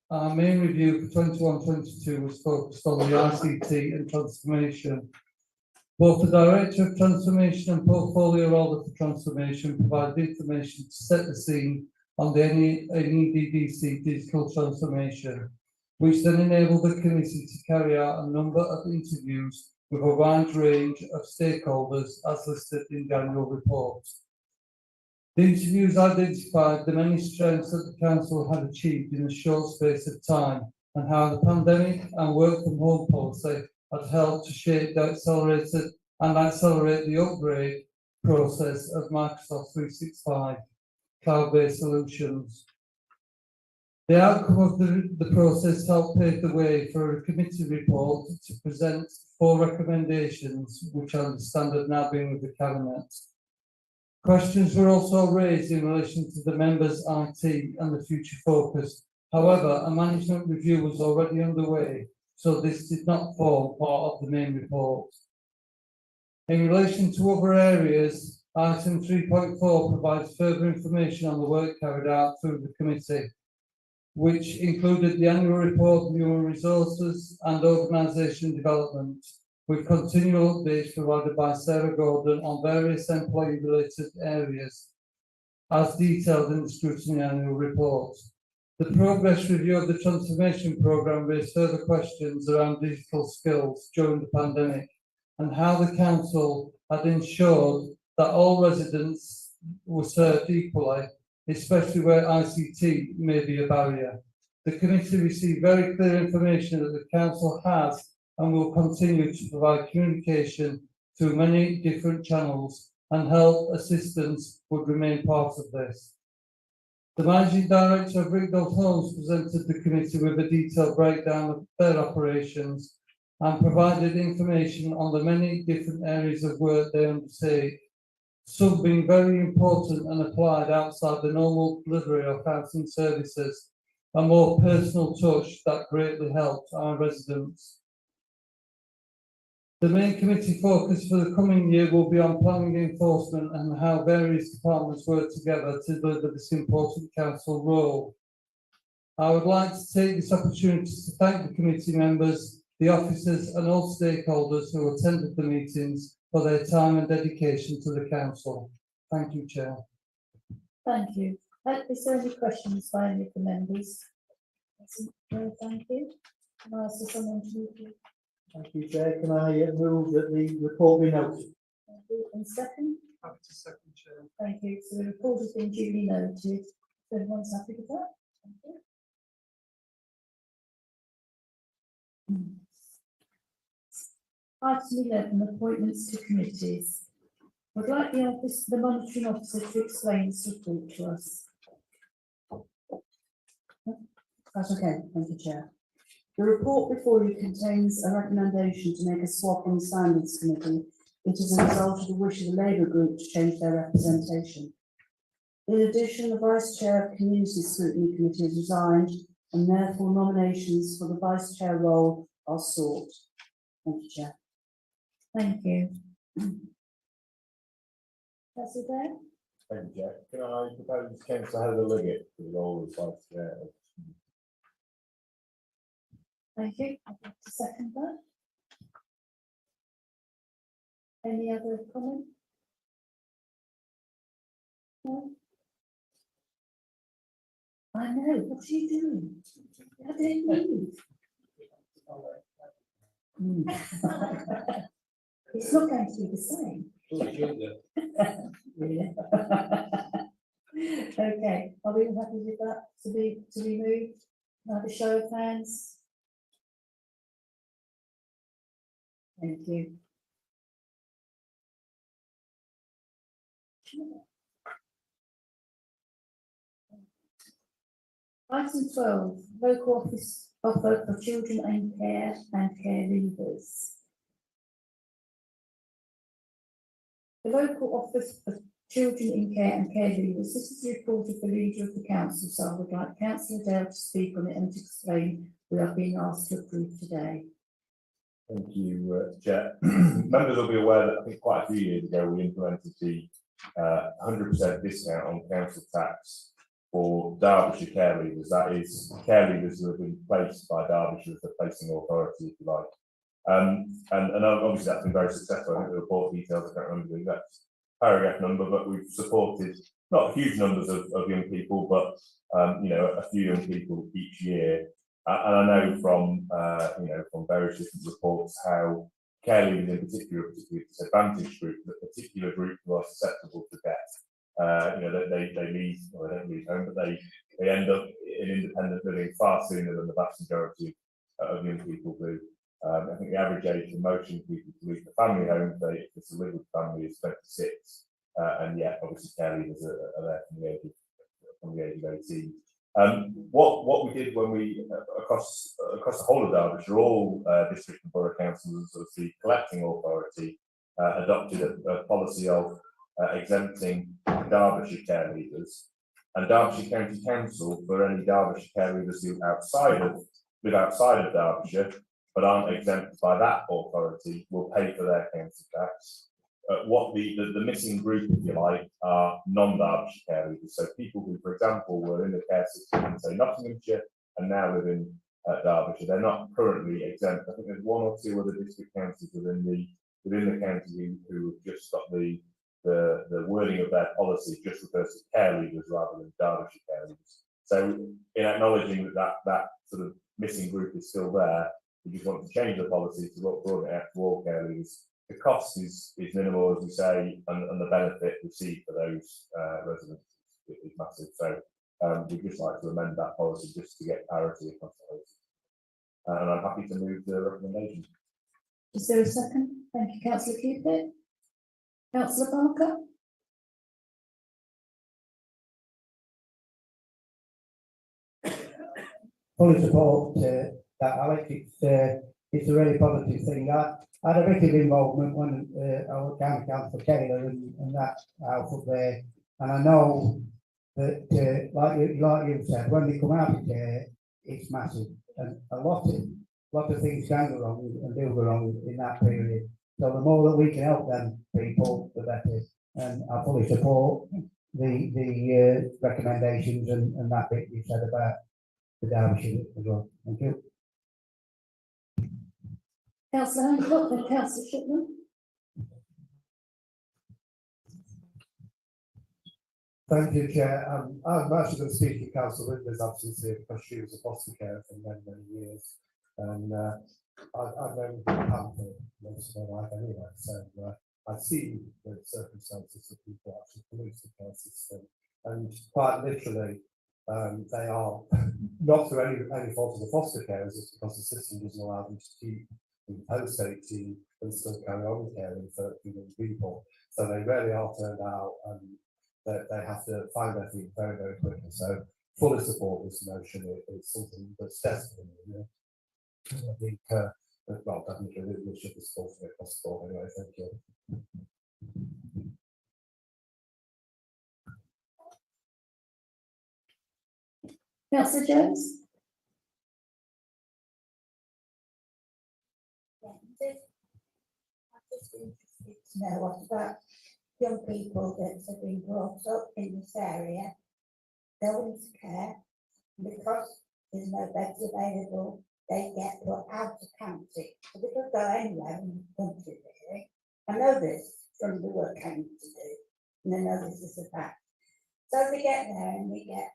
our main review for 21-22 was focused on the ICT and transformation. Both the Director of Transformation and Portfolio Holder for Transformation provided information to set the scene on the NEDDC digital transformation, which then enabled the committee to carry out a number of interviews with a wide range of stakeholders as listed in the annual report. The interviews identified the many strengths that the council had achieved in a short space of time and how the pandemic and work from home policy had helped to shape the accelerate the upgrade process of Microsoft 365 cloud-based solutions. The outcome of the process helped pave the way for a committee report to present 4 recommendations, which I understand have now been with the Cabinet. Questions were also raised in relation to the members' IT and the future focus. However, a management review was already underway, so this did not form part of the main report. In relation to other areas, item 3.4 provides further information on the work carried out through the committee, which included the annual report on human resources and organisation development, with continual updates provided by Sarah Gordon on various employee-related areas, as detailed in the scrutiny annual report. The progress review of the transformation programme raised further questions around digital skills during the pandemic and how the council had ensured that all residents were served equally, especially where ICT may be a barrier. The committee received very clear information that the council has and will continue to provide communication through many different channels, and help assistance would remain part of this. The Managing Director of Rigdon Homes presented the committee with a detailed breakdown of their operations and provided information on the many different areas of work they undertake, some being very important and applied outside the normal delivery of housing services, a more personal touch that greatly helped our residents. The main committee focus for the coming year will be on planning enforcement and how various departments work together to deliver this important council role. I would like to take this opportunity to thank the committee members, the officers and all stakeholders who attended the meetings for their time and dedication to the council. Thank you, Chair. Thank you. Is there any questions by any of the members? Thank you. Can I ask someone to move it? Thank you, Chair. Can I move that the report be noted? Thank you. And second? Happy to second, Chair. Thank you. So the report has been duly noted. Everyone's happy with that? Thank you. Item 11, appointments to committees. Would like the monitoring officer to explain this report to us. That's okay, thank you, Chair. The report before you contains a recommendation to make a swap on the Standards Committee. It is a result of the wish of the Labour Group to change their representation. In addition, the Vice Chair of Community Scrutiny Committee has resigned, and therefore nominations for the Vice Chair role are sought. Thank you, Chair. Thank you. That's it there? Thank you, Jack. Can I propose Councillor Heather Liggett for the role of Vice Chair? Thank you. I'd like to second that. Any other comment? No? I know, what are you doing? I didn't move. It's not going to be the same. Really? Okay, are we all happy with that to be moved? Have a show of hands? Thank you. Item 12, local office offer for children in care and care leavers. The local office for children in care and care leavers, this is the report of the leader of the council, so I would like Councillor Dale to speak on it and to explain we are being asked to approve today. Thank you, Chair. Members will be aware that I think quite a few years ago we implemented the 100% discount on council tax for Derbyshire care leavers. That is care leavers who have been placed by Derbyshire as the placing authority, if you like. And obviously that's been very successful. I think the report details, I can't remember the exact paragraph number, but we've supported not huge numbers of young people, but you know, a few young people each year. And I know from from various different reports how care leavers in particular, particularly disadvantaged group, the particular group who are susceptible to debt. You know, they leave, or they don't leave home, but they end up in independent living far sooner than the vast majority of young people do. I think the average age for most young people to leave the family home, if it's a live with family, is 26, and yet obviously care leavers are there from the age of 18. What we did when we across the whole of Derbyshire, all district and borough councils as the collecting authority adopted a policy of exempting Derbyshire care leavers, and Derbyshire County Council for any Derbyshire care leavers who live outside of Derbyshire but aren't exempt by that authority will pay for their council tax. What the missing group, if you like, are non-Derbyshire care leavers. So people who, for example, were in the care system in, say, Nottinghamshire and now live in Derbyshire, they're not currently exempt. I think there's one or two other district councils within the county who have just got the wording of their policy just refers to care leavers rather than Derbyshire care leavers. So in acknowledging that sort of missing group is still there, we just want to change the policy to broaden it out to all care leavers. The cost is minimal, as we say, and the benefit received for those residents is massive. So we'd just like to amend that policy just to get parity across the policy. And I'm happy to move the recommendation. Is there a second? Thank you, Councillor Cupid. Councillor Parker? Fully support that, Alex. It's a really positive thing. I had a bit of involvement when I was county councillor Taylor and that house up there, and I know that like you said, when they come out of care, it's massive, and a lot of things can go wrong and do go wrong in that period. So the more that we can help them people, the better. And I fully support the recommendations and that bit you said about the Derbyshire as well. Thank you. Councillor Hancock and Councillor Shipman. Thank you, Chair. I'm actually going to speak to Councillor Whitler's absence here because she was a foster carer for many years. And I've known Pam for most of my life anyway, so I've seen the circumstances that people actually lose the care system. And quite literally, they are not through any fault of the foster carers, it's because the system doesn't allow them to keep in post 18 and still carry on caring for young people. So they really are turned out and they have to find their feet very, very quickly. So fully support this motion. It's something that's desperate. You know? I think, well, definitely we should be supporting it across the board anyway. Thank you. Councillor Jones. I'm just interested to know what about young people that have been brought up in this area, going to care, because there's no beds available, they get put out of county. So they could go anywhere in the country, really. I know this from the work I need to do, and I know this is a fact. So they get there and they get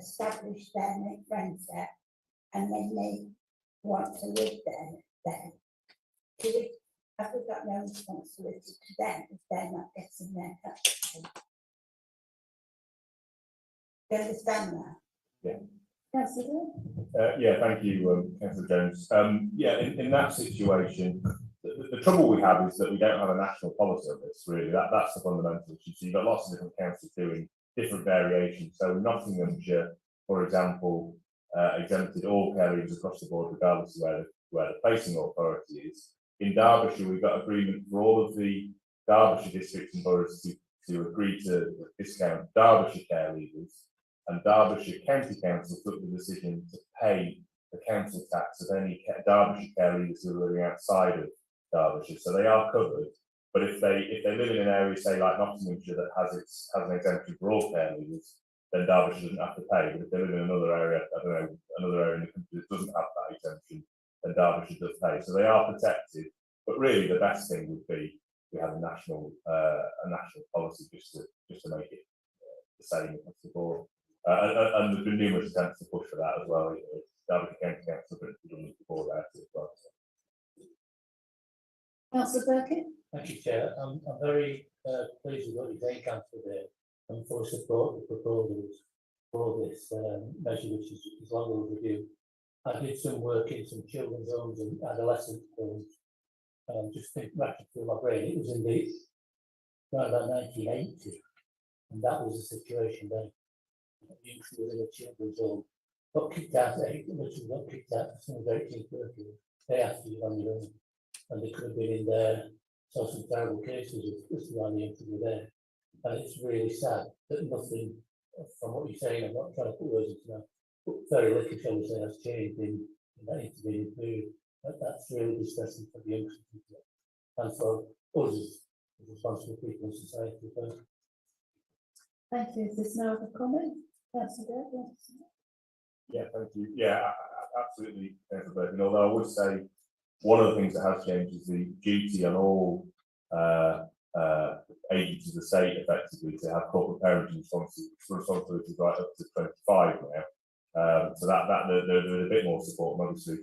established there, make friends there, and then they want to live there, then have we got no responsibility to them if they're not getting their tax paid? Do you understand that? Yeah. Councillor? Thank you, Councillor Jones. In that situation, the trouble we have is that we don't have a national policy on this, really. That's the fundamental issue. So you've got lots of different councils doing different variations. So Nottinghamshire, for example, exempted all care leavers across the board, regardless of where the placing authority is. In Derbyshire, we've got agreement for all of the Derbyshire districts and boroughs to agree to discount Derbyshire care leavers, and Derbyshire County Council took the decision to pay the council tax of any Derbyshire care leavers who are living outside of Derbyshire. So they are covered. But if they live in an area, say like Nottinghamshire, that has an exemption for all care leavers, then Derbyshire doesn't have to pay. But if they live in another area, I don't know, another area in the country that doesn't have that exemption, then Derbyshire does pay. So they are protected. But really, the best thing would be we have a national policy just to make it the same across the board. And there's been numerous attempts to push for that as well. Derbyshire County Council have done before that as well. Councillor Burkett? Thank you, Chair. I'm very pleased with what you're saying, Councillor, there, and fully support the proposals for this measure, which is long overdue. I did some work in some children's homes and adolescent homes. Just think back through my brain, it was in around about 1980, and that was the situation then. Usually within a children's home, got kicked out at 8, literally got kicked out as soon as 18 birthday. They have to be on their own, and they could have been in there. Saw some terrible cases of surrounding interview there, and it's really sad that nothing from what you're saying. I'm not trying to put words into that, but very little, shall we say, has changed in that intervening period. That's really distressing for the young people and for us as responsible people in society. Thank you. If there's no other comment, Councillor Burkett? Yeah, thank you. Yeah, absolutely. Although I would say one of the things that has changed is the duty on all agencies of the state effectively to have corporate parenting responsibilities right up to 25 now. So that there's a bit more support, and obviously,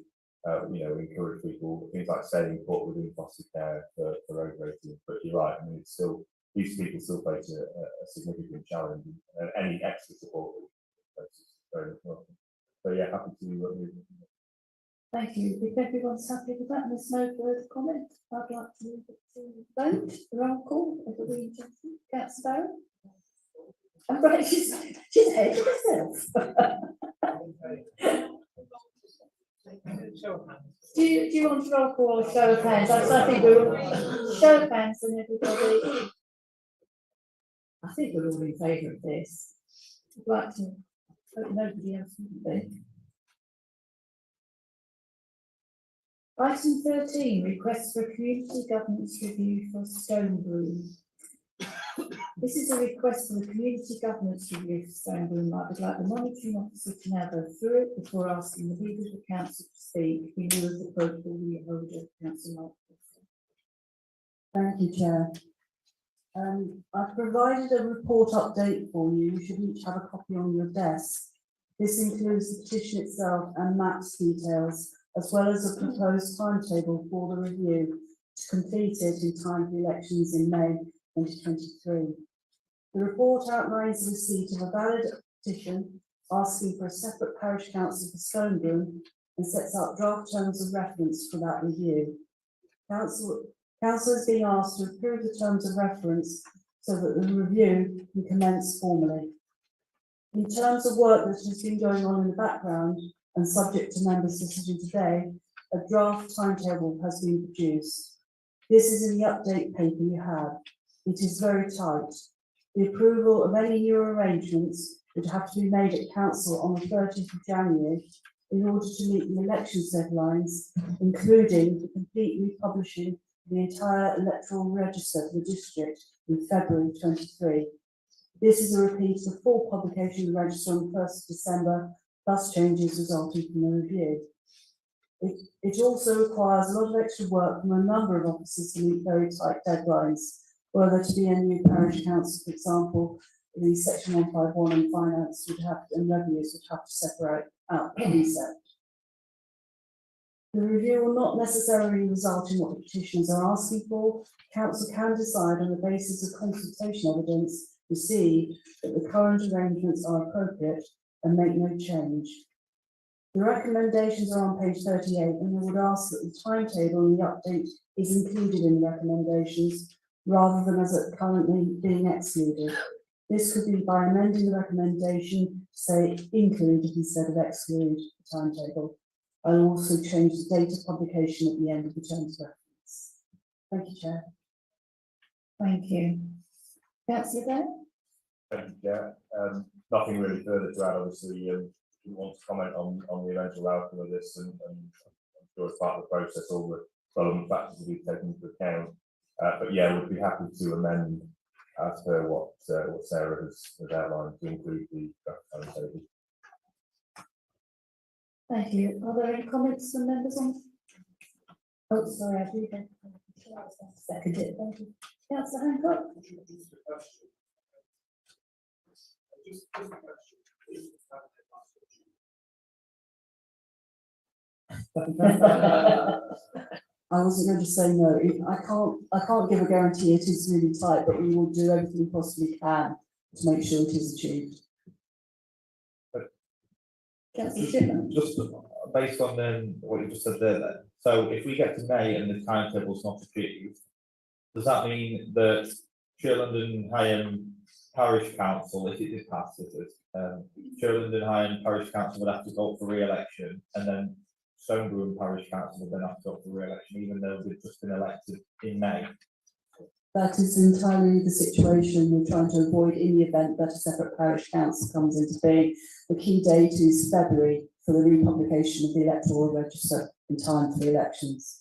encourage people, things like staying put within foster care for over 18. But you're right, I mean, it's still, these people still face a significant challenge, and any extra support is very much welcome. So yeah, happy to move. Thank you. If everyone's happy with that, and there's no further comment, I'd like to move it to vote. The roll call, everybody, Councillor Barron? I'm right, she's ahead of herself. Do you want to roll call or show of hands? I think we're show of hands and everybody. I think we're all in favour of this. I'd like to hope nobody else would be. Item 13, request for a community governance review for Stonebroom. This is a request for the community governance review for Stonebroom. I would like the monitoring officer to now go through it before asking the leader of the council to speak. We knew as the protocol we hold of council. Thank you, Chair. I've provided a report update for you. You should each have a copy on your desk. This includes the petition itself and maps details, as well as a proposed timetable for the review to complete it in time for the elections in May 2023. The report outlines the receipt of a valid petition asking for a separate parish council for Stonebroom and sets out draft terms of reference for that review. Council is being asked to approve the terms of reference so that the review can commence formally. In terms of work that has been going on in the background and subject to members' decision today, a draft timetable has been produced. This is in the update paper you have. It is very tight. The approval of any new arrangements would have to be made at council on the 30th of January in order to meet the elections deadlines, including the complete republishing of the entire electoral register for the district in February 23. This is a repeat of the full publication of the register on the 1st of December, plus changes resulting from the review. It also requires a lot of extra work from a number of officers to meet very tight deadlines. Were there to be a new parish council, for example, the section 151 and finance would have to, and revenues would have to separate out the concept. The review will not necessarily result in what the petitioners are asking for. Council can decide on the basis of consultation evidence received that the current arrangements are appropriate and make no change. The recommendations are on page 38, and I would ask that the timetable and the update is included in the recommendations rather than as it currently being excluded. This could be by amending the recommendation to say included instead of exclude the timetable. I'll also change the date of publication at the end of the terms of reference. Thank you, Chair. Thank you. Councillor Bear? Thank you, Chair. Nothing really further to add, obviously, we want to comment on the eventual outcome of this, and I'm sure as part of the process, all the relevant factors will be taken into account. But yeah, we'd be happy to amend as per what Sarah has outlined to include the timetable. Thank you. Are there any comments from members on? Oh, sorry, I do get. Second it, thank you. Councillor Hancock? I wasn't going to say no. I can't give a guarantee it is really tight, but we will do everything we possibly can to make sure it is achieved. Just based on what you just said there, then. So if we get to May and the timetable's not achieved, does that mean that Shirland and Hyam Parish Council, if it did pass, Shirland and Hyam Parish Council would have to go up for re-election, and then Stonebrook Parish Council would then have to go up for re-election, even though they've just been elected in May? That is entirely the situation we're trying to avoid in the event that a separate parish council comes into being. The key date is February for the republication of the electoral register in time for the elections.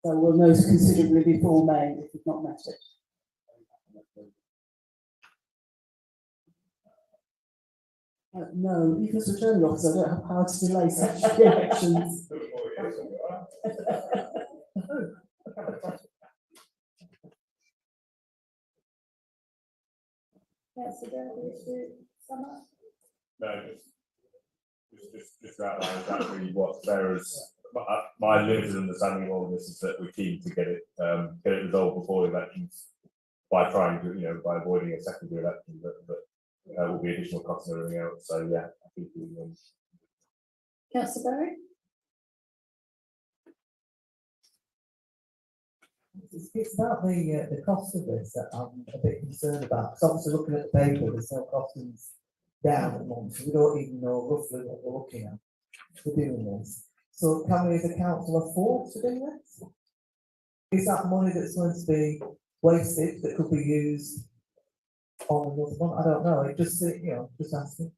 So we'll know considerably before May if we've not met it. No, even as returning officer, I don't have power to delay such elections. No, just outline exactly what Sarah's, my limited understanding of all of this is that we're keen to get it resolved before the elections by trying to, by avoiding a secondary election, but there will be additional costs and everything else. So yeah, I think we Councillor Berry? It's about the cost of this that I'm a bit concerned about, because obviously looking at the paper, the sale costings down at the moment, so we don't even know roughly what we're looking at for doing this. So can we as a council afford to do this? Is that money that's going to be wasted that could be used on another one? I don't know, it just, just asking.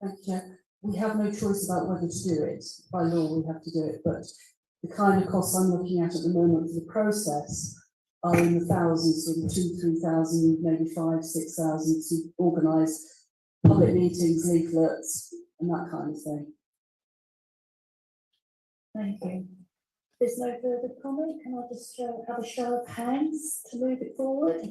Thank you, Chair. We have no choice about whether to do it. By law, we have to do it, but the kind of costs I'm looking at the moment for the process are in the thousands, sort of 2,000, 3,000, maybe 5,000, 6,000 to organise public meetings, leaflets, and that kind of thing. Thank you. There's no further comment. Can I just have a show of hands to move it forward?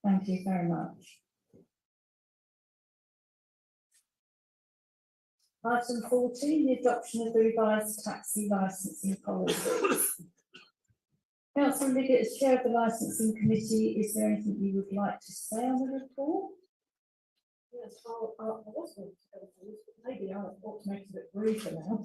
Thank you very much. Item 14, the adoption of the revised taxi licensing policy. Councillor Liggett, as chair of the licensing committee, is there anything you would like to say on the report? Yes, I was going to go through this, but maybe I ought to make it a bit briefer now.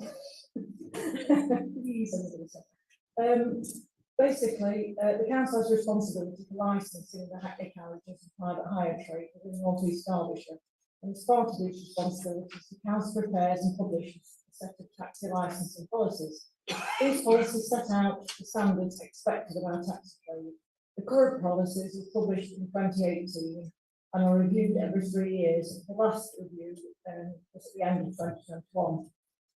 Basically, the council has responsibility for licensing the hackney carriages and private hire trade within North East Derbyshire. And as part of these responsibilities, the council prepares and publishes a set of taxi licensing policies. These policies set out the standards expected of our taxi trade. The current policies were published in 2018 and are reviewed every 3 years. The last review was at the end of 2021.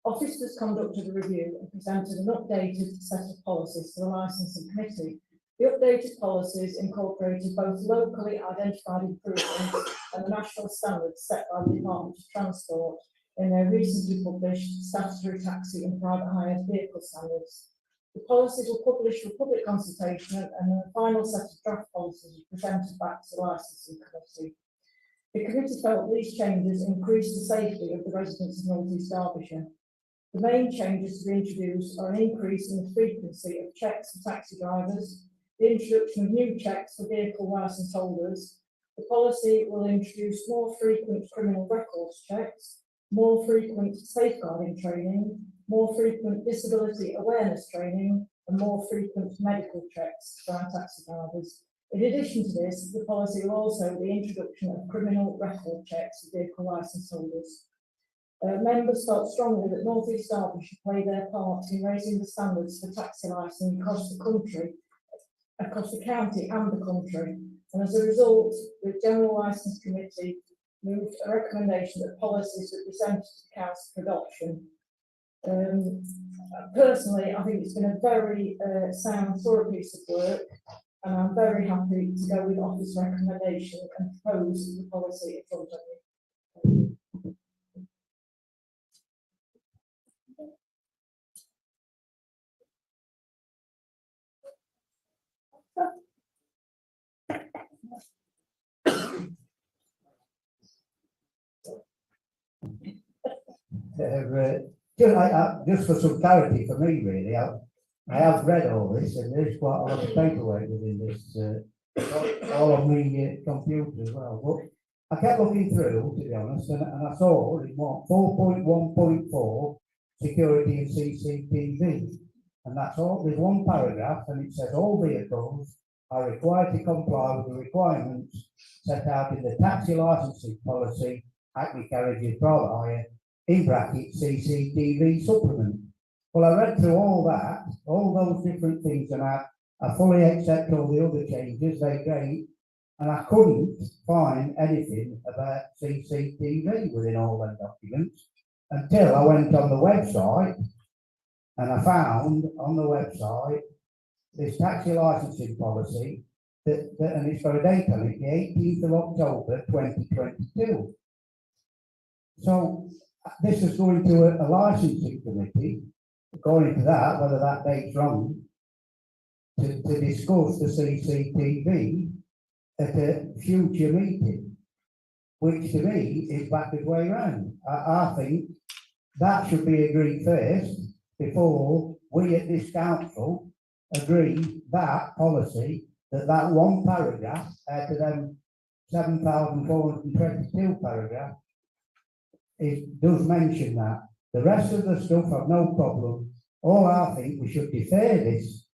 Officers conducted a review and presented an updated set of policies to the licensing committee. The updated policies incorporated both locally identified improvements and the national standards set by the Department of Transport in their recently published statutory taxi and private hire vehicle standards. The policies were published for public consultation and the final set of draft policies were presented back to the licensing committee. The committee felt these changes increase the safety of the residents of North East Derbyshire. The main changes to be introduced are an increase in the frequency of checks for taxi drivers, the introduction of new checks for vehicle licence holders. The policy will introduce more frequent criminal records checks, more frequent safeguarding training, more frequent disability awareness training, and more frequent medical checks for our taxi drivers. In addition to this, the policy will also the introduction of criminal record checks for vehicle licence holders. Members felt strongly that North East Derbyshire should play their part in raising the standards for taxi licensing across the country, across the county and the country. And as a result, the General Licence Committee moved a recommendation that policies be presented to the Council for adoption. Personally, I think it's been a very sound, thorough piece of work, and I'm very happy to go with Office recommendation and propose the policy in front of you. Just for some clarity for me, really, I have read all this, and there's quite a lot of paperwork within this, all on the computer as well. But I kept looking through, to be honest, and I saw in what 4.1.4 security and CCTV, and that's all. There's one paragraph, and it says all vehicles are required to comply with the requirements set out in the taxi licensing policy, Hackney carriages, private hire, in brackets CCTV supplement. Well, I read through all that, all those different things, and I fully accept all the other changes, they're great, and I couldn't find anything about CCTV within all them documents until I went on the website, and I found on the website this taxi licensing policy, and it's got a date on it, the 18th of October 2022. So this is going to a licensing committee, according to that, whether that date's wrong, to discuss the CCTV at a future meeting, which to me is backwards way round. I think that should be agreed first before we at this council agree that policy, that one paragraph out of them 7,422 paragraphs does mention that. The rest of the stuff I've no problem. All I think we should defer this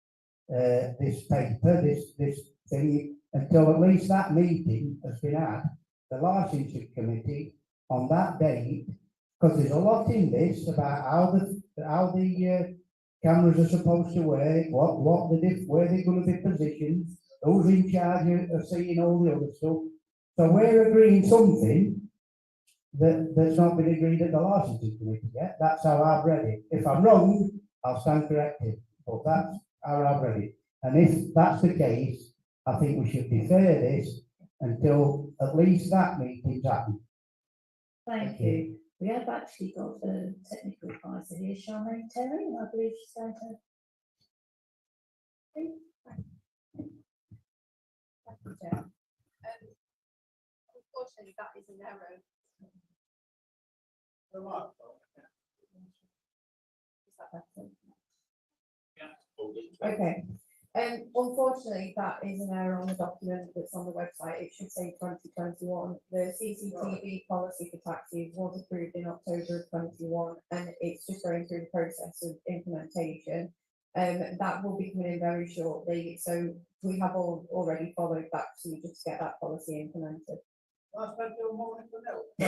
paper, this thing, until at least that meeting has been had, the licensing committee, on that date, because there's a lot in this about how the cameras are supposed to work, where they're going to be positioned, who's in charge of seeing all the other stuff. So we're agreeing something that's not been agreed at the licensing committee yet. That's how I've read it. If I'm wrong, I'll stand corrected, but that's how I've read it. And if that's the case, I think we should defer this until at least that meeting's happened. Thank you. We have actually got a technical advisor here, Charmaine Terry, and I believe she's going to. Unfortunately, that is an error. Okay. Unfortunately, that is an error on the document that's on the website. It should say 2021. The CCTV policy for taxis was approved in October of 21, and it's just going through the process of implementation. That will be coming in very shortly. So we have already followed that procedure to get that policy implemented. I spent all morning for milk. It's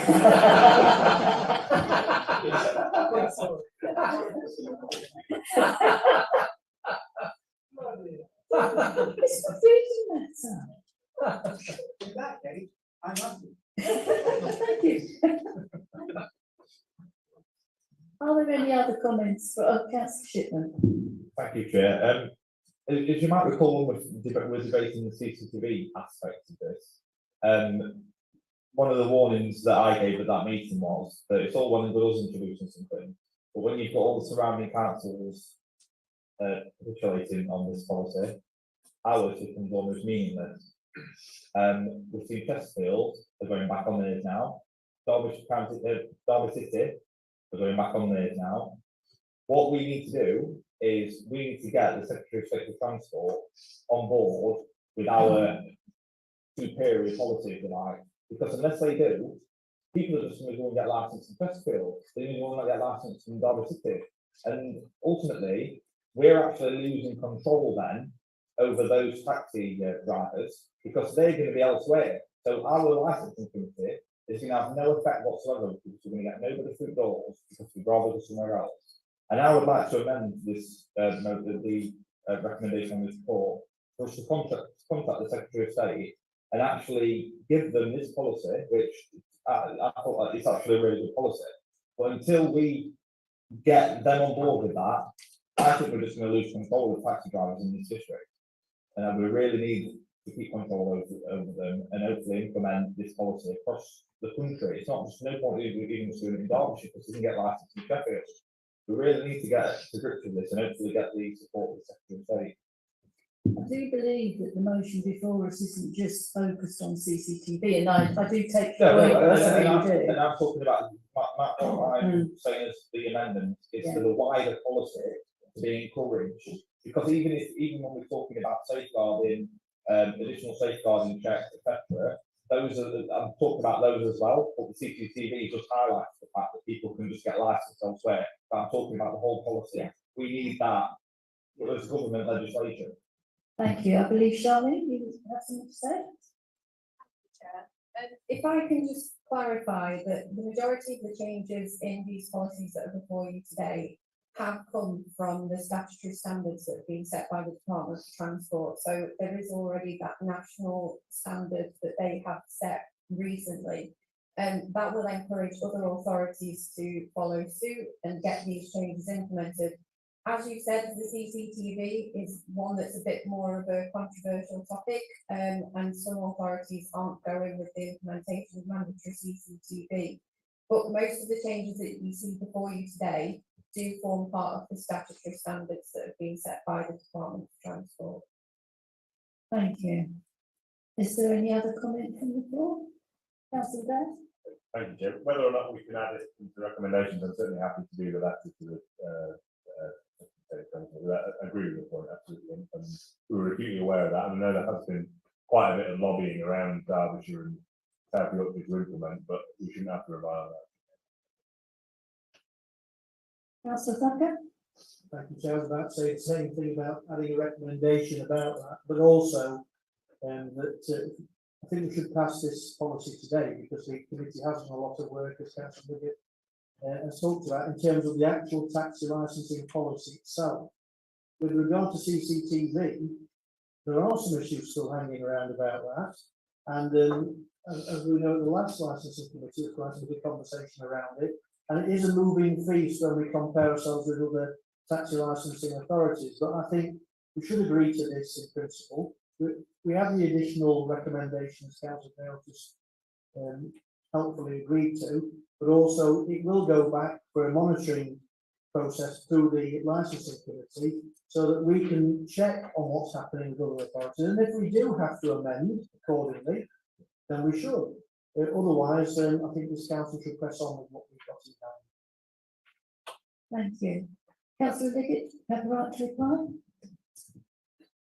not reading that. In that case, I'm happy. Thank you. Are there any other comments for Councillor Shipman? Thank you, Chair. As you might recall, when we're debating the CCTV aspect of this, one of the warnings that I gave at that meeting was that it's all well and good us introducing something, but when you've got all the surrounding councils capitulating on this policy, ours becomes almost meaningless. We've seen Chesterfield are going back on theirs now. Derby City are going back on theirs now. What we need to do is we need to get the Secretary of State for Transport on board with our superior policy, if you like, because unless they do, people are just going to go and get licensed in Chesterfield. They're going to go and get licensed in Derby City. And ultimately, we're actually losing control then over those taxi drivers because they're going to be elsewhere. So our licensing committee is going to have no effect whatsoever because we're going to get nobody through doors because we'd rather go somewhere else. And I would like to amend this, the recommendation on this report for us to contact the Secretary of State and actually give them this policy, which I thought it's actually a really good policy. But until we get them on board with that, I think we're just going to lose control of taxi drivers in this district. And we really need to keep control over them and hopefully implement this policy across the country. It's not just no point even doing it in Derbyshire because we can get licensed in Sheffield. We really need to get to grips with this and hopefully get the support of the Secretary of State. I do believe that the motion before us isn't just focused on CCTV, and I do take your point. And I'm talking about what I'm saying as the amendment is for the wider policy to be encouraged. Because even when we're talking about safeguarding, additional safeguarding checks, etc., those are I'm talking about those as well. But the CCTV just highlights the fact that people can just get licensed elsewhere. But I'm talking about the whole policy. Yeah. We need that as government legislation. Thank you. I believe Charlene, you have something to say. If I can just clarify that the majority of the changes in these policies that are before you today have come from the statutory standards that have been set by the Department of Transport. So there is already that national standard that they have set recently. And that will encourage other authorities to follow suit and get these changes implemented. As you said, the CCTV is one that's a bit more of a controversial topic, and some authorities aren't going with the implementation of mandatory CCTV. But most of the changes that you see before you today do form part of the statutory standards that have been set by the Department of Transport. Thank you. Is there any other comment from the floor? Councillor Bell? Thank you, Jim. Whether or not we can add it into recommendations, I'm certainly happy to do that. I agree with the point, absolutely. And we were acutely aware of that. And I know there has been quite a bit of lobbying around Derbyshire and South Yorkshire to implement, but we shouldn't have to rely on that. Councillor Thacker? Thank you, Chair. I was about to say the same thing about adding a recommendation about that, but also that I think we should pass this policy today because the committee has done a lot of work, as Councillor Wiggett has talked about, in terms of the actual taxi licensing policy itself. With regard to CCTV, there are some issues still hanging around about that, and as we know, the last licensing committee, of course, there's a conversation around it, and it is a moving feast when we compare ourselves with other taxi licensing authorities. But I think we should agree to this in principle. We have the additional recommendations Council Bale just helpfully agreed to, but also it will go back for a monitoring process through the licensing committee so that we can check on what's happening with other authorities. And if we do have to amend accordingly, then we should. Otherwise, I think this council should press on with what we've got in hand. Thank you. Councillor Wiggett, have the right to reply?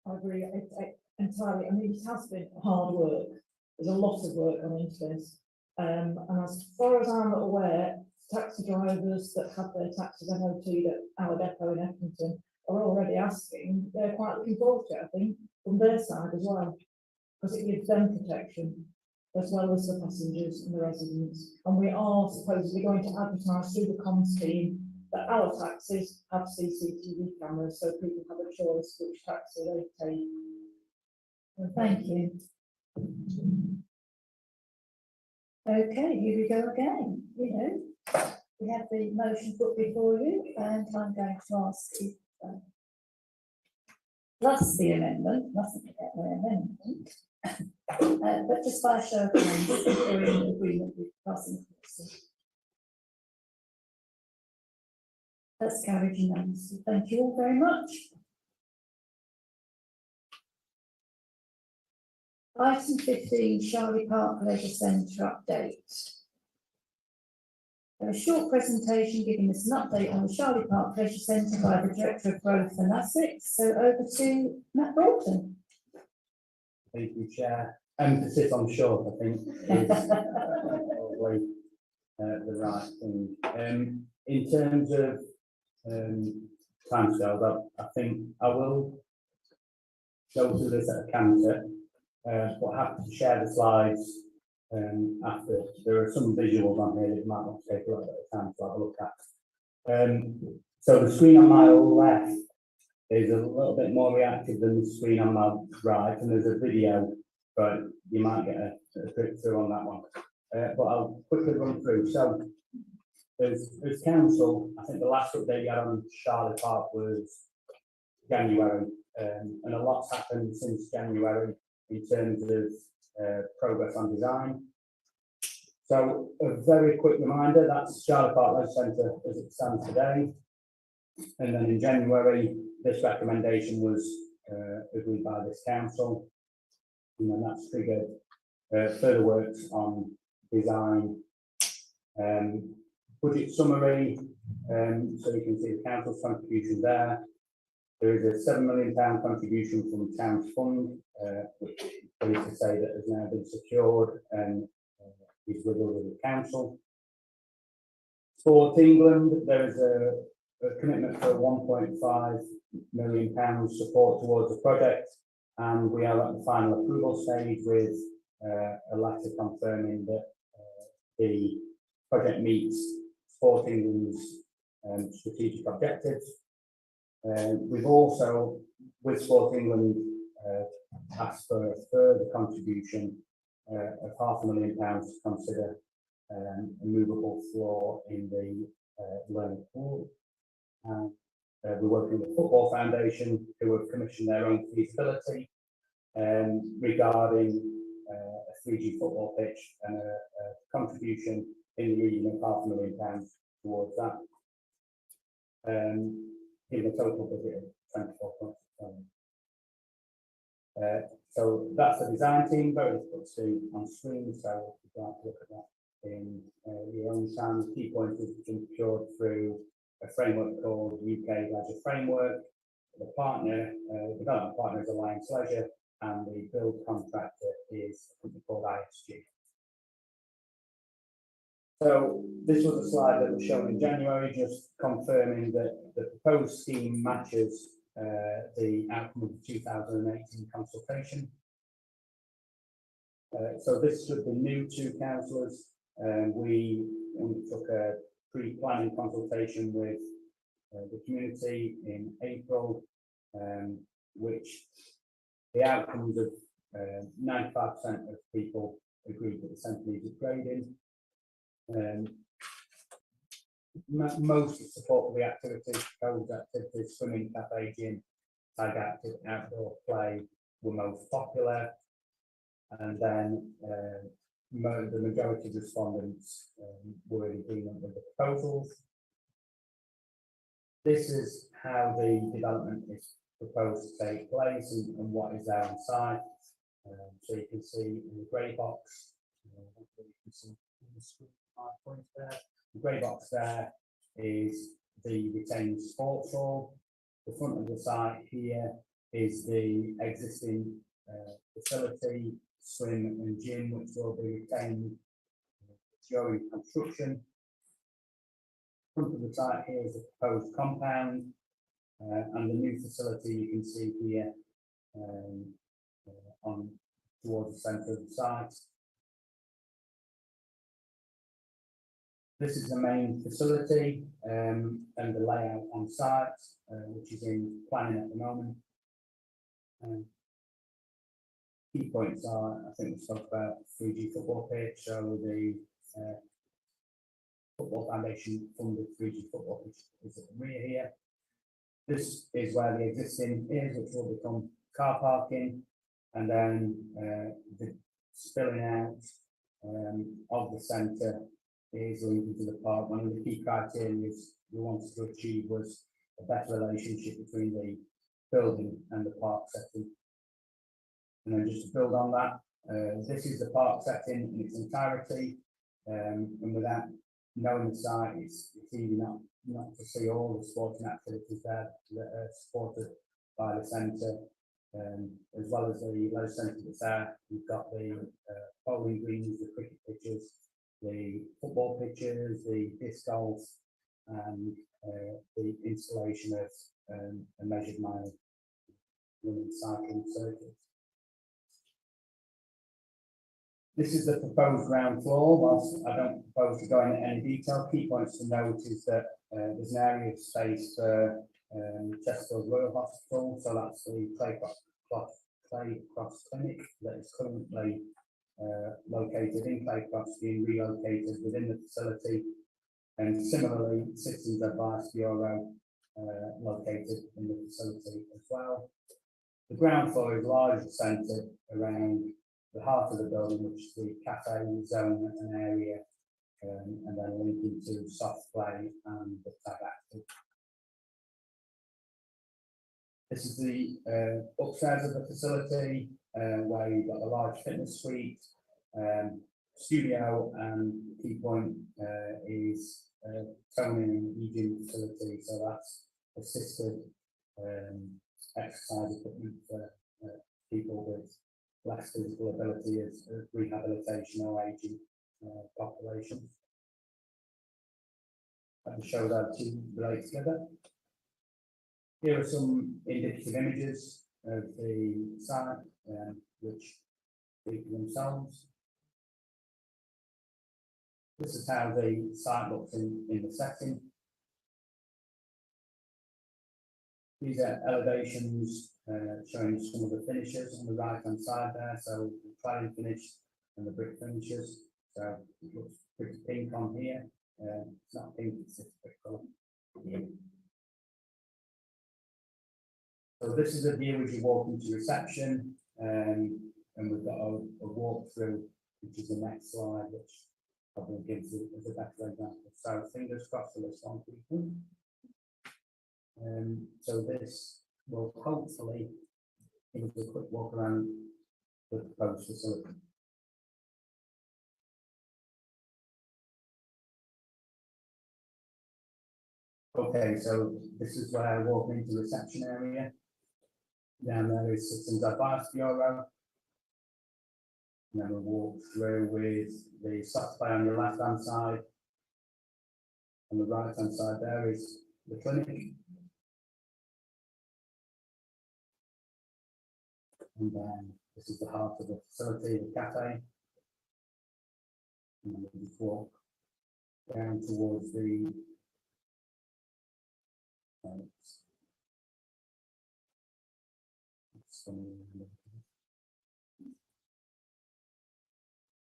I agree entirely. I mean, it has been hard work. There's a lot of work gone into this. And as far as I'm aware, taxi drivers that have their taxis MOT'd at our depot in Eppington are already asking, they're quite looking forward to it, I think, from their side as well, because it gives them protection as well as the passengers and the residents. And we are supposedly going to advertise through the comms scheme that our taxis have CCTV cameras so people have a choice which taxi they take. Thank you. Okay, here we go again. You know, we have the motion put before you, and I'm going to ask if plus the amendment, mustn't forget the amendment, but just by a show of hands, if we're in agreement with passing policy. That's carried unanimously. Thank you all very much. Item 15, Charlie Park Leisure Centre update. A short presentation giving us an update on the Charlie Park Leisure Centre by the Director of Growth and Assets. So over to Matt Broughton. Thank you, Chair. Emphasis on short, I think, is probably the right thing. In terms of timescales, I think I will go through this at a canter, but happy to share the slides after. There are some visuals on here that might want to take a little bit of time to have a look at. So the screen on my left is a little bit more reactive than the screen on my right, and there's a video, but you might get a quick through on that one. But I'll quickly run through. So as council, I think the last update you had on Charlie Park was January, and a lot's happened since January in terms of progress on design. So a very quick reminder, that's Charlie Park Leisure Centre as it stands today. And then in January, this recommendation was agreed by this council. And then that's triggered further works on design. Budget summary, so you can see the council's contribution there. There is a £7 million contribution from the town's fund, which is to say that has now been secured and is with the council. For England, there is a commitment for £1.5 million support towards the project, and we are at the final approval stage with a letter confirming that the project meets Sport England's strategic objectives. We've also, with Sport England, asked for a further contribution of £500,000 to consider a movable floor in the learning pool. We're working with the Football Foundation, who have commissioned their own feasibility regarding a 3G football pitch and a contribution in the region of £500,000 towards that. In a total budget of 24.6 million. So that's the design team, very difficult to see on screen, so if you'd like to look at that in your own time. The key points is secured through a framework called UK Leisure Framework. The partner, development partner is Lionesses, and the build contractor is a company called ISG. So this was a slide that was shown in January, just confirming that the proposed scheme matches the outcome of the 2018 consultation. So this should be new to councillors. We undertook a pre-planning consultation with the community in April, which the outcomes of 95% of people agreed that the centre needs upgrading. Most support for the activities, proposed activities, swimming, cafe, gym, tag active, outdoor play were most popular, and then the majority of respondents were in agreement with the proposals. This is how the development is proposed to take place and what is there on site. So you can see in the grey box, you can see the screen point there. The grey box there is the retained sports hall. The front of the site here is the existing facility, swim and gym, which will be retained during construction. Front of the site here is the proposed compound, and the new facility you can see here on towards the centre of the site. This is the main facility and the layout on site, which is in planning at the moment. Key points are, I think we spoke about 3G football pitch, so the Football Foundation funded 3G football pitch is at the rear here. This is where the existing is, which will become car parking, and then the spilling out of the centre is linking to the park. One of the key criteria we wanted to achieve was a better relationship between the building and the park setting. And then just to build on that, This is the park setting in its entirety, and without knowing the site, it's easy not to see all the sporting activities there that are supported by the centre, as well as the low centre that's there. We've got the bowling greens, the cricket pitches, the football pitches, the disc golf, and the installation of a measured mile running cycling circuit. This is the proposed ground floor. Whilst I don't propose to go into any detail, key points to note is that there's an area of space for Chesterfield Royal Hospital, so that's the Claycross Clinic that is currently located in Claycross, being relocated within the facility, and similarly, Citizens Advice Bureau located in the facility as well. The ground floor is largely centred around the heart of the building, which is the cafe zone and area, and then linking to soft play and the tag active. This is the upstairs of the facility, where you've got a large fitness suite, studio, and key point is toning and eating facility, so that's assisted exercise equipment for people with less physical ability as rehabilitation or aging populations. And show that two relate together. Here are some indicative images of the site, which speak for themselves. This is how the site looks in the setting. These are elevations showing some of the finishes on the right hand side there. So the cladding finish and the brick finishes. So it looks pretty pink on here. It's not pink, it's a brick colour. So this is a view as you walk into reception, and we've got a walkthrough, which is the next slide, which probably gives it as a better example. So fingers crossed for this one, people. So this will hopefully give us a quick walk around the proposed facility. Okay, so this is where I walk into the reception area. Down there is Citizens Advice Bureau. And then we'll walk through with the soft play on your left hand side. On the right hand side there is the clinic. And then this is the heart of the facility, the cafe. And then we just walk down towards the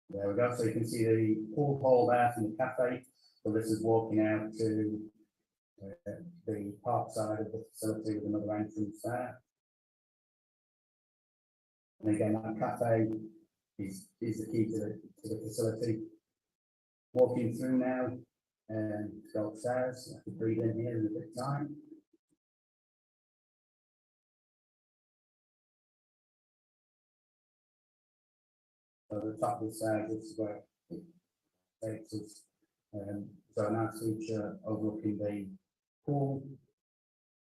there we go. So you can see the pool hall there from the cafe. So this is walking out to the park side of the facility with another entrance there. And again, that cafe is the key to the facility. Walking through now and go upstairs. I can breathe in here in a bit of time. So the top of the stairs, this is where it takes us. So a nice feature overlooking the pool.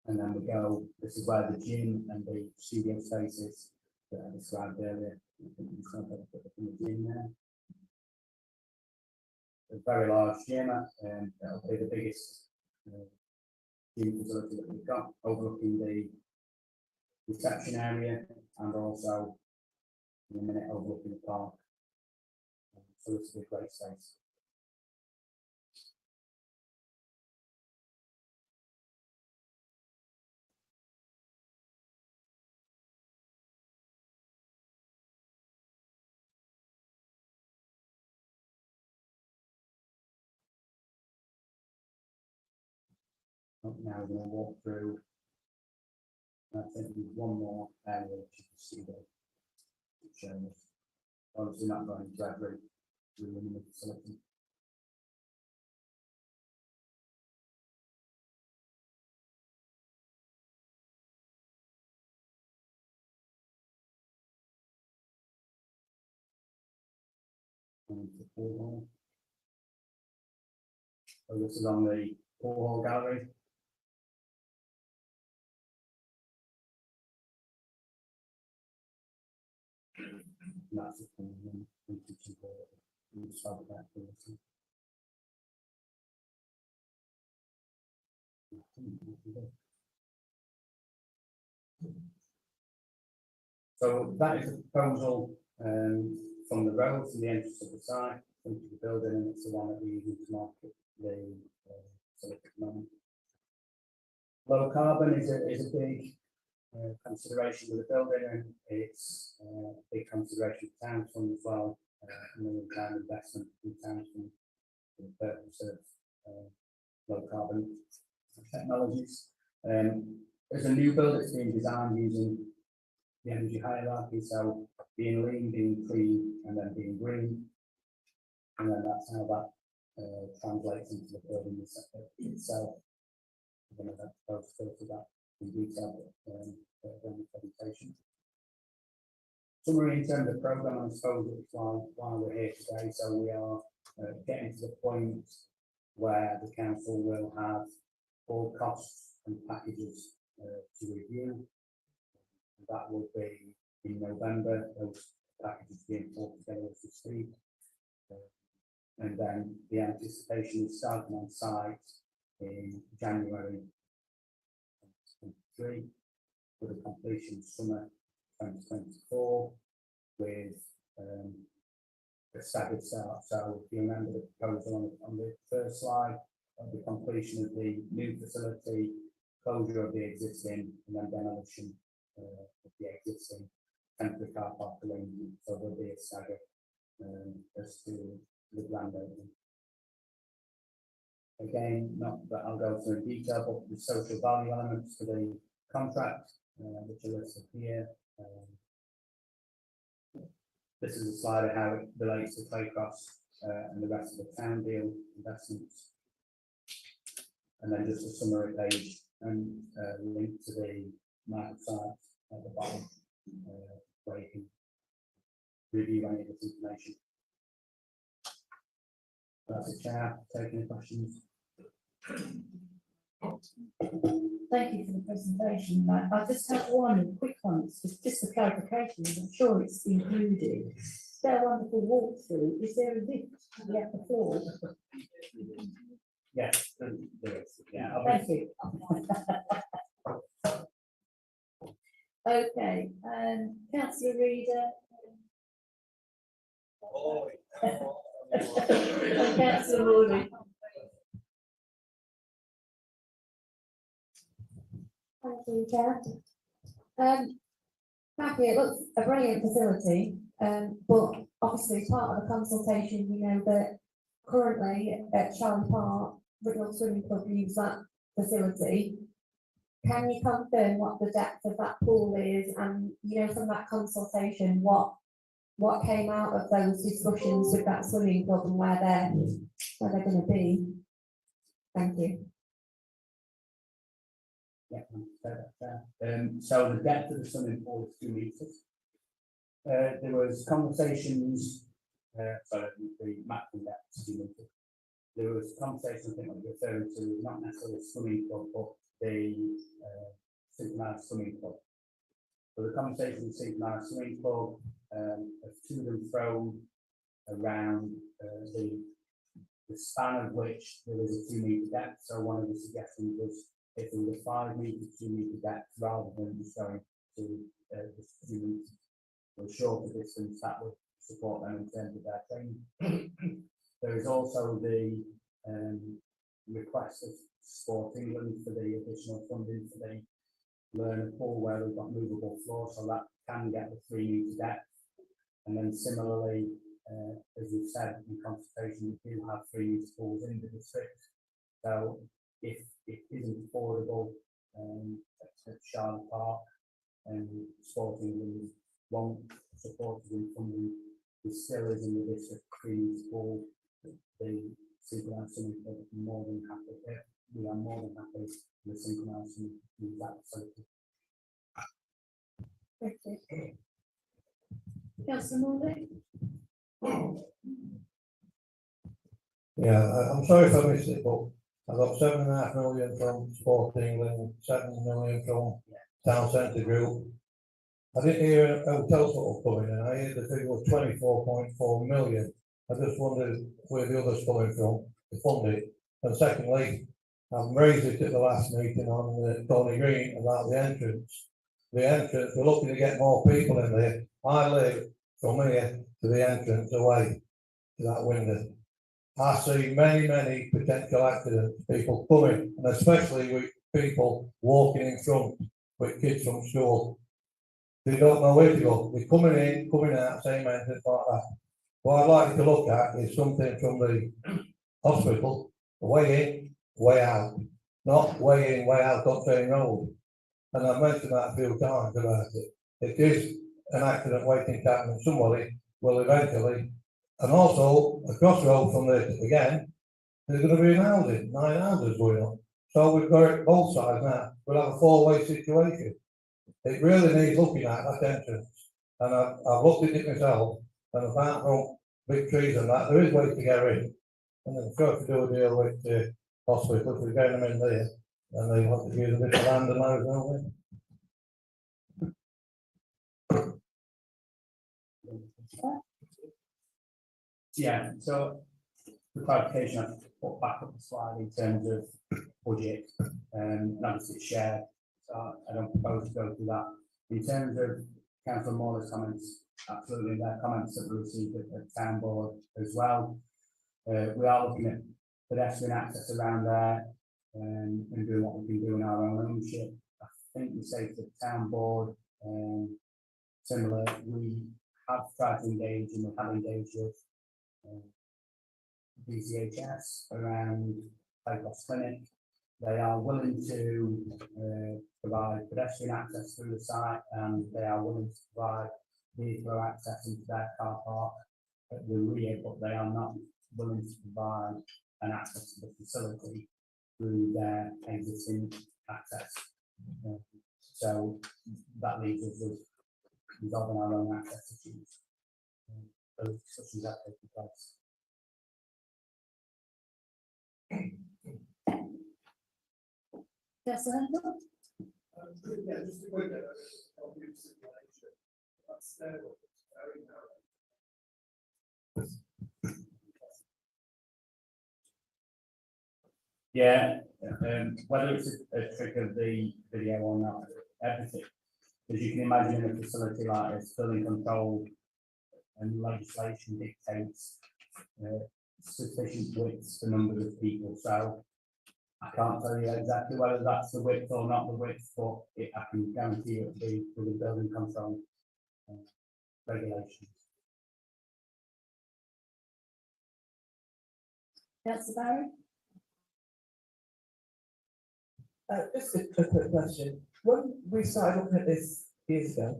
And then we go, this is where the gym and the studio spaces that I described earlier. I think you can see the gym there. A very large gym, and that'll be the biggest gym facility that we've got, overlooking the reception area and also in a minute overlooking the park. So this will be a great space. Now we're going to walk through. I think there's one more area which you can see there. Showing us. Obviously not going to every room in the facility. And the pool hall. So this is on the pool hall gallery. And that's it from the kitchen hall. We start with that first. So that is a proposal from the road to the entrance of the site into the building, and it's the one that we use to market the site at the moment. Low carbon is a big consideration with the building, and it's a big consideration for towns fund as well. Million pound investment in towns fund for the purpose of low carbon technologies. There's a new build that's being designed using the energy hierarchy, so being lean, being clean, and then being green. And then that's how that translates into the building itself. I'm going to go to that in detail during the presentation. Summary in terms of programme, I suppose it's why we're here today. So we are getting to the point where the council will have all costs and packages to review. That will be in November, those packages being pulled together as we speak. And then the anticipation is starting on site in January 2023, with a completion summer 2024, with a staggered start. So if you remember the proposal on the first slide, the completion of the new facility, closure of the existing, and then demolition of the existing temporary car park arrangement. So there'll be a stagger as to the grand opening. Again, not that I'll go through in detail, but the social value elements for the contract, which are listed here. This is a slide of how it relates to Claycross and the rest of the town deal investments. And then just a summary page and link to the site at the bottom where you can review any of this information. That's it, Chair. Take any questions. Thank you for the presentation. I just have one quick one, it's just a clarification, I'm sure it's included. Their wonderful walkthrough, is there a lift to the upper floor? Yes, there is. Yeah, Thank you. Okay, Councillor Reader. And Councillor Morley. Thank you, Chair. Thank you. It looks a brilliant facility, but obviously as part of the consultation, we know that currently at Sharon Park, Riddle Swimming Club use that facility. Can you confirm what the depth of that pool is, and from that consultation, what came out of those discussions with that swimming club and where they're going to be? Thank you. Yeah, so the depth of the swimming pool is 2 meters. There was conversations, sorry, the maximum depth is 2 meters. There was conversation, I think I'm referring to, not necessarily the swimming club, but the synchronized swimming club. So the conversation with the synchronized swimming club, to them thrown around the span of which there was a 2 meter depth. So one of the suggestions was if there was a 5 meter, 2 meter depth, rather than just going to the 2 meters, or shorter distance, that would support them in terms of their training. There is also the request of Sport England for the additional funding for the learner pool, where we've got movable floor, so that can get the 3 meter depth. And then similarly, as we've said in consultation, we do have 3 meter pools in the district. So if it isn't affordable at Charlotte Park, and Sport England won't support us in funding, it still is in the district 3 meter pool. The synchronized swimming club is more than happy. We are more than happy with the synchronized swimming with that facility. Thank you. Councillor Morley. Yeah, I'm sorry if I missed it, but I got 7.5 million from Sporting and 7 million from Town Centre Group. I didn't hear a hotel sort of coming in, I heard the figure was 24.4 million. I just wondered where the others coming from to fund it. And secondly, I've raised it at the last meeting on Tony Green about the entrance. The entrance, we're looking to get more people in there. I live from here to the entrance away to that window. I see many potential accidents, people coming, and especially with people walking in front with kids from school. They don't know where to go. They're coming in, coming out, same entrance like that. What I'd like you to look at is something from the hospital, way in, way out, not way in, way out on same road. And I've mentioned that a few times about it. It is an accident waiting to happen, and somebody will eventually. And also, across the road from this again, there's going to be 9 houses going up. So we've got it both sides now. We'll have a 4-way situation. It really needs looking at that entrance. And I've looked at it myself, and apart from big trees and that, there is ways to get in. And then got to do a deal with the hospital if we get them in there, and they want to use a bit of land and those, don't they? Yeah, so the clarification I've put back up the slide in terms of budget, and obviously it's shared, so I don't propose to go through that. In terms of Councillor Moore's comments, absolutely, their comments that we received at the town board as well. We are looking at pedestrian access around there, and doing what we can do in our own ownership. I think we say to the town board, similar, we have tried to engage and we have engaged with DCHS around Playcross Clinic. They are willing to provide pedestrian access through the site, and they are willing to provide vehicle access into their car park at the rear, but they are not willing to provide an access to the facility through their existing access. So that leaves us with resolving our own access issues. Those discussions are taking place. Yes, Andrew? Yeah, just a quick obvious situation. That's very narrow. Yeah, whether it's a trick of the video or not, everything. As you can imagine, in a facility like this, building control and legislation dictates sufficient widths for numbers of people. So I can't tell you exactly whether that's the width or not the width, but I can guarantee it will be with the building control regulations. Councillor Barry? Just a quick question. When we started looking at this years ago,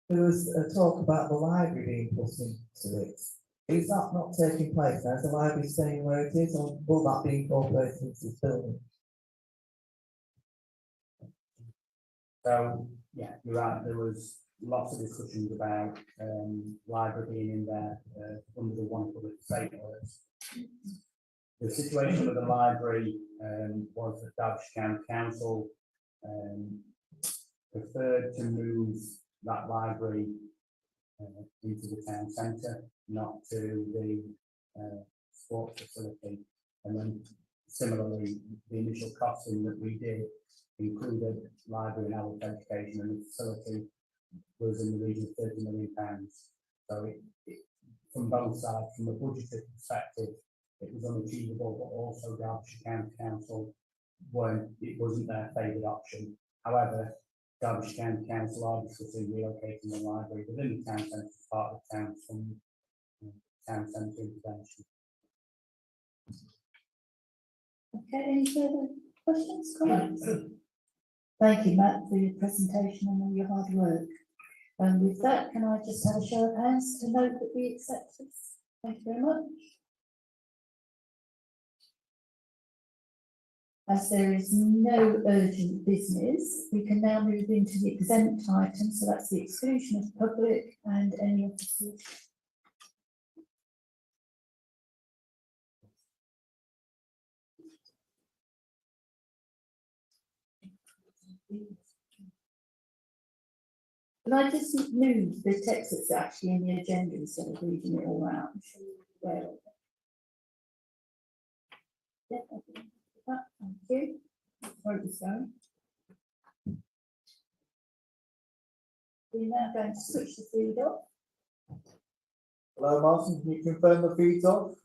there was a talk about the library being put into it. Is that not taking place now? Is the library staying where it is, or will that be incorporated into this building? So yeah, you're right. There was lots of discussions about library being in there under the one public statements. The situation with the library was that Derbyshire County Council preferred to move that library into the town centre, not to the sports facility. And then similarly, the initial costing that we did included library and adult education, and the facility was in the region of £30 million. So from both sides, from a budgetary perspective, it was unachievable, but also Derbyshire County Council it wasn't their favoured option. However, Derbyshire County Council are discussing relocating the library within the town centre as part of the town centre intervention. Okay, any further questions, comments? Thank you, Matt, for your presentation and all your hard work. And with that, can I just have a show of hands to note that we accept this? Thank you very much. As there is no urgent business, we can now move into the exempt item, so that's the exclusion of public and any officers Can I just move the text that's actually in the agenda instead of reading it all out? Well. Yeah, thank you. Where is going? We're now going to switch the feed off. Hello, Martin, can you confirm the feed's off?